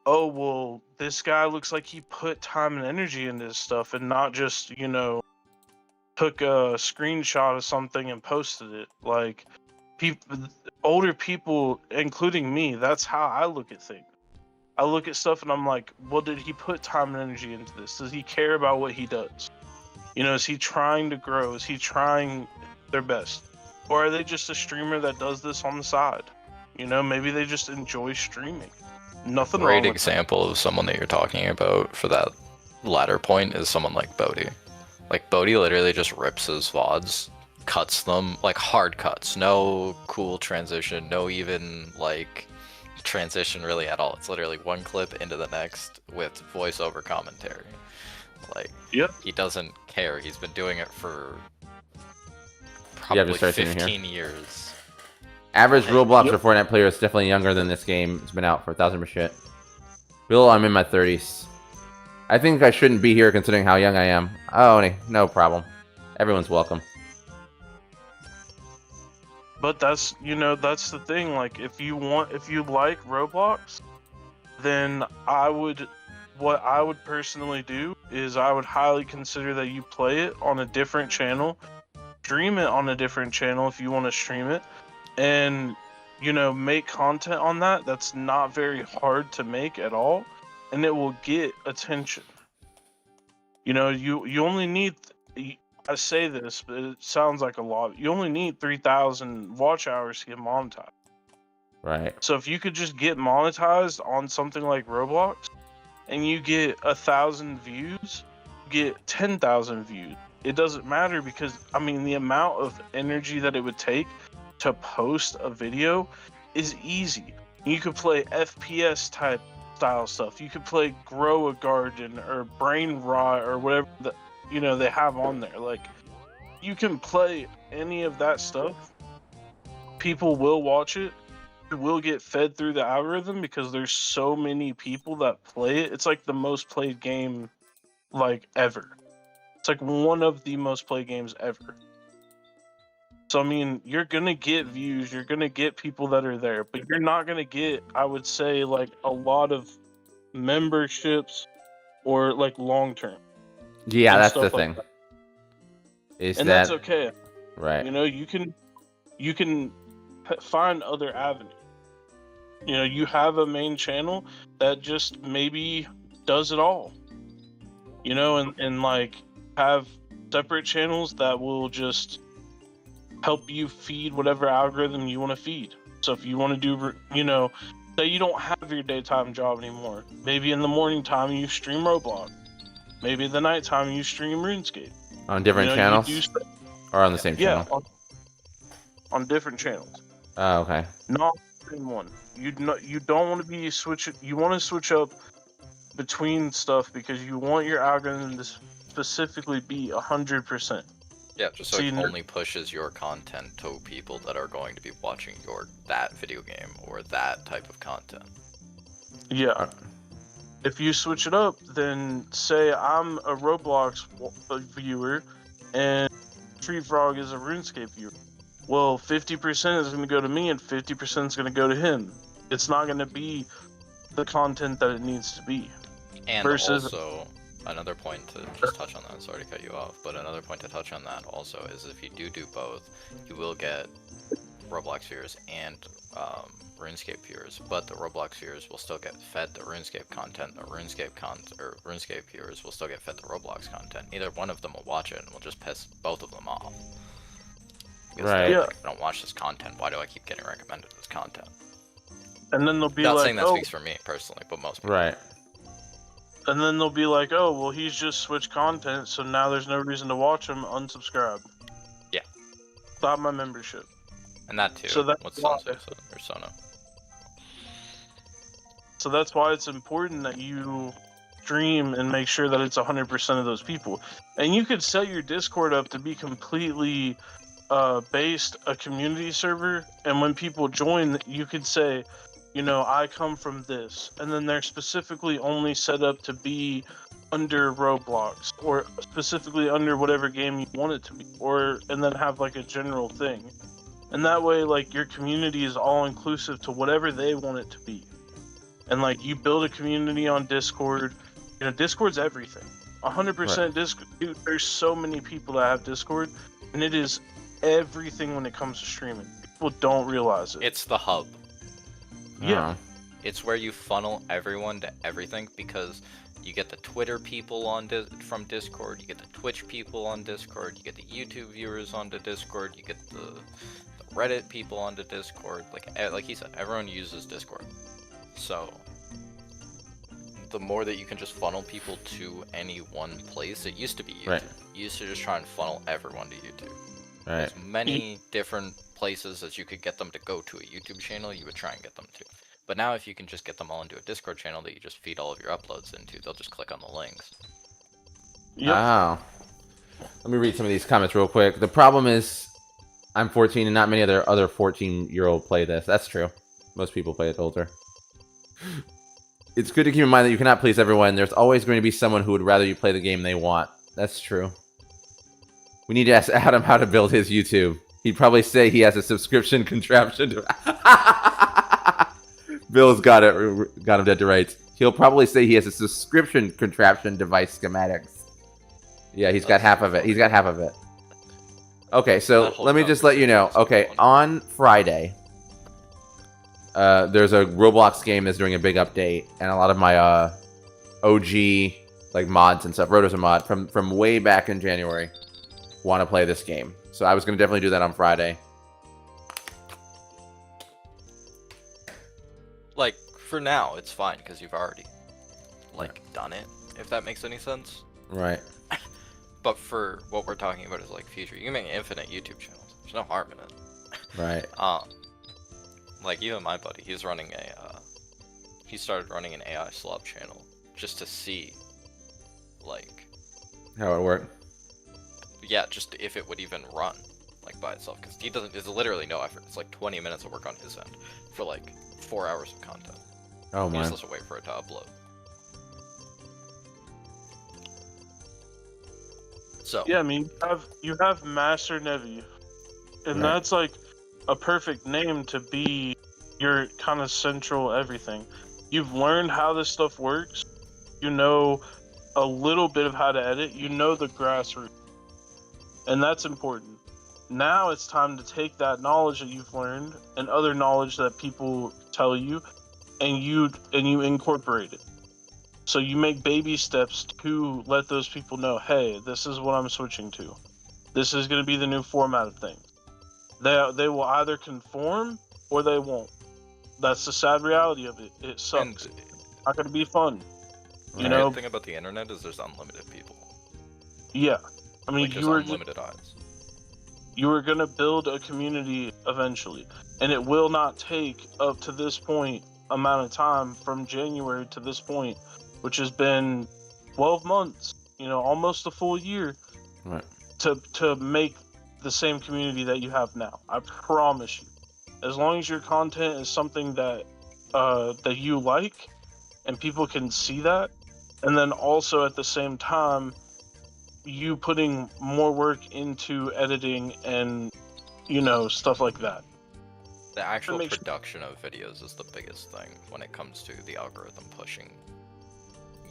oh, well, this guy looks like he put time and energy into this stuff and not just, took a screenshot of something and posted it. Like, older people, including me, that's how I look at things. I look at stuff and I'm like, well, did he put time and energy into this? Does he care about what he does? Is he trying to grow? Is he trying their best? Or are they just a streamer that does this on the side? Maybe they just enjoy streaming. Nothing wrong Great with example of someone that you're talking about for that latter point is someone like Bodhi. Like, Bodhi literally just rips his VODs, cuts them, like hard cuts, no cool transition, no even like transition really at all. It's literally one clip into the next with voiceover commentary. Like, Yep. he doesn't care. He's been doing it for You have to probably start seeing it here. 15 years. Average Roblox Yep. or Fortnite player is definitely younger than this game. It's been out for 1,000%. Bill, I'm in my 30s. I think I shouldn't be here considering how young I am. Oh, no problem. Everyone's welcome. But that's the thing. Like, if you like Roblox, then what I would personally do is I would highly consider that you play it on a different channel, stream it on a different channel if you want to stream it, and make content on that. That's not very hard to make at all, and it will get attention. You only need, I say this, but it sounds like a lot. You only need 3,000 watch hours to get monetized. Right. So if you could just get monetized on something like Roblox, and you get 1,000 views, get 10,000 views, it doesn't matter, because the amount of energy that it would take to post a video is easy. You could play FPS type style stuff. You could play Grow a Garden or Brain Rot or whatever they have on there. Like, you can play any of that stuff. People will watch it. It will get fed through the algorithm because there's so many people that play it. It's like the most played game, like, ever. It's like one of the most played games ever. So you're gonna get views, you're gonna get people that are there, but you're not gonna get, I would say, like, a lot of memberships or like long term. Yeah, and that's the stuff like thing. that. Is And that that's okay. right? You can find other avenues. You have a main channel that just maybe does it all. And like, have separate channels that will just help you feed whatever algorithm you want to feed. So if you want to do, say you don't have your daytime job anymore, maybe in the morning time you stream Roblox, maybe in the nighttime you stream RuneScape. On different channels, or on the same Yeah, channel? on different channels. Oh, okay. Not the same one. You don't want to be switch. You want to switch up between stuff because you want your algorithm to specifically be 100%. Yeah, just so So it you- only pushes your content to people that are going to be watching that video game or that type of content. Yeah. If you switch it up, then say I'm a Roblox viewer and Tree Frog is a RuneScape viewer. Well, 50% is going to go to me and 50% is going to go to him. It's not going to be the content that it needs to be. And Versus- also, another point to just touch on that, sorry to cut you off, but another point to touch on that also is if you do both, you will get Roblox viewers and RuneScape viewers, but the Roblox viewers will still get fed the RuneScape content, the RuneScape viewers will still get fed the Roblox content. Either one of them will watch it and will just piss both of them off. Because Right. they're Yeah. like, I don't watch this content, why do I keep getting recommended this content? And then they'll be Not like, saying that oh, speaks for me personally, but most people. Right. and then they'll be like, oh, well, he's just switched content, so now there's no reason to watch him. Unsubscribe. Yeah. Stop my membership. And that too. So that's What's why- Sunset or Sono? So So that's why it's important that you stream and make sure that it's 100% of those people. And you could set your Discord up to be completely based a community server, and when people join, you could say, you know, I come from this, and then they're specifically only set up to be under Roblox or specifically under whatever game you want it to be, or and then have like a general thing. And that way, like, your community is all inclusive to whatever they want it to be. And like, you build a community on Discord. You know, Discord's everything. 100% Discord. Dude, there's so many people that have Discord, and it is everything when it comes to streaming. People don't realize it. It's the hub. Yeah. It's where you funnel everyone to everything, because you get the Twitter people on from Discord, you get the Twitch people on Discord, you get the YouTube viewers onto Discord, you get the Reddit people onto Discord. Like he said, everyone uses Discord. So the more that you can just funnel people to any one place, it used to be YouTube. Right. You used to just try and funnel everyone to YouTube. Right. There's many different places that you could get them to go to a YouTube channel, you would try and get them to. But now if you can just get them all into a Discord channel that you just feed all of your uploads into, they'll just click on the links. Yep. Wow. Let me read some of these comments real quick. The problem is I'm 14 and not many other 14-year-old play this. That's true. Most people play it older. It's good to keep in mind that you cannot please everyone. There's always going to be someone who would rather you play the game they want. That's true. We need to ask Adam how to build his YouTube. He'd probably say he has a subscription contraption to... Bill's got him dead to rights. He'll probably say he has a subscription contraption device schematics. Yeah, he's got half of it. He's got half of it. Okay, so let me just let you know. Okay, on Friday, there's a Roblox game that's doing a big update, and a lot of my OG like mods and stuff, Roto's a mod from way back in January, want to play this game. So I was going to definitely do that on Friday. Like, for now, it's fine, because you've already, like, done it, if that makes any sense. Right. But for what we're talking about is, like, future. You can make infinite YouTube channels. There's no harm in it. Right. Like, even my buddy, he's running he started running an AI slop channel just to see, like... How it worked. Yeah, just if it would even run, like, by itself. Because it's literally no effort. It's like 20 minutes of work on his end for, like, 4 hours of content. Oh, He man. just has to wait for it to upload. So... Yeah, I mean, you have Master Nevi, and Right. that's like a perfect name to be your kind of central everything. You've learned how this stuff works. You know a little bit of how to edit. You know the grassroots, and that's important. Now it's time to take that knowledge that you've learned and other knowledge that people tell you, and you incorporate it. So you make baby steps to let those people know, hey, this is what I'm switching to. This is going to be the new format of things. They will either conform or they won't. That's the sad reality of it. It sucks. And It's not going to be fun. Right. You know? the thing about the internet is there's unlimited people. Yeah. I mean, Like, there's unlimited eyes. you were going to build a community eventually. And it will not take up to this point amount of time from January to this point, which has been 12 months, you know, almost a full year, Right. to make the same community that you have now. I promise you. As long as your content is something that that you like and people can see that, and then also at the same time you putting more work into editing and, you know, stuff like that. The actual make sure- production of videos is the biggest thing when it comes to the algorithm pushing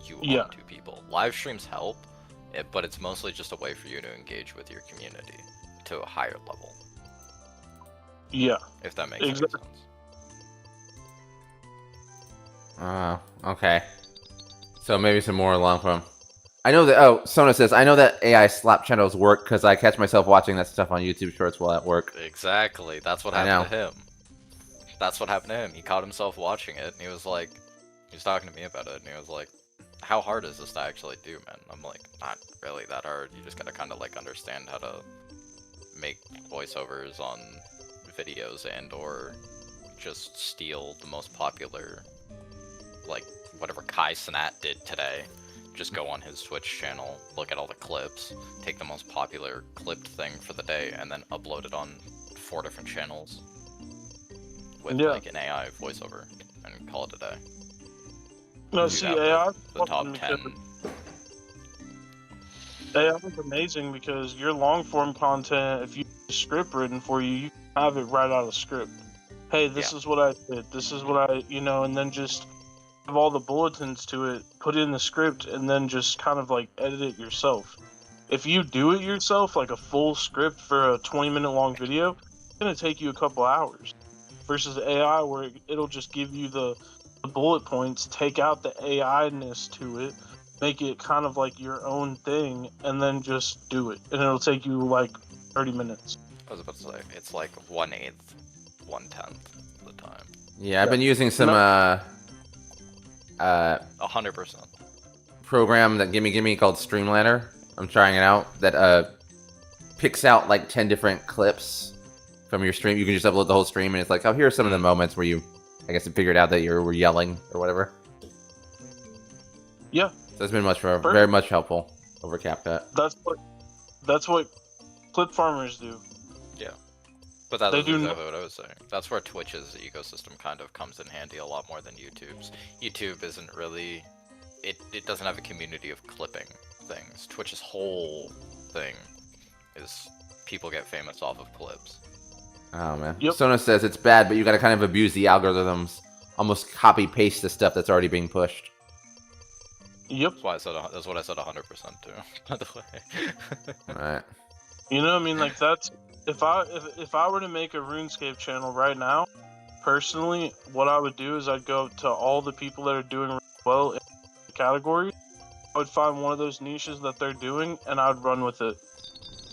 you Yeah. onto people. Live streams help, but it's mostly just a way for you to engage with your community to a higher level, Yeah. if that makes Exactly. any sense. Okay. So maybe some more long form. I know that. Oh, Sona says I know that AI slap channels work because I catch myself watching that stuff on YouTube Shorts while at work. Exactly, that's what I happened to him. That's what happened to him. He caught himself watching it, and he was like, he was talking to me about it, and he was like, how hard is this to actually do, man? I'm like, not really that hard. You just gotta kind of like understand how to make voiceovers on videos and or just steal the most popular like whatever Kai Cenat did today. Just go on his Twitch channel, look at all the clips, take the most popular clipped thing for the day, and then upload it on 4 different channels with like an AI voiceover, and call it a day. No, Do see, that AI with the top 10. AI is amazing because your long form content, if you have a script written for you, you can have it right out of the script. Hey, this is what I did. This is what I, and then just have all the bulletins to it, put it in the script, and then just kind of like edit it yourself. If you do it yourself, like a full script for a 20-minute long video, it's gonna take you a couple hours. Versus AI, where it'll just give you the bullet points, take out the AI-ness to it, make it kind of like your own thing, and then just do it. And it'll take you like 30 minutes. I was about to say, it's like 1/8, 1/10 of the time. Yeah, I've been using some 100%. program that gimme called Streamliner. I'm trying it out. That picks out like 10 different clips from your stream. You can just upload the whole stream, and it's like, oh, here are some of the moments where you, I guess, it figured out that you were yelling or whatever. Yeah. So it's been very much helpful over CapCut. That's what clip farmers do. Yeah. But that's They do exactly what I was saying. That's where Twitch's ecosystem kind of comes in handy a lot more than YouTube's. YouTube isn't really... It doesn't have a community of clipping things. Twitch's whole thing is people get famous off of clips. Oh, man. Yep. Sona says it's bad, but you gotta kind of abuse the algorithms. Almost copy-paste the stuff that's already being pushed. Yep. That's what I said 100% too, by the way. Alright. I mean, like, that's... If I were to make a RuneScape channel right now, personally, what I would do is I'd go to all the people that are doing really well in the category. I would find one of those niches that they're doing, and I'd run with it.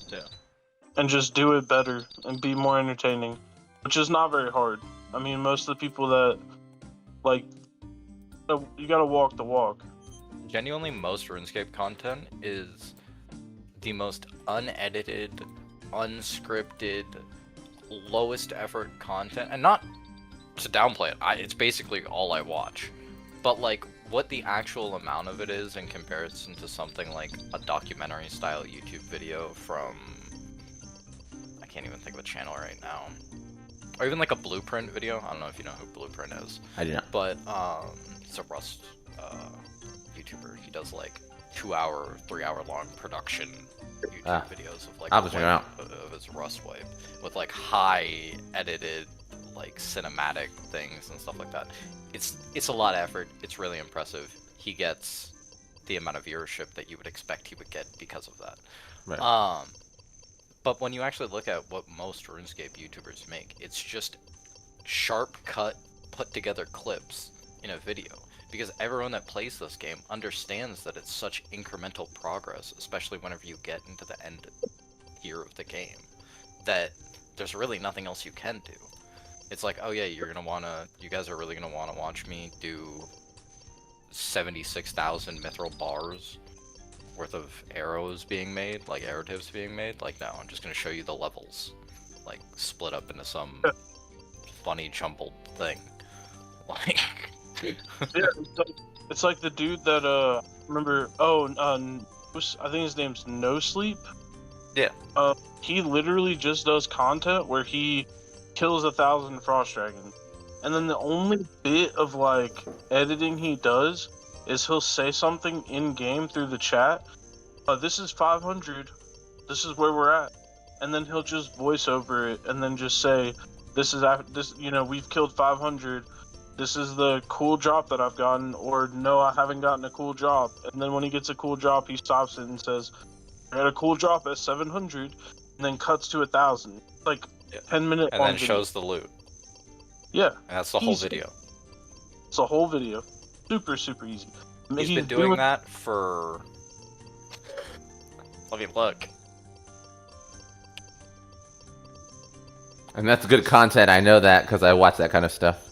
Yeah. And just do it better and be more entertaining, which is not very hard. I mean, most of the people that, like, you gotta walk the walk. Genuinely, most RuneScape content is the most unedited, unscripted, lowest effort content, and not to downplay it, it's basically all I watch. But like, what the actual amount of it is in comparison to something like a documentary style YouTube video from... I can't even think of a channel right now. Or even like a Blueprint video. I don't know if you know who Blueprint is. I do not. But it's a Rust YouTuber. He does like 2-hour, 3-hour long production YouTube videos of like of his Rust wipe with like high edited like cinematic things and stuff like that. It's a lot of effort. It's really impressive. He gets the amount of viewership that you would expect he would get because of that. Right. But when you actually look at what most RuneScape YouTubers make, it's just sharp cut, put together clips in a video. Because everyone that plays this game understands that it's such incremental progress, especially whenever you get into the end year of the game, that there's really nothing else you can do. It's like, oh yeah, you guys are really gonna wanna watch me do 76,000 mithril bars worth of arrows being made, like arrow tips being made. Like, no, I'm just gonna show you the levels, like split up into some funny jumbled thing. Like, Yeah, it's like the dude that remember? I think his name's No Sleep. Yeah. He literally just does content where he kills 1,000 frost dragons, and then the only bit of like editing he does is he'll say something in game through the chat. This is 500. This is where we're at, and then he'll just voice over it, and then just say, "This is after this. We've killed 500. This is the cool drop that I've gotten," or "No, I haven't gotten a cool drop." And then when he gets a cool drop, he stops it and says, "I had a cool drop at 700," and then cuts to 1,000. Like 10-minute. And then shows the loot. Yeah. And that's the whole video. It's a whole video. Super, super easy. He's been doing that for... Let me look. And that's good content. I know that because I watch that kind of stuff.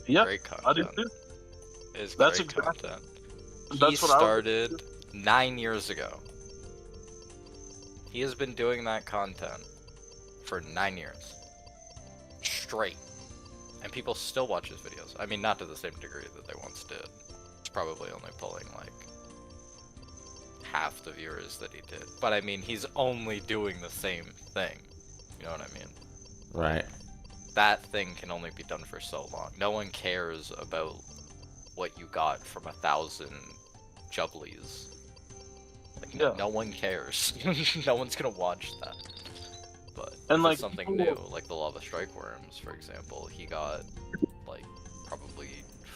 Yeah, Great content. I do too. It's That's great content. That's He what started 9 years ago. He has been doing that content for 9 years. Straight. And people still watch his videos. I mean, not to the same degree that they once did. It's probably only pulling like half the viewers that he did. But I mean, he's only doing the same thing. You know what I mean? Right. That thing can only be done for so long. No one cares about what you got from 1,000 jubblies. Like, Yeah. no one cares. No one's gonna watch that. But And, if like, it's something people- new, like the Lava Strike Worms, for example, he got like probably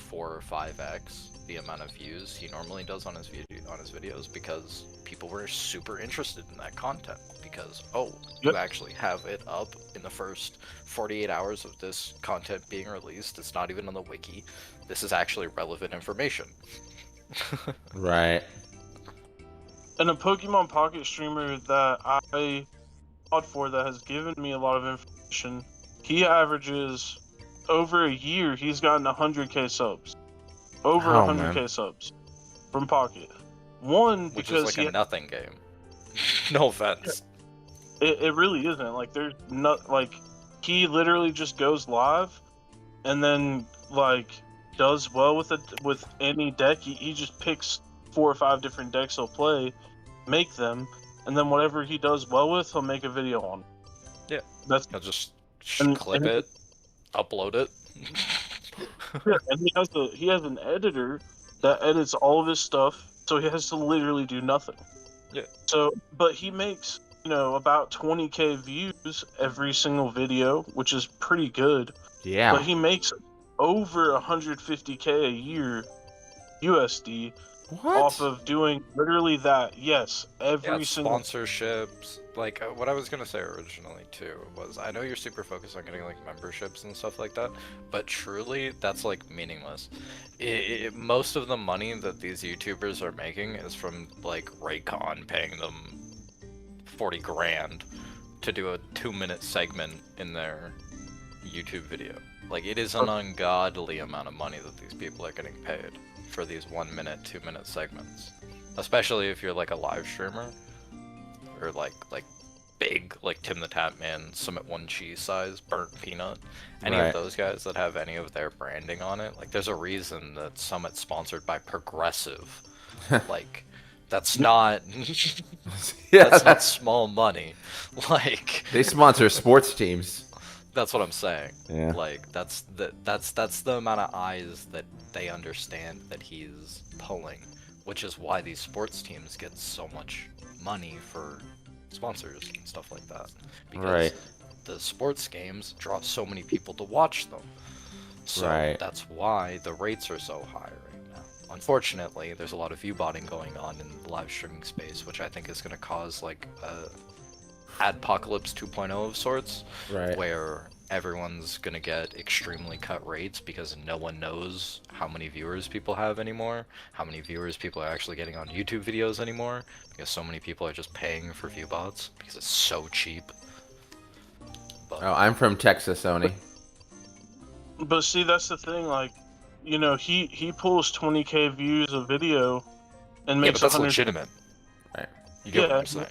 4 or 5x the amount of views he normally does on his videos because people were super interested in that content. Because you Yep. actually have it up in the first 48 hours of this content being released. It's not even on the wiki. This is actually relevant information. Right. And a Pokemon Pocket streamer that I fought for that has given me a lot of information. He averages over a year. He's gotten 100k subs. Over Oh, 100k man. subs from Pocket. One Which because is like a nothing game. No offense. it really isn't. Like there's not like he literally just goes live and then like does well with any deck. He just picks 4 or 5 different decks he'll play, make them, and then whatever he does well with, he'll make a video on. Yeah. That's He'll just And- clip and- it, upload it. yeah, and he has an editor that edits all of his stuff, so he has to literally do nothing. Yeah. So, but he makes about 20k views every single video, which is pretty good. Yeah. But he makes over 150k a year USD What? off of doing literally that. Yes, Yeah, every single. sponsorships. Like, what I was gonna say originally too was, I know you're super focused on getting like memberships and stuff like that, but truly, that's like meaningless. Most of the money that these YouTubers are making is from like Raycon paying them 40 grand to do a 2-minute segment in their YouTube video. Like, it is an ungodly amount of money that these people are getting paid for these 1-minute, 2-minute segments. Especially if you're like a live streamer, or like big, like Tim the Tap Man, Summit One Cheese Size, Burnt Peanut, any Right. of those guys that have any of their branding on it. Like, there's a reason that Summit's sponsored by Progressive. Like, that's not Yeah. that's not small money. Like, They sponsor sports teams. that's what I'm saying. Yeah. Like, that's the amount of eyes that they understand that he's pulling, which is why these sports teams get so much money for sponsors and stuff like that. Because Right. the sports games draw so many people to watch them. So Right. that's why the rates are so high right now. Unfortunately, there's a lot of view botting going on in the live streaming space, which I think is going to cause like a Adpocalypse 2.0 of sorts, Right. where everyone's gonna get extremely cut rates because no one knows how many viewers people have anymore, how many viewers people are actually getting on YouTube videos anymore, because so many people are just paying for view bots because it's so cheap. But Oh, I'm from Texas, Oni. But see, that's the thing. Like, he pulls 20k views a video and yeah, makes but that's 100. legitimate. Right. You get what Yeah. I'm saying?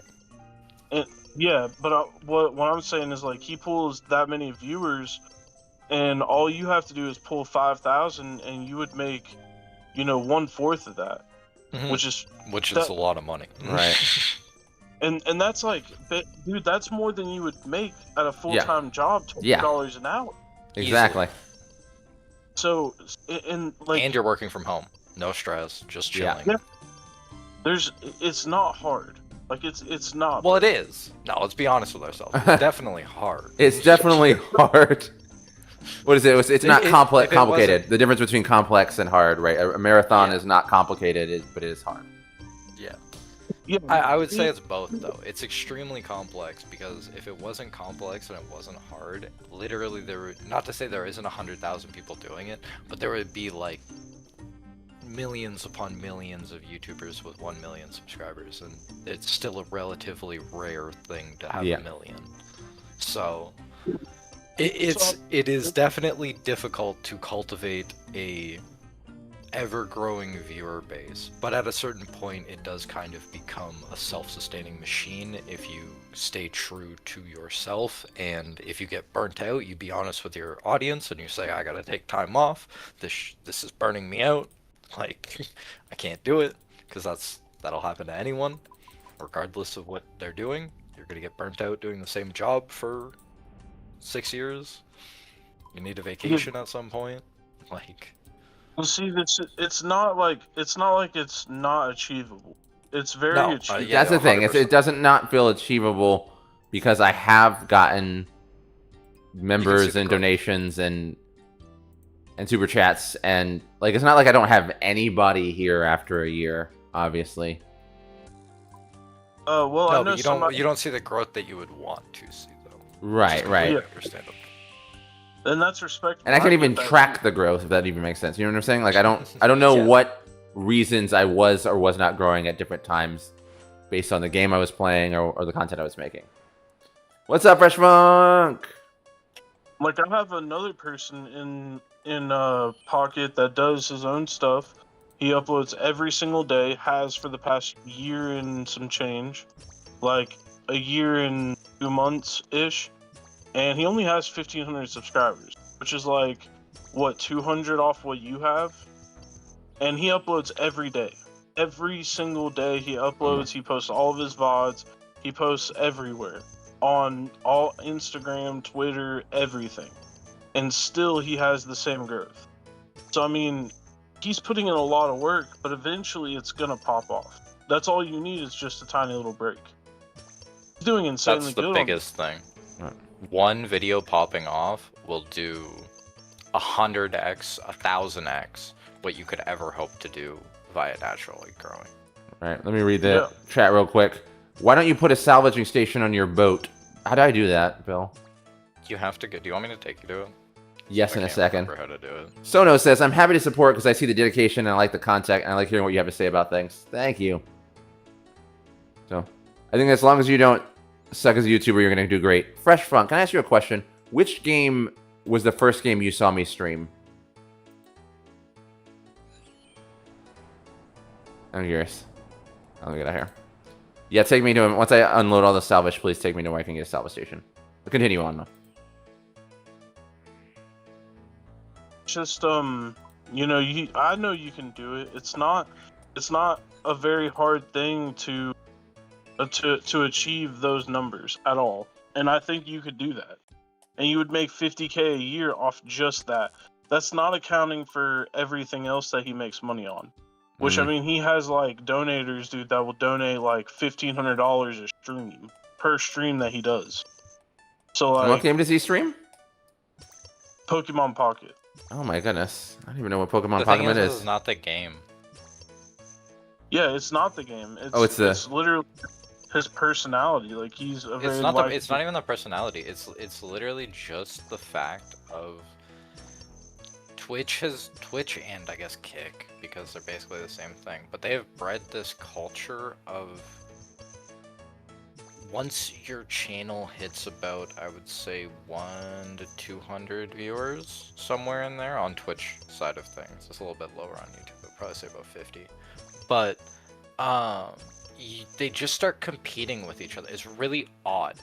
Yeah, but what I'm saying is like he pulls that many viewers, and all you have to do is pull 5,000, and you would make, 1/4 of that, Mhm. which is Which is that- a lot of money. Right. and that's like, dude, that's more than you would make at a full-time job, $20 an hour. Exactly. So, and like, And you're working from home. No stress, just Yeah. chilling. Yeah. It's not hard. Like it's not. Well, it is. No, let's be honest with ourselves. It's definitely hard. It's definitely hard. What is it? It's not If complex, it complicated. The difference between complex and hard, right? A marathon Yeah. is not complicated, but it is hard. Yeah. Yeah, I would say it's both, though. It's extremely complex, because if it wasn't complex and it wasn't hard, literally not to say there isn't 100,000 people doing it, but there would be like millions upon millions of YouTubers with 1 million subscribers, and it's still a relatively rare thing to have Yeah. 1 million. So it is definitely difficult to cultivate a ever-growing viewer base, but at a certain point it does kind of become a self-sustaining machine if you stay true to yourself, and if you get burnt out, you be honest with your audience and you say, I gotta take time off, this is burning me out, like, I can't do it, because that'll happen to anyone, regardless of what they're doing. You're gonna get burnt out doing the same job for 6 years. You need a vacation at some point, like... Well, see, it's not like it's not achievable. It's very No, achievable. yeah, That's the thing. 100%. It doesn't not feel achievable because I have gotten members the and growth. donations and super chats, and like it's not like I don't have anybody here after a year. Obviously, Well, No, I know but somebody. you don't see the growth that you would want to see, though. right. Yeah. Understandable. And that's respectable. And I can't get even that track too. the growth, if that even makes sense. You know what I'm saying? Like I don't know Yeah. what reasons I was or was not growing at different times based on the game I was playing or the content I was making. What's up, Fresh Funk? Like I have another person in Pocket that does his own stuff. He uploads every single day, has for the past year and some change, like a year and 2 months ish, and he only has 1,500 subscribers, which is like what 200 off what you have, and he uploads every day. Every single day he uploads. He posts all of his VODs. He posts everywhere on all Instagram, Twitter, everything, and still he has the same growth. So I mean, he's putting in a lot of work, but eventually it's gonna pop off. That's all you need is just a tiny little break. He's doing insanely That's the good on biggest thing. Right. One video popping off will do 100x, 1000x what you could ever hope to do via naturally growing. All right, let me read the chat real quick. Why don't you put a salvaging station on your boat? How do I do that, Bill? You have to get. Do you want me to take you to it? Yes, I in a can't second. remember how to do it. Sono says, I'm happy to support because I see the dedication and I like the content and I like hearing what you have to say about things. Thank you. So, I think as long as you don't suck as a YouTuber, you're going to do great. Fresh Funk, can I ask you a question? Which game was the first game you saw me stream? I'm curious. Let me get out here. Yeah, take me to him. Once I unload all the salvage, please take me to where I can get a salvage station. But continue on, though. Just you know, I know you can do it. It's not a very hard thing to achieve those numbers at all, and I think you could do that, and you would make 50K a year off just that. That's not accounting for everything else that he makes money on, which I mean, he has like donators, dude, that will donate like $1,500 a stream per stream that he does. So like, What game does he stream? Pokemon Pocket. Oh my goodness. I don't even know what Pokemon The thing Pokémon is, is. it's not the game. Yeah, it's not the game. It's it's literally his personality. Like he's a very It's not even the personality. It's literally just the fact of Twitch and I guess Kick, because they're basically the same thing. But they have bred this culture of once your channel hits about, I would say 1 to 200 viewers, somewhere in there on Twitch side of things. It's a little bit lower on YouTube. I'd probably say about 50. But they just start competing with each other. It's really odd.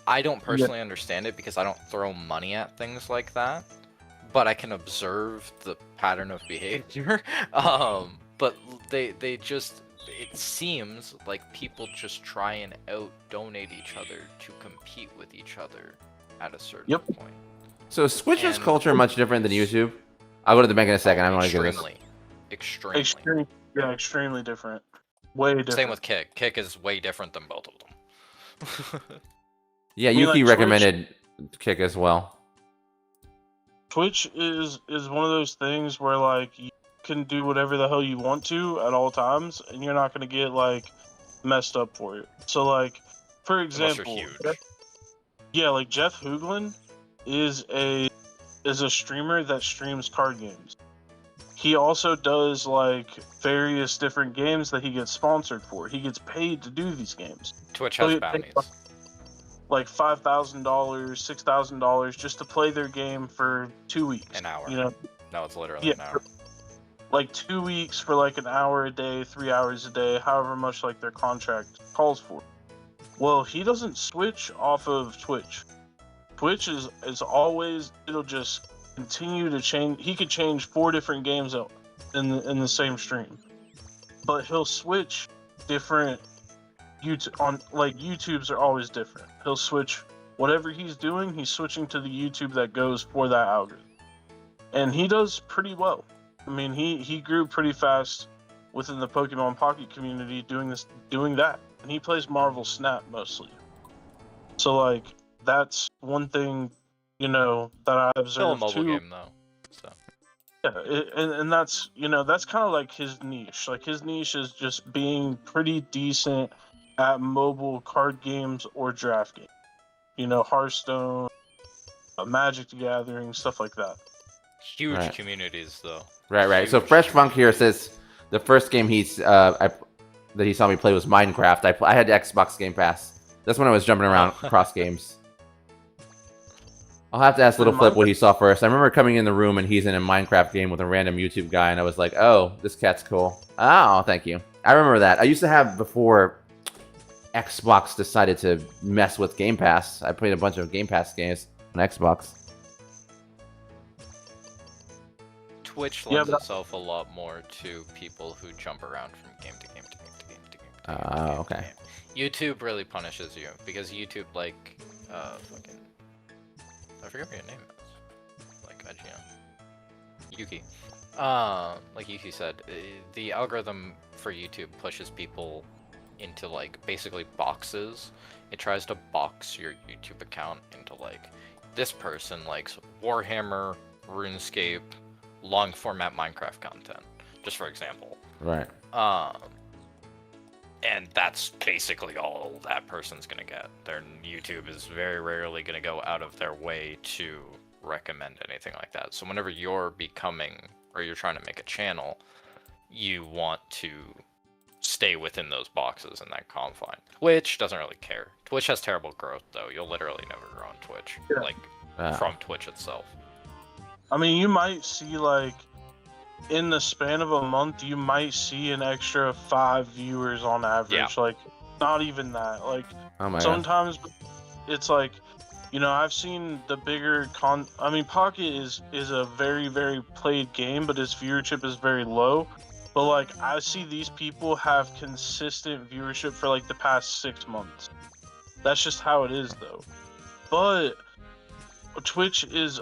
I don't personally understand it because I don't throw money at things like that, but I can observe the pattern of behavior. But they just, it seems like people just try and out-donate each other to compete with each other at a certain point. So is Twitch's And- culture much different than YouTube? I'll go to the bank in a second. I want to get this. Extremely. extremely different. Way different. Same with Kick. Kick is way different than both of them. Yeah, I mean, Yuki like, recommended Kick as well. Twitch is one of those things where like you can do whatever the hell you want to at all times, and you're not gonna get like messed up for it. So like, for Unless you're example, huge. yeah, like Jeff Hooglin is a streamer that streams card games. He also does like various different games that he gets sponsored for. He gets paid to do these games. Twitch So has he bounties. pays, like $5,000, $6,000 just to play their game for 2 weeks. An hour. You know, No, it's literally Yeah. an hour. like 2 weeks for like an hour a day, 3 hours a day, however much like their contract calls for. Well, he doesn't switch off of Twitch. Twitch is always, it'll just continue to change. He could change 4 different games in the same stream, but he'll switch different YouTube on, like, YouTubes are always different. He'll switch whatever he's doing. He's switching to the YouTube that goes for that algorithm, and he does pretty well. I mean, he grew pretty fast within the Pokemon Pocket community doing that, and he plays Marvel Snap mostly. So like that's one thing, you know, that I Still a observed mobile too. game though. So Yeah, and that's, you know, that's kind of like his niche. Like his niche is just being pretty decent at mobile card games or draft games. You know, Hearthstone, Magic the Gathering, stuff like that. huge Right. communities though. Right. So Huge Fresh Funk here says the first game that he saw me play was Minecraft. I had Xbox Game Pass. That's when I was jumping around across games. I'll have to ask Little Flip what he saw first. I remember coming in the room and he's in a Minecraft game with a random YouTube guy, and I was like, "Oh, this cat's cool." Oh, thank you. I remember that. I used to have before Xbox decided to mess with Game Pass. I played a bunch of Game Pass games on Xbox. Twitch Yeah, lends but- itself a lot more to people who jump around from game to game to game to game to game to game. to game to Okay. game. YouTube really punishes you because YouTube, like, fucking, I forget what your name is. Like IGN. Yuki. Like Yuki said, the algorithm for YouTube pushes people into like basically boxes. It tries to box your YouTube account into like, this person likes Warhammer, RuneScape, long format Minecraft content, just for example. Right. And that's basically all that person's gonna get. Their YouTube is very rarely gonna go out of their way to recommend anything like that. So whenever you're becoming, or you're trying to make a channel, you want to stay within those boxes in that confine. Twitch doesn't really care. Twitch has terrible growth though. You'll literally never grow on Twitch, Yeah. like from Twitch itself. I mean, you might see like in the span of a month, you might see an extra 5 viewers on average. Yeah. Like, not even that. Like, Oh my god. sometimes it's like, you know, I've seen the bigger I mean, Pocket is a very, very played game, but its viewership is very low. But like, I see these people have consistent viewership for like the past 6 months. That's just how it is, though. But Twitch is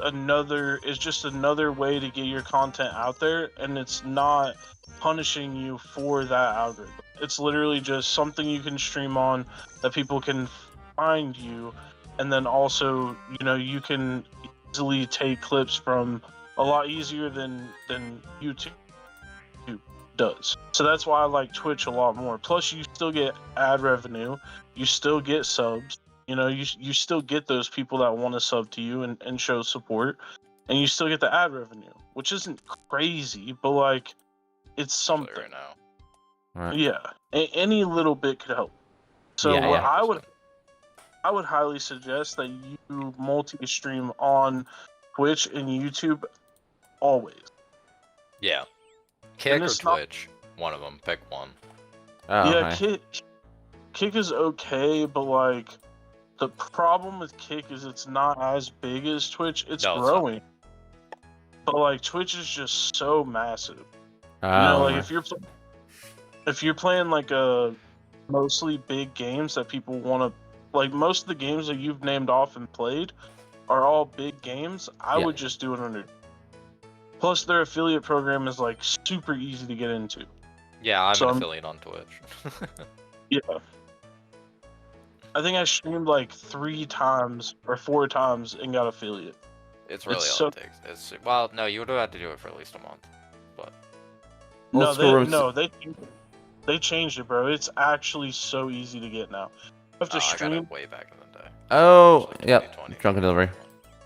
just another way to get your content out there, and it's not punishing you for that algorithm. It's literally just something you can stream on that people can find you, and then also, you know, you can easily take clips from a lot easier than YouTube does. So that's why I like Twitch a lot more. Plus, you still get ad revenue, you still get subs. You know, you still get those people that want to sub to you and show support, and you still get the ad revenue, which isn't crazy, but like, it's something. Right now. Right. Yeah, any little bit could help. So Yeah, what yeah. I would highly suggest that you multi-stream on Twitch and YouTube always. Yeah. Kick or it's not- Twitch. One of them. Pick one. Oh, Yeah, okay. Kick is okay, but like, the problem with Kick is it's not as big as Twitch. It's No, it's not. growing, but like Twitch is just so massive. Oh, You know, like my- if you're playing like a mostly big games that people want to, like most of the games that you've named off and played are all big games. I Yeah. would just do it under. Plus, their affiliate program is like super easy to get into. Yeah, I'm So an I'm- affiliate on Twitch. Yeah. I think I streamed like 3 times or 4 times and got affiliate. It's really It's all so- it takes. It's, well, no, you would have had to do it for at least a month. But Old No, school rooms- they changed it, bro. It's actually so easy to get now. You have to I got stream. it way back in the day. Oh, It's like yep. 2020. Drunken delivery.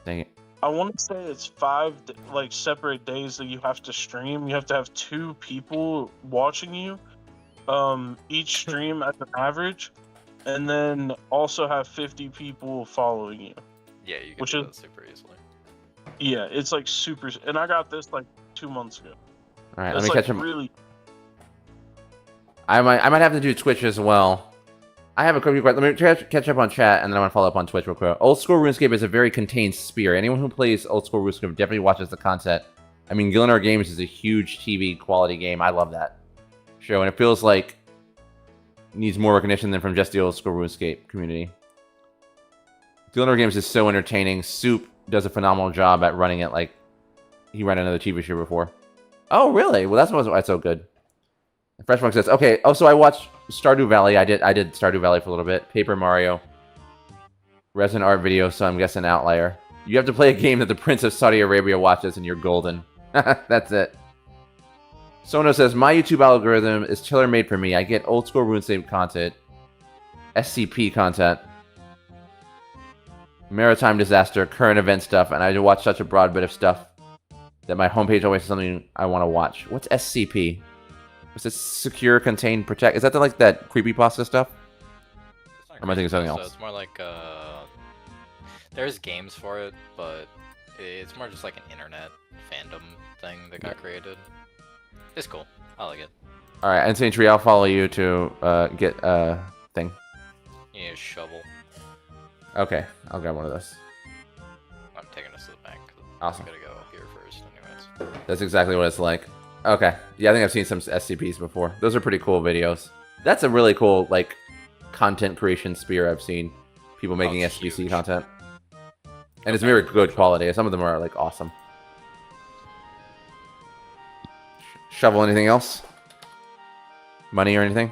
Dang it. I want to say it's 5 like separate days that you have to stream. You have to have 2 people watching you, each stream as an average, and then also have 50 people following you. Yeah, you can Which do is- that super easily. Yeah, it's like super. And I got this like 2 months ago. All right, let It's me like catch him. really. I might have to do Twitch as well. I have a quick request. Let me try to catch up on chat, and then I want to follow up on Twitch real quick. Old School RuneScape is a very contained sphere. Anyone who plays Old School RuneScape definitely watches the content. I mean, Gillinar Games is a huge TV quality game. I love that show, and it feels like it needs more recognition than from just the Old School RuneScape community. Gillinar Games is so entertaining. Soup does a phenomenal job at running it like he ran another TV show before. Oh, really? Well, that's why it's so good. Freshmark says, okay, oh, so I watched Stardew Valley. I did Stardew Valley for a little bit. Paper Mario. Resin art video, so I'm guessing Outlier. You have to play a game that the Prince of Saudi Arabia watches and you're golden. That's it. Sono says, my YouTube algorithm is tailor-made for me. I get old school RuneScape content, SCP content, maritime disaster, current event stuff, and I watch such a broad bit of stuff that my homepage always has something I want to watch. What's SCP? What's this? Secure, Contain, Protect? Is that like that creepypasta stuff? Or am I thinking something else? It's more like there's games for it, but it's more just like an internet fandom thing that got created. It's cool. I like it. Alright, Insane Tree, I'll follow you to get a thing. You need a shovel. Okay, I'll grab one of those. I'm taking us to the bank. Awesome. I gotta go up here first, anyways. That's exactly what it's like. Okay. Yeah, I think I've seen some SCPs before. Those are pretty cool videos. That's a really cool, like, content creation sphere I've seen. People making it's SBC huge. content. And it's very good quality. Some of them are, like, awesome. Shovel anything else? Money or anything?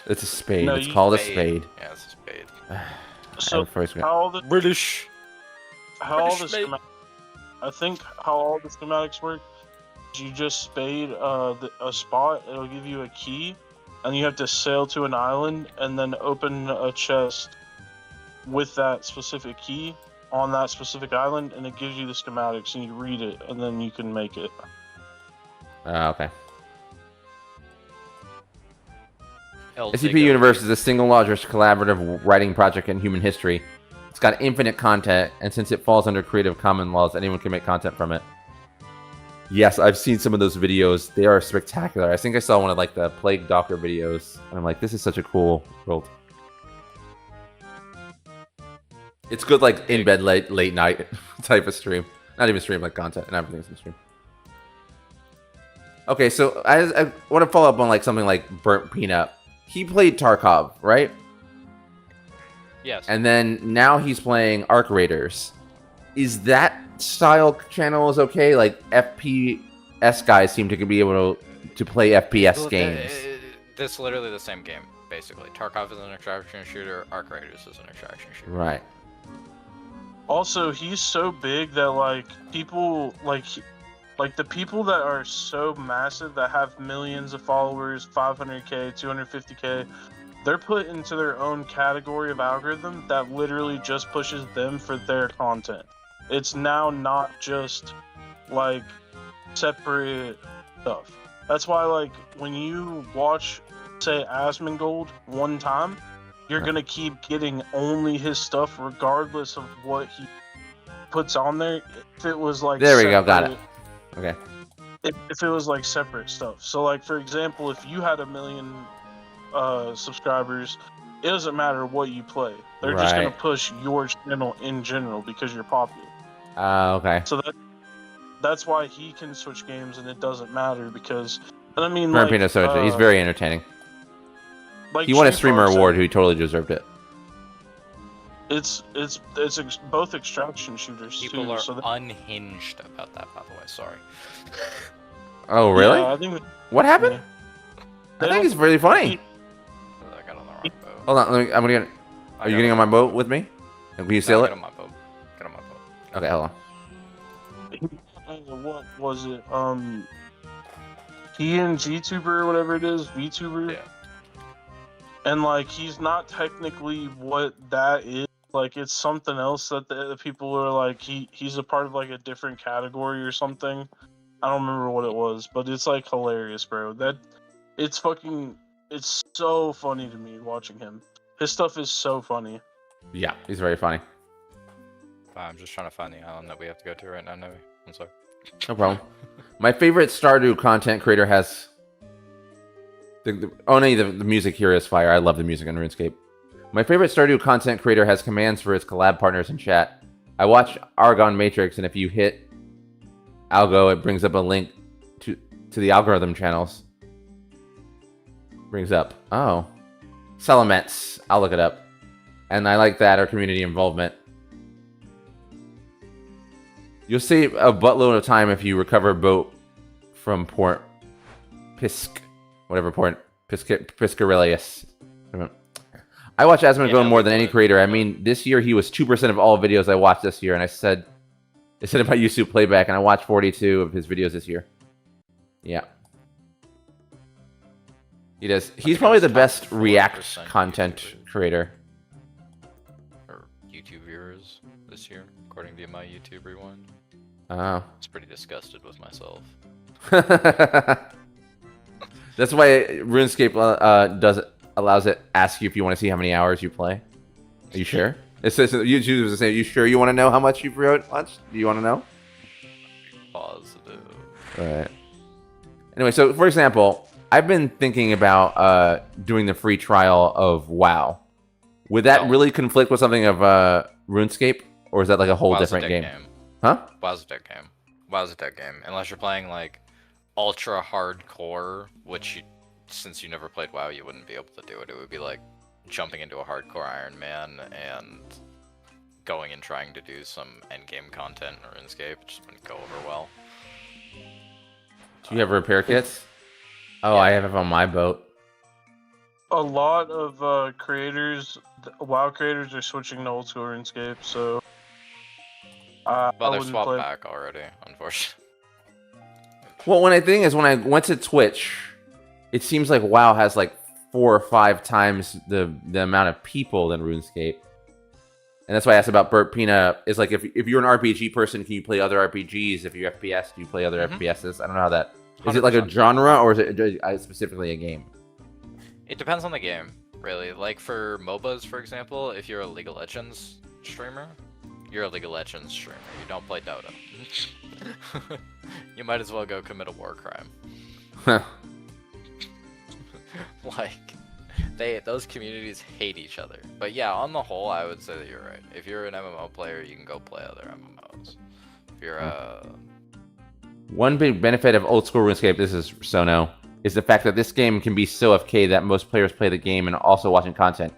It's a spade. No, It's you- called a spade. Yeah, it's a spade. So first how all the British. I think how all the schematics work is you just spade a spot, it'll give you a key, and you have to sail to an island and then open a chest with that specific key on that specific island, and it gives you the schematics, and you read it, and then you can make it. Okay. El SCP Digo. Universe is the single largest collaborative writing project in human history. It's got infinite content, and since it falls under Creative Commons laws, anyone can make content from it. Yes, I've seen some of those videos. They are spectacular. I think I saw one of like the Plague Doctor videos, and I'm like, this is such a cool world. It's good, like in bed late night type of stream. Not even stream, like content and everything's in stream. Okay, so I want to follow up on like something like Burnt Peanut. He played Tarkov, right? Yes. And then now he's playing Arc Raiders. Is that style channel is okay? Like FPS guys seem to be able to play FPS Well, games. This is literally the same game, basically. Tarkov is an extraction shooter. Arc Raiders is an extraction shooter. Right. Also, he's so big that like people like the people that are so massive that have millions of followers, 500k, 250k, they're put into their own category of algorithm that literally just pushes them for their content. It's now not just like separate stuff. That's why like when you watch say Asmongold one time, you're gonna keep getting only his stuff regardless of what he puts on there. If it was like There we go, got it. Okay. If it was like separate stuff. So like for example, if you had 1 million subscribers, it doesn't matter what you play. They're just gonna Right. push your channel in general because you're popular. Okay. So that's why he can switch games and it doesn't matter because and I mean Burnt like Peanut Soja. He's very entertaining. like He won a Street streamer Fox, award. He totally deserved it. It's both extraction shooters People too. are So unhinged about that, by the way. Sorry. Oh, really? Yeah, I think What happened? They I think don't- it's really funny. I got on the wrong boat. Hold on. I'm gonna get. Are you getting on my boat with me? And can you sail No, it? Get on my boat. Get on my boat. Okay, hold on. what was it? PNG-tuber or whatever it is, VTuber. Yeah. And like he's not technically what that is. Like it's something else that the people are like he's a part of like a different category or something. I don't remember what it was, but it's like hilarious, bro. It's so funny to me watching him. His stuff is so funny. Yeah, he's very funny. I'm just trying to find the island that we have to go to right now, Noe. I'm sorry. No problem. My favorite Stardew content creator has... the music here is fire. I love the music in RuneScape. My favorite Stardew content creator has commands for his collab partners in chat. I watch Argon Matrix, and if you hit Algo, it brings up a link to the algorithm channels. Brings up. Oh. Salamence. I'll look it up. And I like that, our community involvement. You'll save a buttload of time if you recover a boat from Port Pisk. Whatever Port Piscarilius. I watch Asmongold more than any creator. I mean, this year he was 2% of all videos I watched this year, and I said about YouTube playback, and I watched 42 of his videos this year. Yeah. He does. He's probably the best React content creator. Or YouTube viewers this year, according to my YouTube rewind. Oh. I was pretty disgusted with myself. That's why RuneScape allows it ask you if you want to see how many hours you play. Are you sure? It says YouTube is saying, "You sure you want to know how much you've watched? Do you want to know?" Positive. Right. Anyway, so for example, I've been thinking about doing the free trial of WoW. Would that really conflict with something of RuneScape, or is that like a whole different game? Huh? WoW's a dead game. WoW's a dead game. Unless you're playing like ultra hardcore, which since you never played WoW, you wouldn't be able to do it. It would be like jumping into a hardcore Iron Man and going and trying to do some endgame content in RuneScape. It just wouldn't go over well. Do you have repair kits? Oh, yeah. I have it on my boat. A lot of creators, WoW creators, are switching to old school RuneScape, so well, I they're wouldn't swapped play. back already, unfortunately. Well, when I went to Twitch, it seems like WoW has like 4 or 5 times the amount of people than RuneScape. And that's why I asked about Burt Pina. Is like if you're an RPG person, can you play other RPGs? If you're FPS, do you play other FPSs? I don't know how that... Is it like a genre, or is it specifically a game? It depends on the game, really. Like for MOBAs, for example, if you're a League of Legends streamer, you're a League of Legends streamer. You don't play Dota. You might as well go commit a war crime. Like, those communities hate each other. But yeah, on the whole, I would say that you're right. If you're an MMO player, you can go play other MMOs. If you're a... One big benefit of old school RuneScape, this is Sono, is the fact that this game can be so FK that most players play the game and also watching content.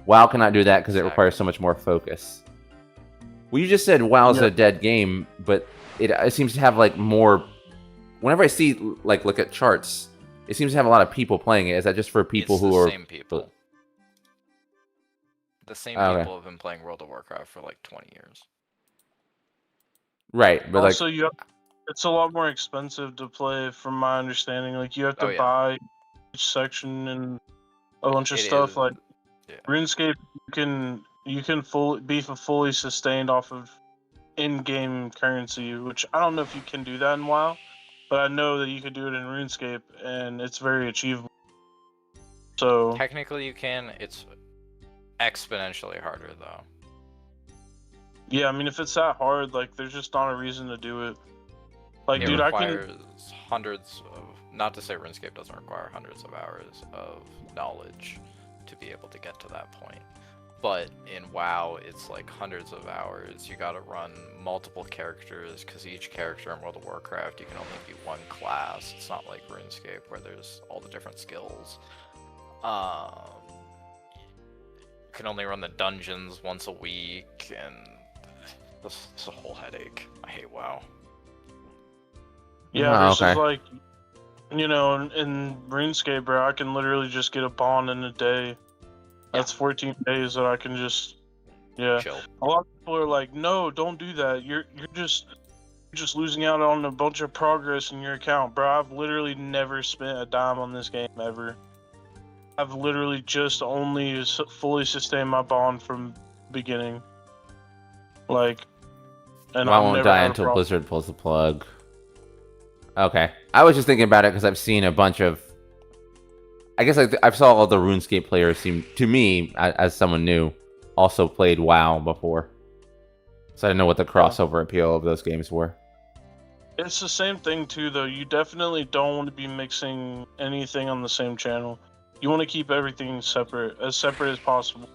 WoW cannot do that because it requires so much more focus. Well, you just said WoW's a dead game, but it seems to have like more... Whenever I see, like, look at charts, it seems to have a lot of people playing it. Is that just for people who are... same people. The same people have been playing World of Warcraft for like 20 years. Right, but also, like... it's a lot more expensive to play, from my understanding. Like, you have to buy each section and a bunch of stuff. Like, RuneScape, you can be fully sustained off of in-game currency, which I don't know if you can do that in WoW, but I know that you could do it in RuneScape, and it's very achievable. So technically you can. It's exponentially harder, though. Yeah, I mean, if it's that hard, like, there's just not a reason to do it. Like, dude, requires hundreds of... Not to say RuneScape doesn't require hundreds of hours of knowledge to be able to get to that point. But in WoW, it's like hundreds of hours. You gotta run multiple characters, because each character in World of Warcraft, you can only be one class. It's not like RuneScape, where there's all the different skills. You can only run the dungeons once a week, and it's a whole headache. I hate WoW. Yeah, versus like, you know, in RuneScape, bro, I can literally just get a bond in a day. That's 14 days that I can just, chill. A lot of people are like, no, don't do that. You're just losing out on a bunch of progress in your account, bro. I've literally never spent a dime on this game ever. I've literally just only fully sustained my bond from the beginning. Like, and I won't die until Blizzard pulls the plug. Okay, I was just thinking about it because I've seen a bunch of... I guess I saw all the RuneScape players seem, to me, as someone new, also played WoW before. So I didn't know what the crossover appeal of those games were. It's the same thing too, though. You definitely don't want to be mixing anything on the same channel. You want to keep everything separate as possible.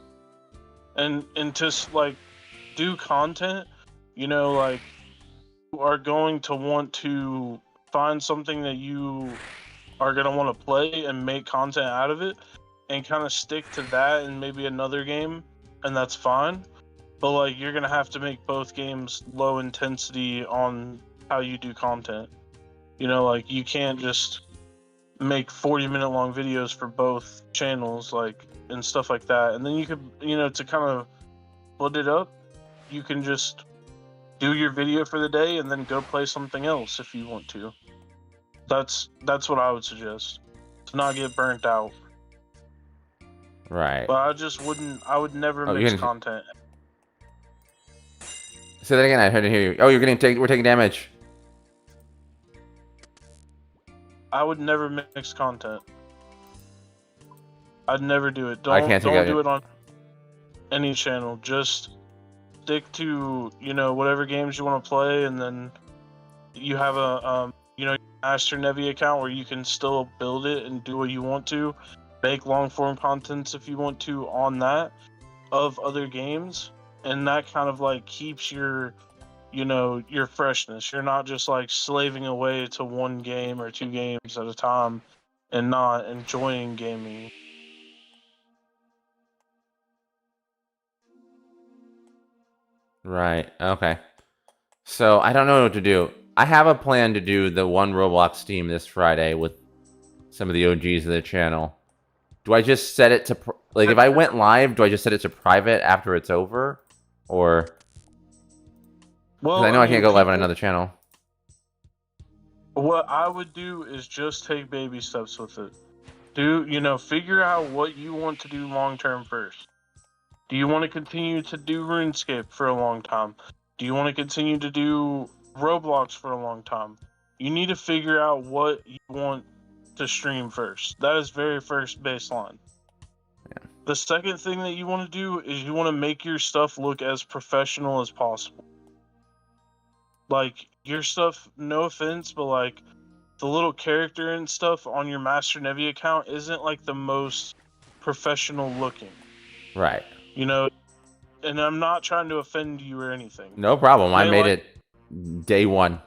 And to like do content, you know, like you are going to want to find something that you are going to want to play and make content out of it, and kind of stick to that and maybe another game, and that's fine. But like you're gonna have to make both games low intensity on how you do content. You know, like you can't just make 40-minute long videos for both channels, like, and stuff like that. And then you could, you know, to kind of split it up, you can just do your video for the day and then go play something else if you want to. That's what I would suggest, to not get burnt out. Right. But I just wouldn't. I would never Oh, mix you're gonna- content. Say that again. I didn't hear you. Oh, we're taking damage. I would never mix content. I'd never do it. I can't take don't that. do it on any channel. Just stick to, you know, whatever games you want to play, and then you have a you know, Master Nevi account where you can still build it and do what you want to, make long form contents if you want to on that of other games, and that kind of like keeps your, you know, your freshness. You're not just like slaving away to one game or two games at a time and not enjoying gaming. Right. Okay. So I don't know what to do. I have a plan to do the one Roblox team this Friday with some of the OGs of the channel. Do I just set it to like if I went live? Do I just set it to private after it's over, or? Well, I know I can't go live on people- another channel. What I would do is just take baby steps with it. You know, figure out what you want to do long term first. Do you want to continue to do RuneScape for a long time? Do you want to continue to do Roblox for a long time? You need to figure out what you want to stream first. That is very first baseline. Yeah. The second thing that you want to do is you want to make your stuff look as professional as possible. Like, your stuff, no offense, but like the little character and stuff on your Master Nevi account isn't like the most professional looking. Right. You know, and I'm not trying to offend you or anything. No problem. I They made like- it day one.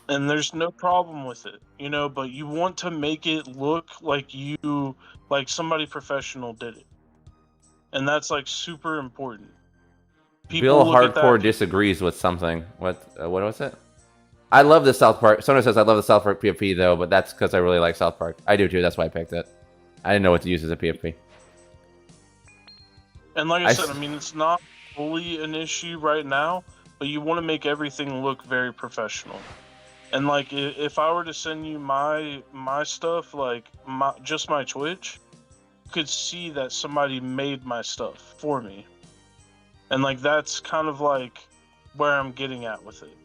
And there's no problem with it, you know, but you want to make it look like like somebody professional did it. And that's like super important. Bill look at Hardcore that- disagrees with something. What was it? I love the South Park. Someone says I love the South Park PvP though, but that's because I really like South Park. I do too. That's why I picked it. I didn't know what to use as a PvP. And like I I said, s- I mean, it's not fully an issue right now, but you want to make everything look very professional. And like, if I were to send you my stuff, like just my Twitch, you could see that somebody made my stuff for me. And like, that's kind of like where I'm getting at with it.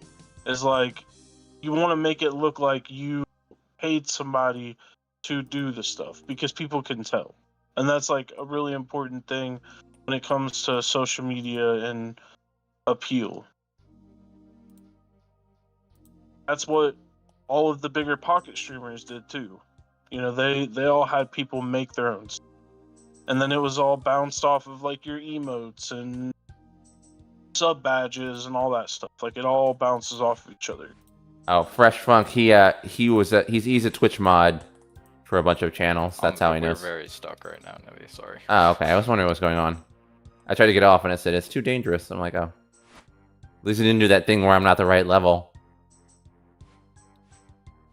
Is like, you want to make it look like you paid somebody to do the stuff, because people can tell. And that's like a really important thing when it comes to social media and appeal. That's what all of the bigger pocket streamers did too. You know, they all had people make their own stuff. And then it was all bounced off of like your emotes and sub badges and all that stuff. Like, it all bounces off of each other. Oh, Fresh Funk. He's a Twitch mod for a bunch of channels. That's how he knows. We're very stuck right now, Nevi. Sorry. Oh, okay. I was wondering what's going on. I tried to get off and it said it's too dangerous. I'm like, oh. At least it didn't do that thing where I'm not the right level.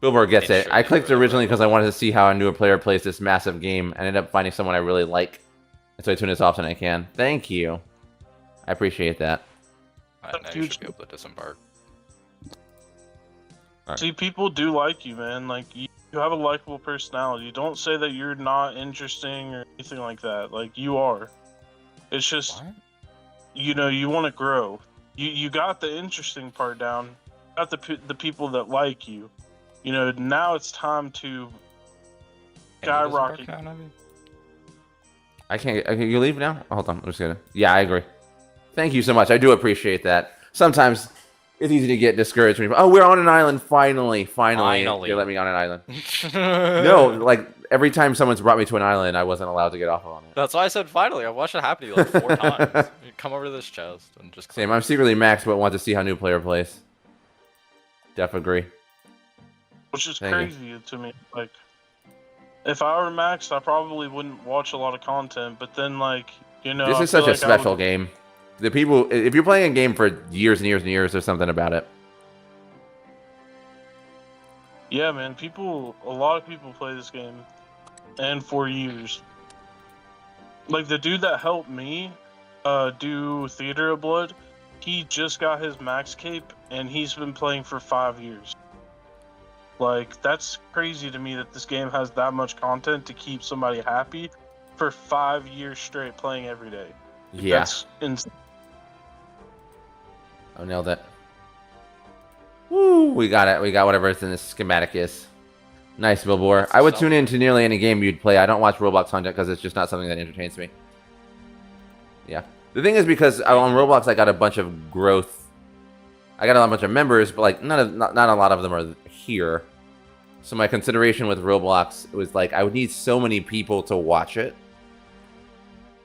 Billboard gets It it. should I be clicked the right originally because I level. wanted to see how a newer player plays this massive game. I ended up finding someone I really like. And so I tune as often as I can. Thank you. I appreciate that. Now you should be able to disembark. See, people do like you, man. Like, you have a likable personality. Don't say that you're not interesting or anything like that. Like, you are. It's just, What? you know, you want to grow. You got the interesting part down. You got the people that like you. You know, now it's time to Can you skyrocket. disembark now, Nevi? I can't. Okay, you leave now? Hold on. I'm just gonna. Yeah, I agree. Thank you so much. I do appreciate that. Sometimes it's easy to get discouraged when oh, we're on an island. Finally. They let me on an island. No, like every time someone's brought me to an island, I wasn't allowed to get off on it. That's why I said finally. I watched it happen to you like 4 times. You come over to this chest and just. Same. I'm secretly maxed, but want to see how new player plays. Def agree. Which is Thank crazy to me. Like, if I were maxed, I probably wouldn't watch a lot of content. But then, like, you know, This I is feel such a like I special would- game. The people, if you're playing a game for years and years and years, there's something about it. Yeah, man. A lot of people play this game, and for years. Like the dude that helped me, do Theater of Blood, he just got his max cape, and he's been playing for 5 years. Like that's crazy to me that this game has that much content to keep somebody happy for 5 years straight playing every day. Yeah. That's insane. Oh, nailed it. Woo, we got it. We got whatever it's in this schematic is. Nice, Billboard. I would tune in to nearly any game you'd play. I don't watch Roblox content because it's just not something that entertains me. Yeah. The thing is because on Roblox I got a bunch of growth. I got a bunch of members, but like not a lot of them are here. So my consideration with Roblox was like I would need so many people to watch it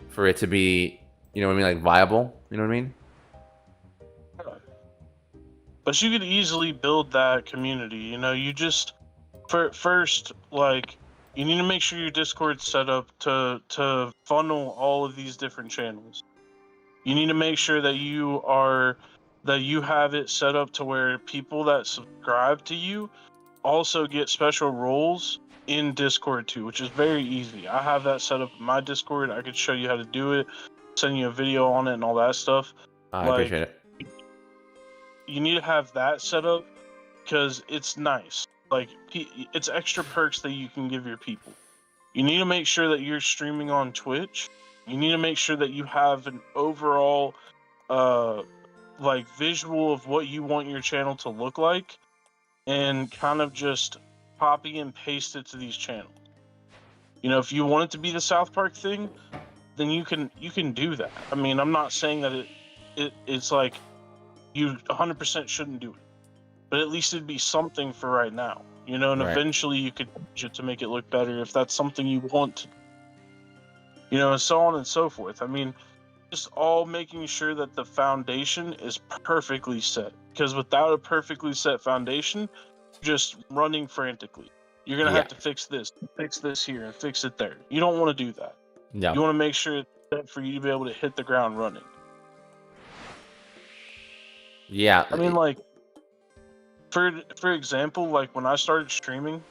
for it to be, you know what I mean, like viable. You know what I mean? But you could easily build that community. You know, you just first like you need to make sure your Discord's set up to funnel all of these different channels. You need to make sure that you have it set up to where people that subscribe to you also get special roles in Discord too, which is very easy. I have that set up in my Discord. I could show you how to do it, send you a video on it and all that stuff. I appreciate it. You need to have that set up because it's nice. Like, it's extra perks that you can give your people. You need to make sure that you're streaming on Twitch. You need to make sure that you have an overall, like, visual of what you want your channel to look like, and kind of just copy and paste it to these channels. You know, if you want it to be the South Park thing, then you can do that. I mean, I'm not saying that it's like you 100% shouldn't do it, but at least it'd be something for right now, you know, and Right. eventually you could change it to make it look better if that's something you want to, you know, and so on and so forth. I mean, just all making sure that the foundation is perfectly set, because without a perfectly set foundation, just running frantically, you're gonna Yeah. have to fix this here, and fix it there. You don't want to do that. No. You want to make sure it's set for you to be able to hit the ground running. Yeah. I mean, like, for example, like when I started streaming,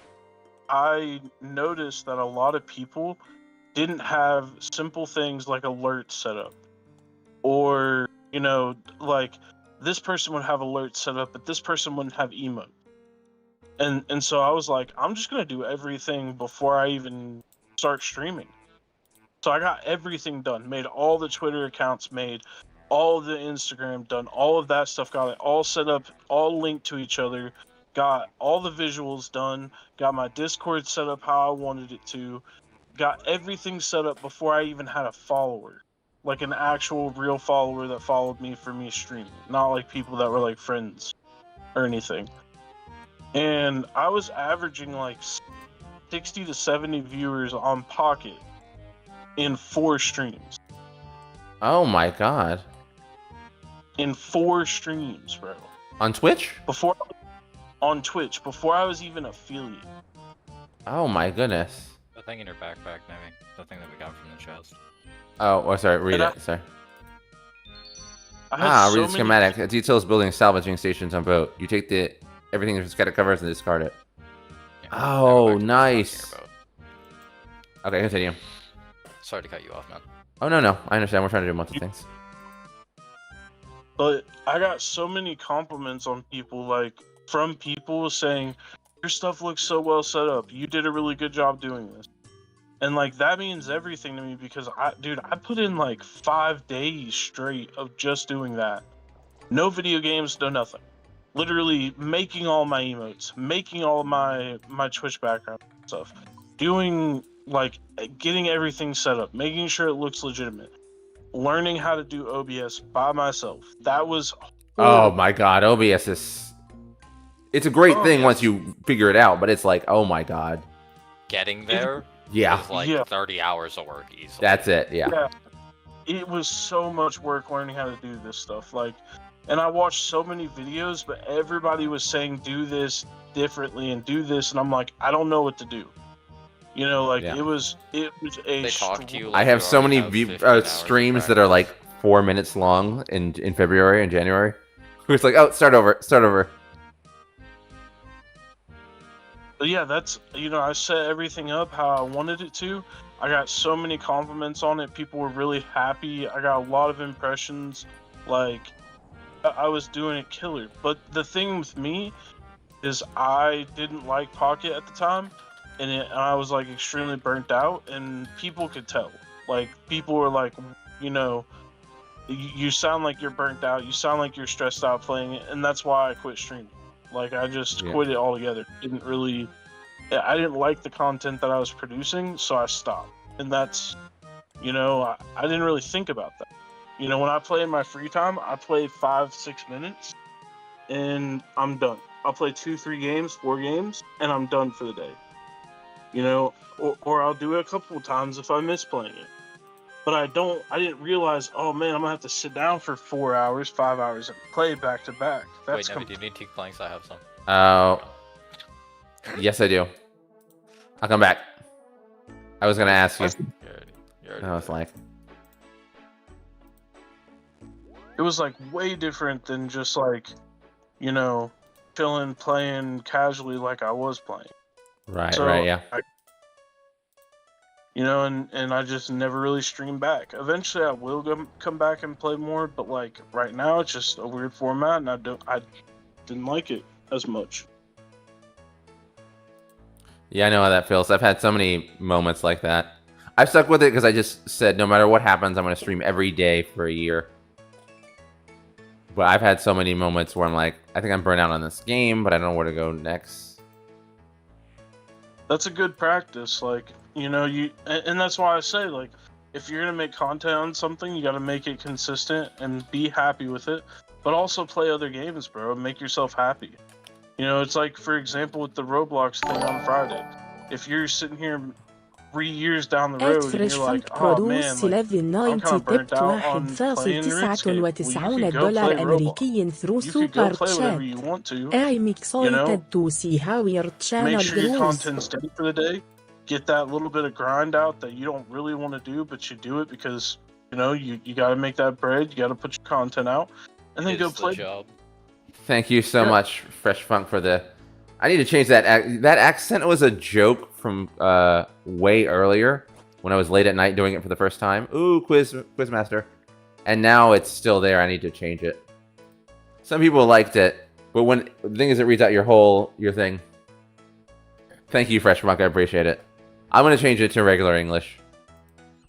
I noticed that a lot of people didn't have simple things like alerts set up, or you know, like this person would have alerts set up, but this person wouldn't have emote. And so I was like, I'm just gonna do everything before I even start streaming. So I got everything done, made all the Twitter accounts, made all the Instagram done, all of that stuff, got it all set up, all linked to each other, got all the visuals done, got my Discord set up how I wanted it to, got everything set up before I even had a follower, like an actual real follower that followed me for me streaming, not like people that were like friends or anything. And I was averaging like 60 to 70 viewers on Pocket in 4 streams. Oh my god. In 4 streams, bro. On Twitch? On Twitch, before I was even affiliate. Oh my goodness. The thing in your backpack, maybe. The thing that we got from the chest. Oh, sorry. Read And it. Sorry. I had so Read the many- schematic. It details building salvaging stations on boat. You take everything the schematic covers and discard it. Yeah, Oh, now we're back to nice. talking about- Okay, continue. Sorry to cut you off, man. Oh, no. I understand. We're trying to do multiple things. But I got so many compliments on people, like from people saying, your stuff looks so well set up. You did a really good job doing this. And like that means everything to me, because I put in like 5 days straight of just doing that. No video games, no nothing. Literally making all my emotes, making all my Twitch background stuff, doing like getting everything set up, making sure it looks legitimate. learning how to do OBS by myself. That was Oh horrible. my god, OBS is... It's a great thing yes. once you figure it out, but it's like, oh my god. Getting there Yeah, is like Yeah. 30 hours of work easily. that's it, yeah. Yeah. It was so much work learning how to do this stuff. Like, and I watched so many videos, but everybody was saying do this differently and do this, and I'm like, I don't know what to do. You know, like Yeah. it was a. They talk to you. I Like have you so already many have 15 hours of streams that are practice. like 4 minutes long in February and January. It's like, oh, start over. But yeah, that's, you know, I set everything up how I wanted it to. I got so many compliments on it. People were really happy. I got a lot of impressions. Like, I was doing it killer. But the thing with me is I didn't like Pocket at the time, and I was like extremely burnt out, and people could tell. Like, people were like, you know, you sound like you're burnt out. You sound like you're stressed out playing it, and that's why I quit streaming. Like, I just Yeah. quit it altogether. I didn't like the content that I was producing, so I stopped. And that's, you know, I didn't really think about that. You know, when I play in my free time, I play 5-6 minutes, and I'm done. I'll play 2-3 games, 4 games, and I'm done for the day. You know, or I'll do it a couple of times if I miss playing it. But I didn't realize, oh man, I'm gonna have to sit down for 4 hours, 5 hours, and play back to back. Wait, Nevi, do you need teak planks? I have some. Oh, yes, I do. I'll come back. I was gonna ask you. You already I was did. like, It was like way different than just like, you know, chilling, playing casually like I was playing. right, So, yeah. You know, and I just never really stream back. Eventually, I will come back and play more, but like right now, it's just a weird format, and I didn't like it as much. Yeah, I know how that feels. I've had so many moments like that. I've stuck with it because I just said no matter what happens, I'm going to stream every day for a year. But I've had so many moments where I'm like, I think I'm burnt out on this game, but I don't know where to go next. That's a good practice. Like, you know, and that's why I say, like, if you're gonna make content on something, you got to make it consistent and be happy with it, but also play other games, bro. Make yourself happy. You know, it's like, for example, with the Roblox thing on Friday. If you're sitting here 3 years down the road and فريش you're like, فانك oh برودوس man, like, 1190 I'm kind of burnt تبت out on playing RuneScape. Well, you could go play $1.99 Roblox. أمريكي ثرو You could go سوبر play whatever تشات. you want to. I'm You excited know, to see how your make channel sure your grows. content's steady for the day. Get that little bit of grind out that you don't really want to do, but you do it because, you know, you got to make that bread. You got to put your content out, and then go It's the play. job. Thank you so Yeah. much, Fresh Funk, for the... I need to change that. That accent was a joke from way earlier when I was late at night doing it for the first time. Ooh, Quizmaster. And now it's still there. I need to change it. Some people liked it, but when the thing is, it reads out your thing. Thank you, Fresh Funk. I appreciate it. I'm gonna change it to regular English.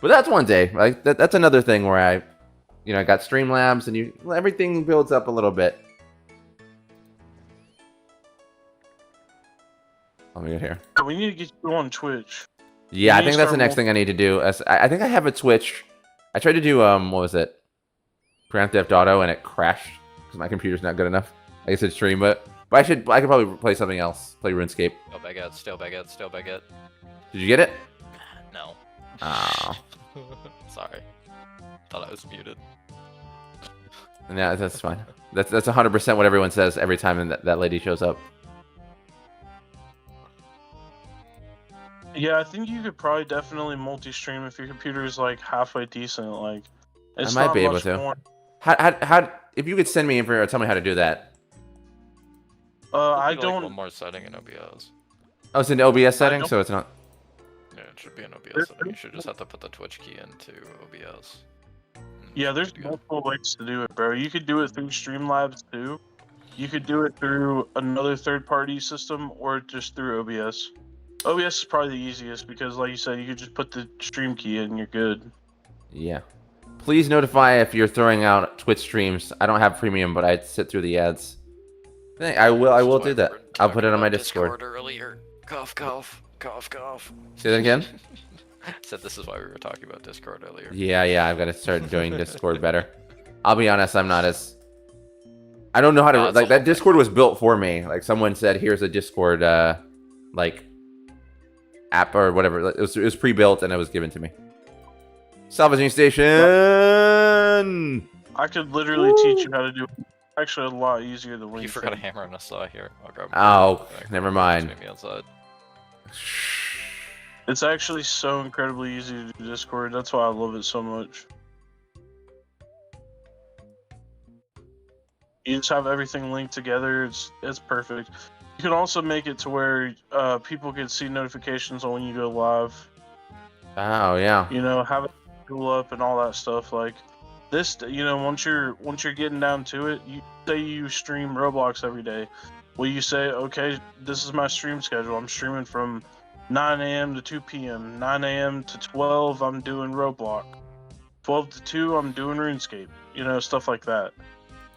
But that's one day. Like that's another thing where I got Streamlabs and everything builds up a little bit. Let me get here. We need to get you on Twitch. Yeah, I need think to that's the start next thing I need to do. I think I have a Twitch. I tried to do what was it? Grand Theft Auto, and it crashed because my computer's not good enough. I guess it's stream, but I could probably play something else. Play RuneScape. Still baguette. Did you get it? No. Oh. Sorry. Thought I was muted. Yeah, that's fine. That's 100% what everyone says every time that lady shows up. Yeah, I think you could probably definitely multi-stream if your computer is like halfway decent. Like, it's I might not be able much to. more. How if you could send me info or tell me how to do that. I Maybe, like, don't. one more setting in OBS. Oh, it's in the OBS setting, don't- so it's not. Yeah, it should be an OBS setting. You should just have to put the Twitch key into OBS. and Yeah, you there's should be good. multiple ways to do it, bro. You could do it through Streamlabs too. You could do it through another third-party system or just through OBS. OBS is probably the easiest because, like you said, you could just put the stream key in and you're good. Yeah. Please notify if you're throwing out Twitch streams. I don't have premium, but I sit through the ads. I will do that. I'll put it on my Discord. Earlier. Cough. Say that again. Said this is why we were talking about Discord earlier. Yeah, I've got to start doing Discord better. I'll be honest, I'm not as... I don't know how to... No, it's like, a that whole Discord was built for me. Like, someone said, here's a Discord, like, app or whatever. It was pre-built, and it was given to me. Salvaging station! I could literally teach you how to do it. Actually, a lot easier than what You forgot a hammer and a saw here. I'll grab. Oh, never mind. Maybe outside. It's actually so incredibly easy to do Discord. That's why I love it so much. You just have everything linked together. It's perfect. You can also make it to where people can see notifications on when you go live. Oh, yeah. You know, have it pull up and all that stuff. Like this, you know, once you're getting down to it, you say you stream Roblox every day. Well, you say, okay, this is my stream schedule. I'm streaming from 9 a.m. to 2 p.m. 9 a.m. to 12, I'm doing Roblox. 12 to 2, I'm doing RuneScape. You know, stuff like that.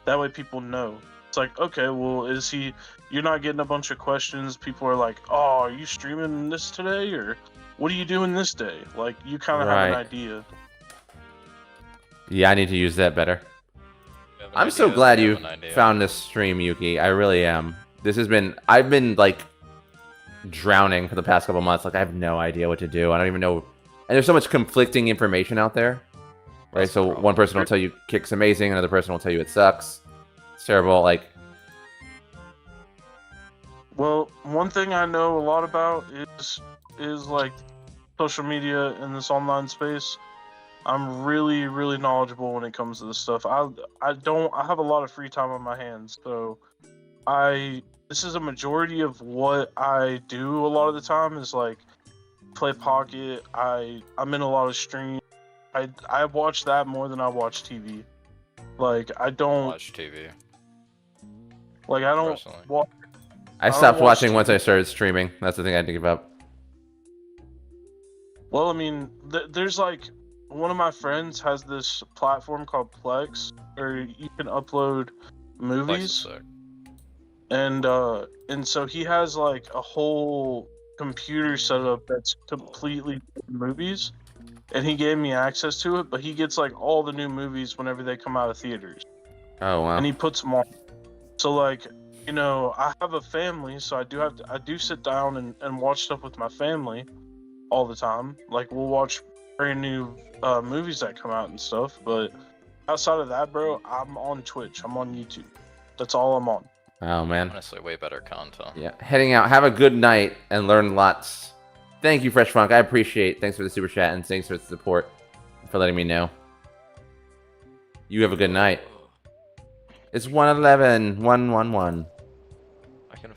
That way people know. It's like, okay, well, you're not getting a bunch of questions. People are like, oh, are you streaming this today? Or what are you doing this day? Like, you kind of have an idea. Yeah, I need to use that better. I'm so glad you found this stream, Yuki. I really am. I've been, like, drowning for the past couple months. Like, I have no idea what to do. I don't even know. And there's so much conflicting information out there. Right, so one person will tell you Kick's amazing, another person will tell you it sucks. It's terrible, like... Well, one thing I know a lot about is like social media in this online space. I'm really, really knowledgeable when it comes to this stuff. I have a lot of free time on my hands, so this is a majority of what I do a lot of the time is like play Pocket. I'm in a lot of streams. I watch that more than I watch TV. Like, I don't watch TV. Like, I don't watch. I stopped watching once I started streaming. That's the thing I had to give up. Well, I mean, there's like one of my friends has this platform called Plex, where you can upload movies, and so he has like a whole computer set up that's completely movies. And he gave me access to it, but he gets like all the new movies whenever they come out of theaters. Oh wow! And he puts them on. So like, you know, I have a family, so I do sit down and watch stuff with my family all the time. Like, we'll watch brand new movies that come out and stuff. But outside of that, bro, I'm on Twitch. I'm on YouTube. That's all I'm on. Oh man! Honestly, way better content. Yeah, heading out. Have a good night and learn lots. Thank you, Fresh Funk. I appreciate it. Thanks for the super chat and thanks for the support for letting me know. You have a good night. It's 111, 111.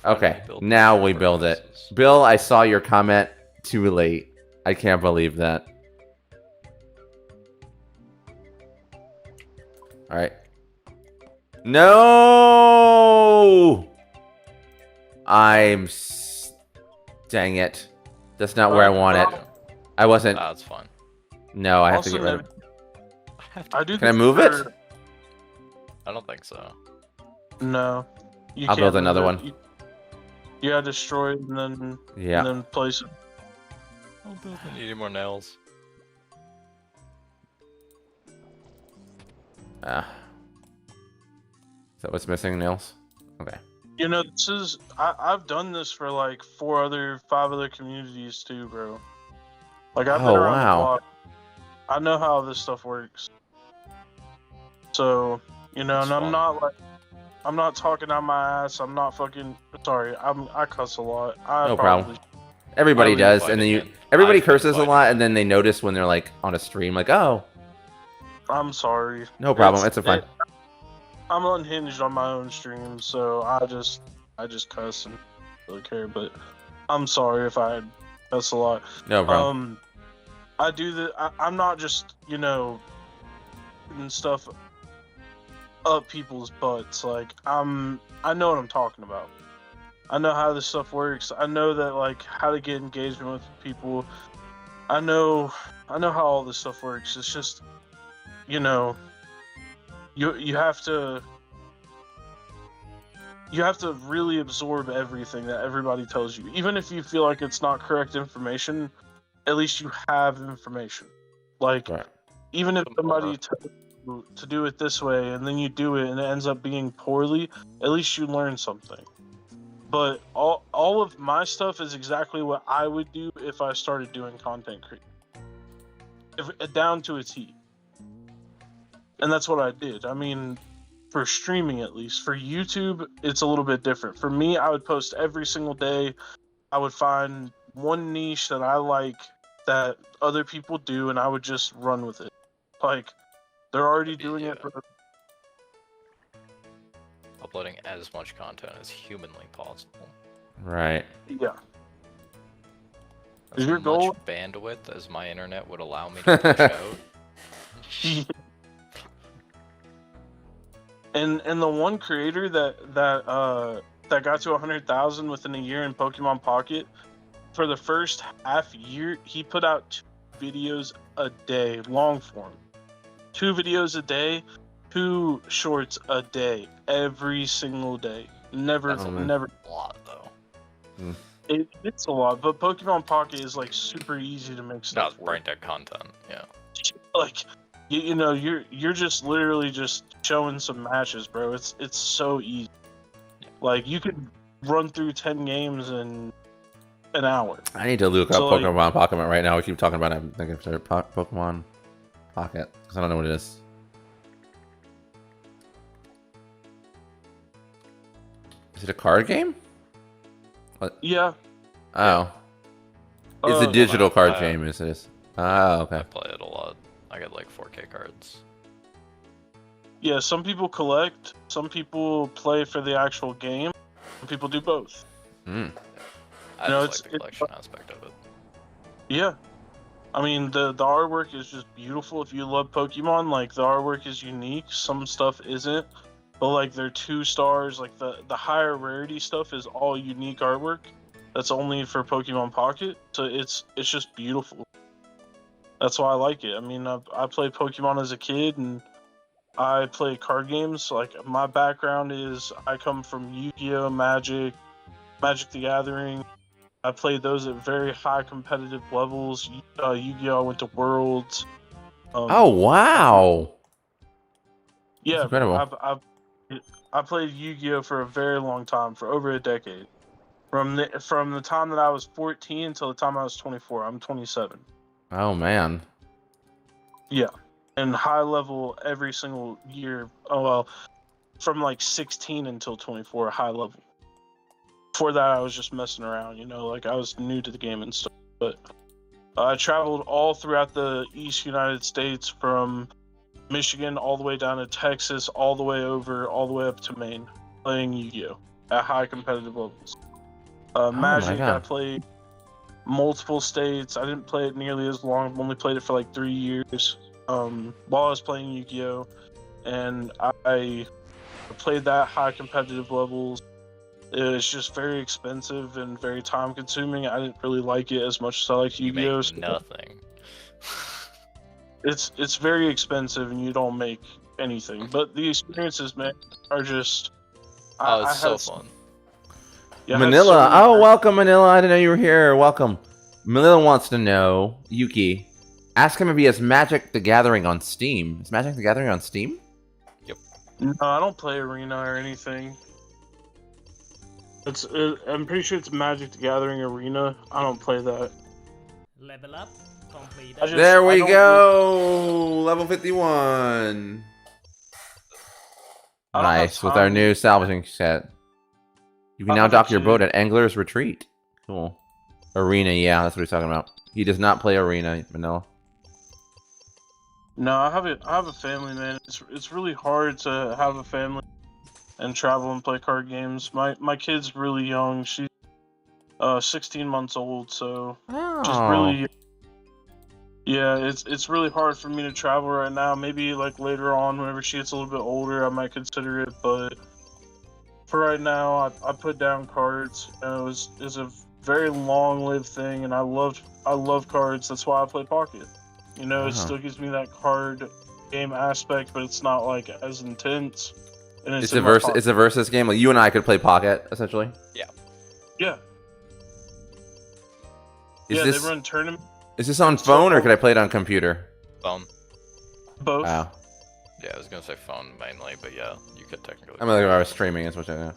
Okay, now we build it. Bill, I saw your comment too late. I can't believe that. Alright. No! Dang it. That's not where I want it. I wasn't. That's fine. No, I have to get rid of it. Can I move it? I don't think so. No. I'll build another one. You gotta destroy it and then place it. I'll build it. Need more nails. Is that what's missing, nails? Okay. You know, I've done this for like 5 other communities too, bro. Like, I've been around the block. I know how this stuff works. So, you know, and I'm not talking out my ass. I'm not fucking, sorry, I cuss a lot. No problem. Everybody does, and then everybody curses a lot, and then they notice when they're like on a stream, like, oh. I'm sorry. No problem, it's a fun. I'm unhinged on my own stream, so I just cuss and don't really care. But I'm sorry if I cuss a lot. No problem. I do that. I'm not just, you know, putting stuff up people's butts. Like, I know what I'm talking about. I know how this stuff works. I know that, like, how to get engagement with people. I know how all this stuff works. It's just, you know, you have to really absorb everything that everybody tells you. Even if you feel like it's not correct information, at least you have information. Like, Right. even if Simple somebody enough. tells you to do it this way and then you do it and it ends up being poorly, at least you learn something. But all of my stuff is exactly what I would do if I started doing content creation. Down to a T. And that's what I did. I mean, for streaming at least. For YouTube, it's a little bit different. For me, I would post every single day. I would find one niche that I like that other people do, and I would just run with it. Like, they're already doing it. Uploading as much content as humanly possible. Right. Yeah. As Is your much goal- bandwidth as my internet would allow me to push out. And the one creator that got to 100,000 within a year in Pokemon Pocket, for the first half year, he put out 2 videos a day, long form. 2 videos a day, 2 shorts a day, every single day. Never. That's a lot, though. It's a lot, but Pokemon Pocket is like super easy to make No, stuff it's work. brain dead content. Yeah. Like, you know, you're just literally just showing some matches, bro. It's so easy. Like, you could run through 10 games in an hour. I need to look up So, like- Pokemon Pocket right now. We keep talking about it. I'm thinking for Pokemon Pocket because I don't know what it is. Is it a card game? Yeah. Oh, it's a Uh, digital card uh, game. Is this? Oh, I okay. play it a lot. I get like 4K cards. Yeah, some people collect, some people play for the actual game, some people do both. Hmm. I No, just it's- like the collection aspect of it. Yeah. I mean, the artwork is just beautiful. If you love Pokemon, like, the artwork is unique. Some stuff isn't. But, like, they're 2 stars. Like, the higher rarity stuff is all unique artwork. That's only for Pokemon Pocket. So it's just beautiful. That's why I like it. I mean, I played Pokemon as a kid, and I play card games. Like, my background is I come from Yu-Gi-Oh, Magic the Gathering. I played those at very high competitive levels. Yu-Gi-Oh! I went to Worlds. Oh wow! Yeah, incredible. I played Yu-Gi-Oh! For a very long time, for over a decade. From the time that I was 14 until the time I was 24. I'm 27. Oh man. Yeah, and high level every single year. Oh well, from like 16 until 24, high level. Before that, I was just messing around, you know, like I was new to the game and stuff. But I traveled all throughout the East United States, from Michigan all the way down to Texas, all the way up to Maine, playing Yu-Gi-Oh! At high competitive levels. Magic, I God. played multiple states. I didn't play it nearly as long. I've only played it for like 3 years while I was playing Yu-Gi-Oh! And I played that high competitive levels. It was just very expensive and very time consuming. I didn't really like it as much as I like You Yu-Gi-Oh! make nothing. It's very expensive and you don't make anything. But the experiences, man, are just. Oh, it's so had- fun. yeah, I had Manila. so many- Oh, welcome, Manila. I didn't know you were here. Welcome. Manila wants to know, Yuki, ask him if he has Magic the Gathering on Steam. Is Magic the Gathering on Steam? No, I don't play Arena or anything. I'm pretty sure it's Magic the Gathering Arena. I don't play that. Level up, complete. I just- There I we don't go. Level 51. I don't have Nice. With our time. new salvaging set. You can I now have dock your to- boat at Angler's Retreat. Cool. Arena, yeah, that's what he's talking about. He does not play Arena, Manila. No, I have a family, man. It's really hard to have a family and travel and play card games. My kid's really young. She's 16 months old, so she's Oh. really. Yeah, it's really hard for me to travel right now. Maybe like later on, whenever she gets a little bit older, I might consider it. But for right now, I put down cards. It's a very long-lived thing, and I love cards. That's why I play Pocket. You know, Wow. it still gives me that card game aspect, but it's not like as intense. And It's in a my verse. pocket. It's a versus game. Like you and I could play Pocket, essentially. Yeah. Is Yeah, this? they run tournaments Is this on phone or could I play it on computer? Phone. Both. Wow. Yeah, I was gonna say phone mainly, but yeah, you could technically. I mean, like, I was streaming, is what I know.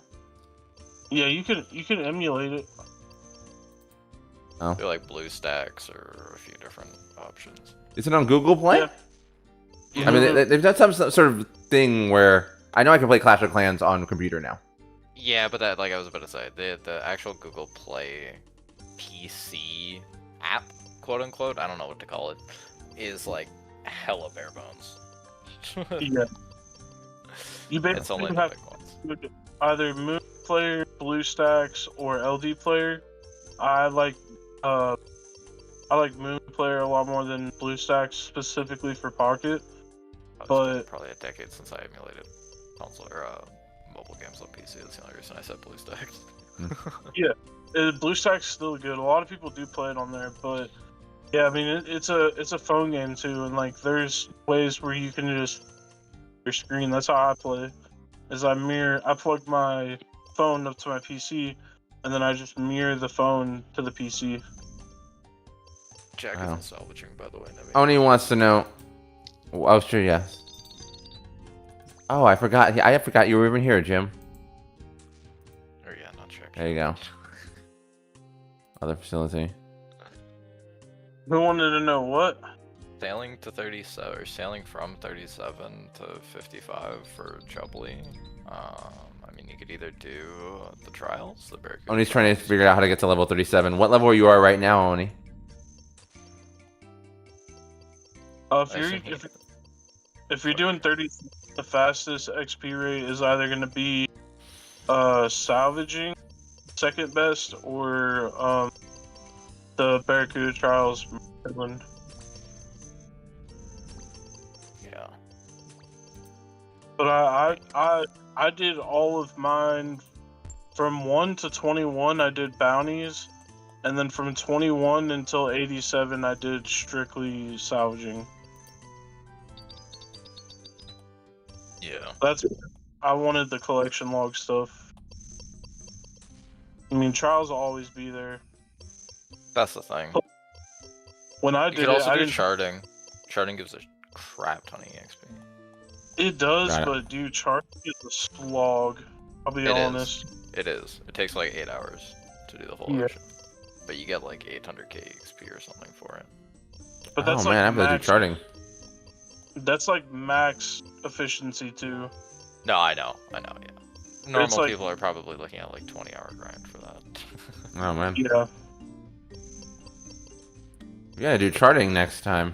Yeah, you can emulate it. Oh. Do like BlueStacks or a few different options. Is it on Google Play? Yeah. I mean, they've done some sort of thing where I know I can play Clash of Clans on computer now. Yeah, but that, like I was about to say, the actual Google Play PC app, quote unquote, I don't know what to call it, is like hella bare bones. Yeah. You It's basically only the have big ones. either Moon Player, BlueStacks, or LD Player. I like Moon Player a lot more than BlueStacks specifically for Pocket. It's But- been probably a decade since I emulated console or mobile games on PC. That's the only reason I said BlueStacks. BlueStacks is still good. A lot of people do play it on there, but yeah, I mean it's a phone game too, and like there's ways where you can just your screen. That's how I play. Is I plug my phone up to my PC, and then I just mirror the phone to the PC. Jack Wow. isn't salvaging, by the way. Navi. Oni wants to know. Oh, sure, yes. Oh, I forgot. I forgot you were even here, Jim. Or yeah, not check. There you go. Other facility. Who wanted to know what? Sailing to 37, or sailing from 37 to 55 for Jubilee. I mean, you could either do the trials, the Barracuda. Oni's trying to figure out how to get to level 37. What level you are right now, Oni? If you're doing 30, the fastest XP rate is either going to be salvaging, second best, or the Barracuda trials from Finland. Yeah. But I did all of mine from 1 to 21. I did bounties, and then from 21 until 87, I did strictly salvaging. Yeah. I wanted the collection log stuff. I mean, trials will always be there. That's the thing. When I You did could it, also I do didn't. charting. Charting gives a crap ton of EXP. It does, Got it. but dude, chart is a slog. I'll be It is. honest. It is. It takes like 8 hours to do the whole Yeah. mission. But you get like 800k XP or something for it. But that's Oh like man, I'm gonna do max, charting. That's like max efficiency too. No, I know, yeah. Normal like- people are probably looking at like 20-hour grind for that. Oh man, Yeah. we gotta do charting next time.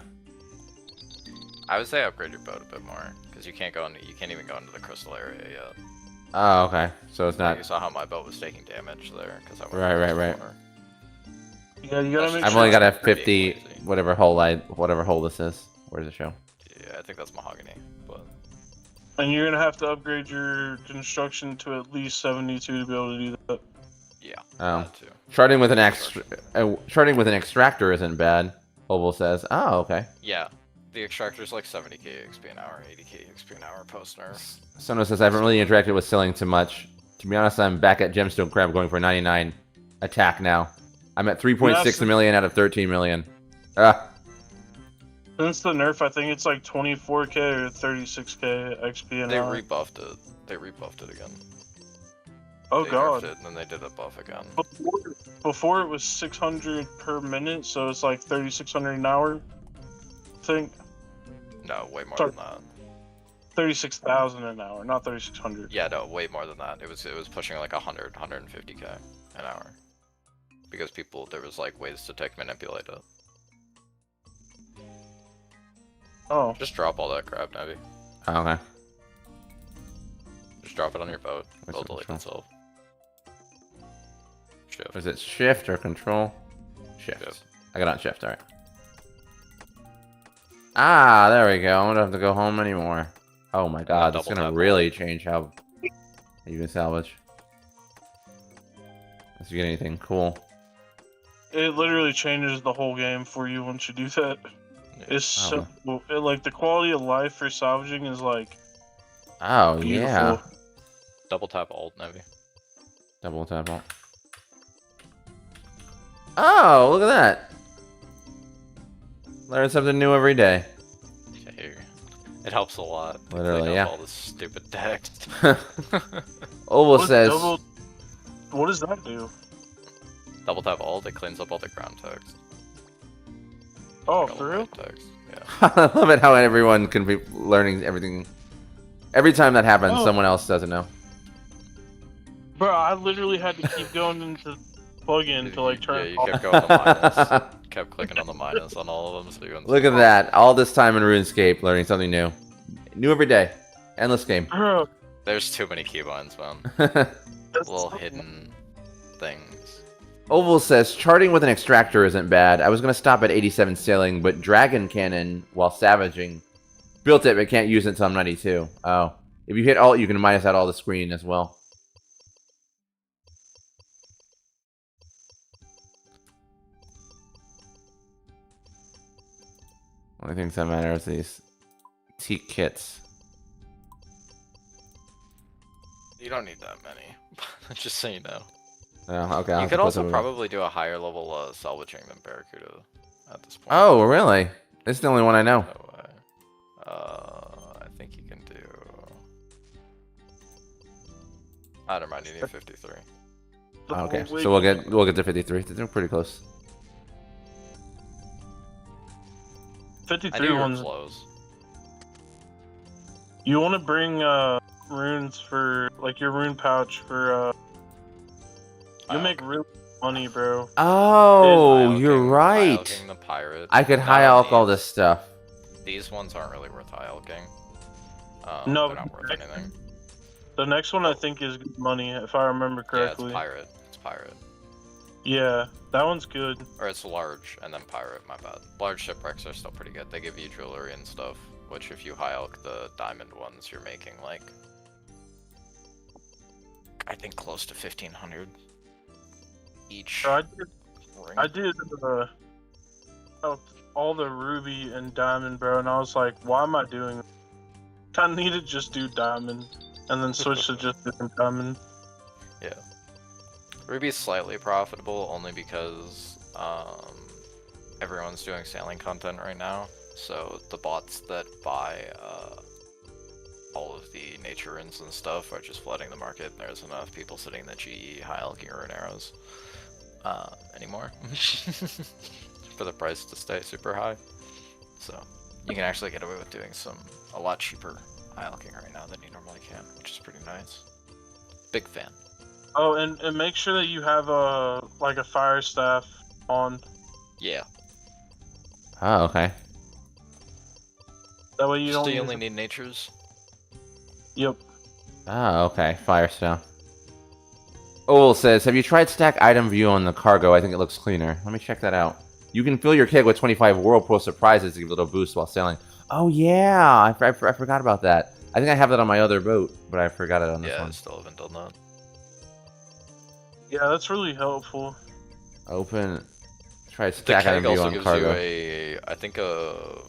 I would say upgrade your boat a bit more, because you can't even go into the crystal area yet. Oh, okay. So it's Like, not. you saw how my boat was taking damage there, because I went Right, across right, the right. water. Yeah, you gotta make I've sure. only got a Pretty 50, easy. whatever hole this is. Where's the show? Yeah, I think that's mahogany, but And you're gonna have to upgrade your construction to at least 72 to be able to do that. yeah, Oh. that too. Charting with an extractor isn't bad. Oval says. Oh, okay. Yeah, the extractor's like 70k XP an hour, 80k XP an hour post nerf. Sono says I haven't really interacted with selling too much. To be honest, I'm back at Gemstone Crab going for 99 attack now. I'm at 3.6 million out of 13 million. Ah, Since the nerf, I think it's like 24k or 36k XP an They hour. rebuffed it. They rebuffed it again. Oh They god. nerfed it, and then they did a buff again. Before it was 600 per minute, so it's like 3600 an hour. I think No, way more Sorry. than that. 36,000 an hour, not 3600. Yeah, no, way more than that. It was pushing like 150k an hour. Because there was like ways to tech manipulate it. Oh, Just drop all that crap, Navi. oh, okay. Just drop it on your boat. Where's It'll the delete control? itself. Shift. Was it shift or control? Shift. Shift. I got on shift. All right. Ah, there we go. I don't have to go home anymore. Oh my god, that's double gonna tap. really change how you can salvage. If you get anything cool. it literally changes the whole game for you once you do that. Yeah. It's Oh. so like the quality of life for salvaging is like Oh beautiful. yeah. Double tap alt, Navi. Double tap alt. Oh, look at that. Learn something new every day. Okay. It helps a lot. to Literally, clean up yeah. all this stupid text. Oval What says, what does that do? Double tap alt, it cleans up all the ground text. Oh, All the for real? line text. Yeah. I love it how everyone can be learning everything. Every time that happens, Oh. someone else doesn't know. Bro, I literally had to keep going into plugin to like turn. Yeah, you off. kept going to minus. Kept clicking on the minus on all of them, so you Look at that. All this time in RuneScape, learning something new. New every day. Endless game. Bro, There's too many keybinds, man. that's Little so- hidden things. Oval says, charting with an extractor isn't bad. I was going to stop at 87 sailing, but Dragon Cannon, while savaging, built it but can't use it until I'm 92. Oh. If you hit alt, you can minus out all the screen as well. Only things that matter is these teak kits. You don't need that many. Just so you know. Oh, okay. I'll You have could to put also some- probably do a higher level salvaging than Barracuda at this point. Oh, really? This is the only one I know. No way. I think you can do. I don't mind. You need 53. the Okay, whole so we'll get to 53. They're pretty close. 53 I knew you were ones. close. You want to bring runes for like your rune pouch for you make real money, bro. Oh, High you're alching- right. high alching the pirate. I could Not high on alch all these. this stuff. These ones aren't really worth high alching. No, they're not worth anything. The next one I think is good money if I remember Yeah, correctly. it's pirate. It's pirate. Yeah, that one's good. Or it's large and then pirate, my bad. Large shipwrecks are still pretty good. They give you jewelry and stuff, which if you high alch the diamond ones, you're making like, I think close to 1500 each. So ring. I did all the ruby and diamond, bro, and I was like, why am I doing this? I need to just do diamond and then switch to just doing diamond. Yeah. Ruby's slightly profitable only because everyone's doing sailing content right now. So the bots that buy all of the nature runes and stuff are just flooding the market. There's enough people sitting in the GE high alching rune arrows anymore for the price to stay super high. So you can actually get away with doing a lot cheaper high alching right now than you normally can, which is pretty nice. Big fan. Oh, and make sure that you have like a fire staff on. Yeah. Oh, okay. That way you So don't. you only need natures? Yep. Oh, okay. Firestone. Owl says, have you tried stack item view on the cargo? I think it looks cleaner. Let me check that out. You can fill your kit with 25 Whirlpool surprises to give a little boost while sailing. Oh, yeah. I forgot about that. I think I have that on my other boat, but I forgot it on this Yeah, I one. still haven't done that. Yeah, that's really helpful. Open. Try The stack item keg view also on gives cargo. you I think a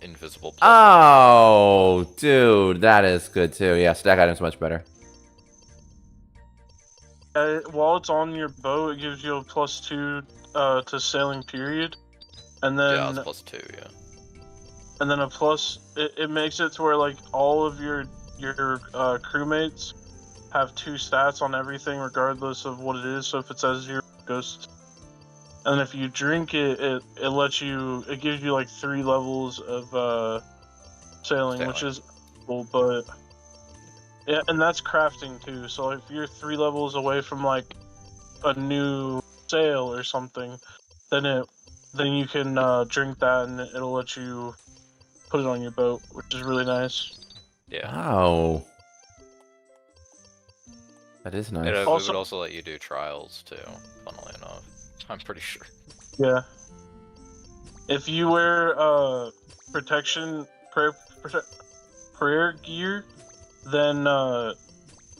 invisible. Oh, dude. That is good, too. Yeah, stack item's much better. While it's on your boat, it gives you a +2 to sailing period, and then Yeah, it's +2. Yeah. and then a plus. It makes it to where like all of your crewmates have 2 stats on everything, regardless of what it is. So if it says 0, it goes. And if you drink it, it lets you. It gives you like 3 levels of sailing, which is cool. But yeah, and that's crafting too. So if you're 3 levels away from like a new sail or something, then you can drink that, and it'll let you put it on your boat, which is really nice. Yeah. Oh. That is It, nice. it Also- would also let you do trials too. Funnily enough, I'm pretty sure. Yeah. If you wear protection prayer gear, then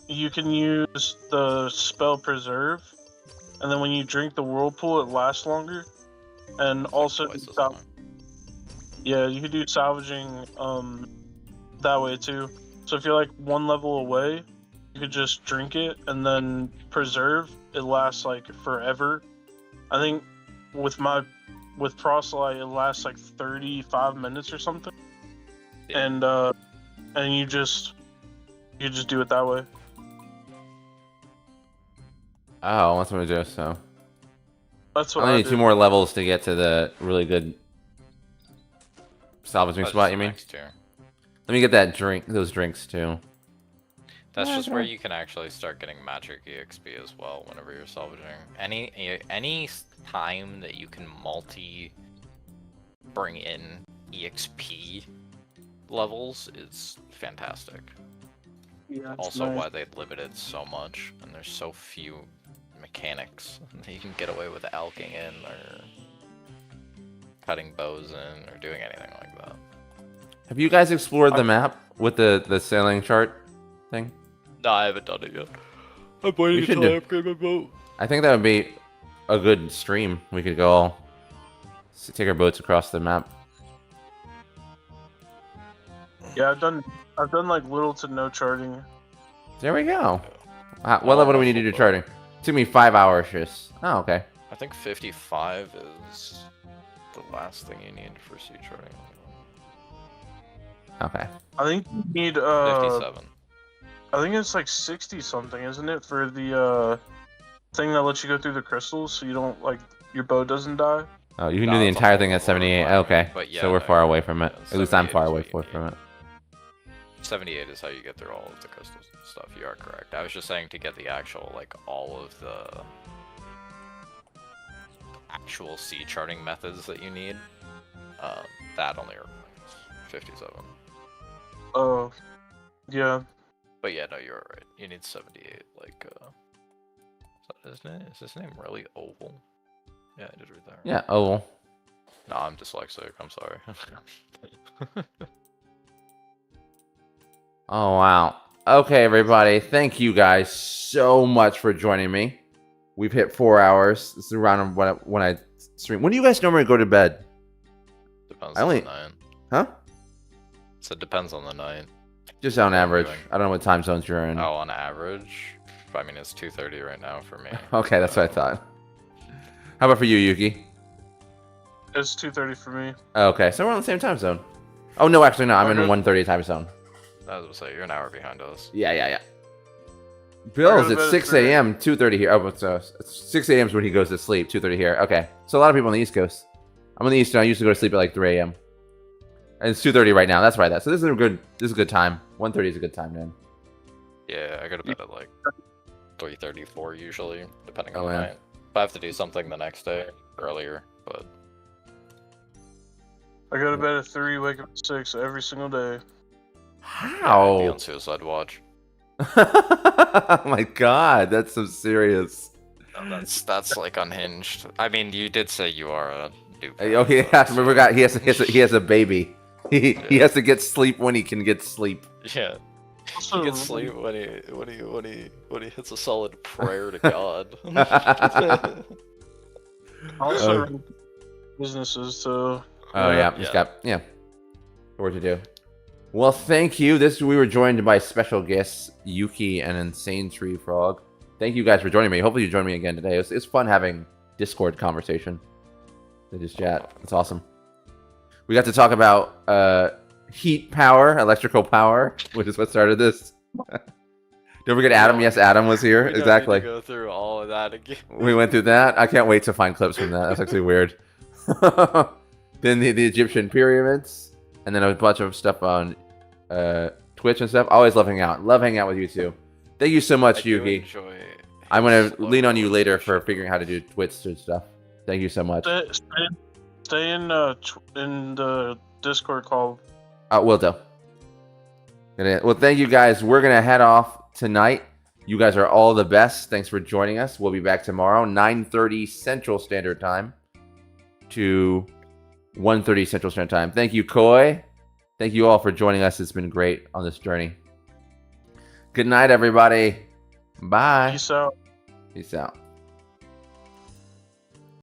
you can use the spell preserve, and then when you drink the whirlpool, it lasts longer. And It's like also, twice as long. yeah, you can do salvaging that way too. So if you're like 1 level away, you could just drink it, and then preserve. It lasts like forever. I think with my with Proselyte, it lasts like 35 minutes or something, Yeah. and you just do it that way. Oh, that's what I do. So That's I what only I need did. 2 more levels to get to the really good salvaging That's spot. the You mean? next tier. Let me get that drink. Those drinks too. That's just where you can actually start getting magic EXP as well whenever you're salvaging. Any time that you can bring in EXP levels is fantastic. Yeah, that's Also nice. why they limit it so much, and there's so few mechanics that you can get away with alking in or cutting bows in or doing anything like that. Have you guys explored the map with the sailing chart thing? No, I haven't done it yet. I'm waiting should until I do- upgrade my boat. I think that would be a good stream. We could go all take our boats across the map. Yeah, I've done like little to no charting. There we go. What level do we need to do charting? It took me 5 hours just. Oh, okay. I think 55 is the last thing you need for sea charting. Okay. I think you need 57. I think it's like 60 something, isn't it, for the thing that lets you go through the crystals so you don't like your boat doesn't die. Oh, you can No, do the it's a entire whole thing at other 78. requirement, Okay. but yeah, So we're no, far away from it. yeah, At least I'm 78 far is away what you from need. it. 78 is how you get through all of the crystals and stuff. You are correct. I was just saying to get the actual, like, all of the actual sea charting methods that you need. That only requires 57. Oh, yeah. But yeah, no, you're right. You need 78. Like, is his name really Oval? Yeah, I did read that. Right. Yeah, oval. No, I'm dyslexic. I'm sorry. Oh, wow. Okay, everybody. Thank you guys so much for joining me. We've hit 4 hours. This is around when I stream. When do you guys normally go to bed? Depends I on only- the night. Huh? So it depends on the night. Just on What I'm average. doing. I don't know what time zones you're in. Oh, on average? I mean, it's 2:30 right now for me. Okay, that's what I thought. How about for you, Yuki? It's 2:30 for me. Okay, so we're on the same time zone. Oh, no, actually, no. I'm in Okay. 1:30 time zone. I was gonna say, you're an hour behind us. Yeah. Bill's to at bed at 6 3. a.m., 2:30 here. Oh, so 6 a.m. is when he goes to sleep, 2:30 here. Okay, so a lot of people on the East Coast. I'm on the East, and I used to go to sleep at like 3 a.m. And it's 2:30 right now. That's right. So this is a good time. 1:30 is a good time, man. Yeah, I go to bed at like 3:34 usually, depending on Oh, the yeah. night. If I have to do something the next day, earlier, but I go to bed at 3, wake up at 6 every single day. I'd be How? on suicide watch. Oh my god, that's so serious. No, that's like unhinged. I mean, you did say you are a noob. Oh, he has a baby. He has to get sleep when he can get sleep. Yeah. Also, He can sleep when he hits a solid prayer to God. also Oh. businesses, so Oh yeah, he's got work to do. Well, thank you. We were joined by special guests Yuki and Insane Tree Frog. Thank you guys for joining me. Hopefully you join me again today. It's fun having Discord conversation. They just chat. It's awesome. We got to talk about heat power, electrical power, which is what started this. Don't forget Adam. Yes, Adam was here. We don't Exactly. need to go through all of that again. We went through that. I can't wait to find clips from that. That's actually weird. Then the Egyptian pyramids, and then a bunch of stuff on Twitch and stuff. Always love hanging out. Love hanging out with you too. Thank you so much, I do Yuki. enjoy I'm gonna slow lean on you later for conversation. figuring out how to do Twitch and stuff. Thank you so much. stay in the Discord call. Will do. Well, thank you guys. We're gonna head off tonight. You guys are all the best. Thanks for joining us. We'll be back tomorrow, 9:30 Central Standard Time to 1:30 Central Standard Time. Thank you, Koi. Thank you all for joining us. It's been great on this journey. Good night, everybody. Bye. Peace out. Peace out.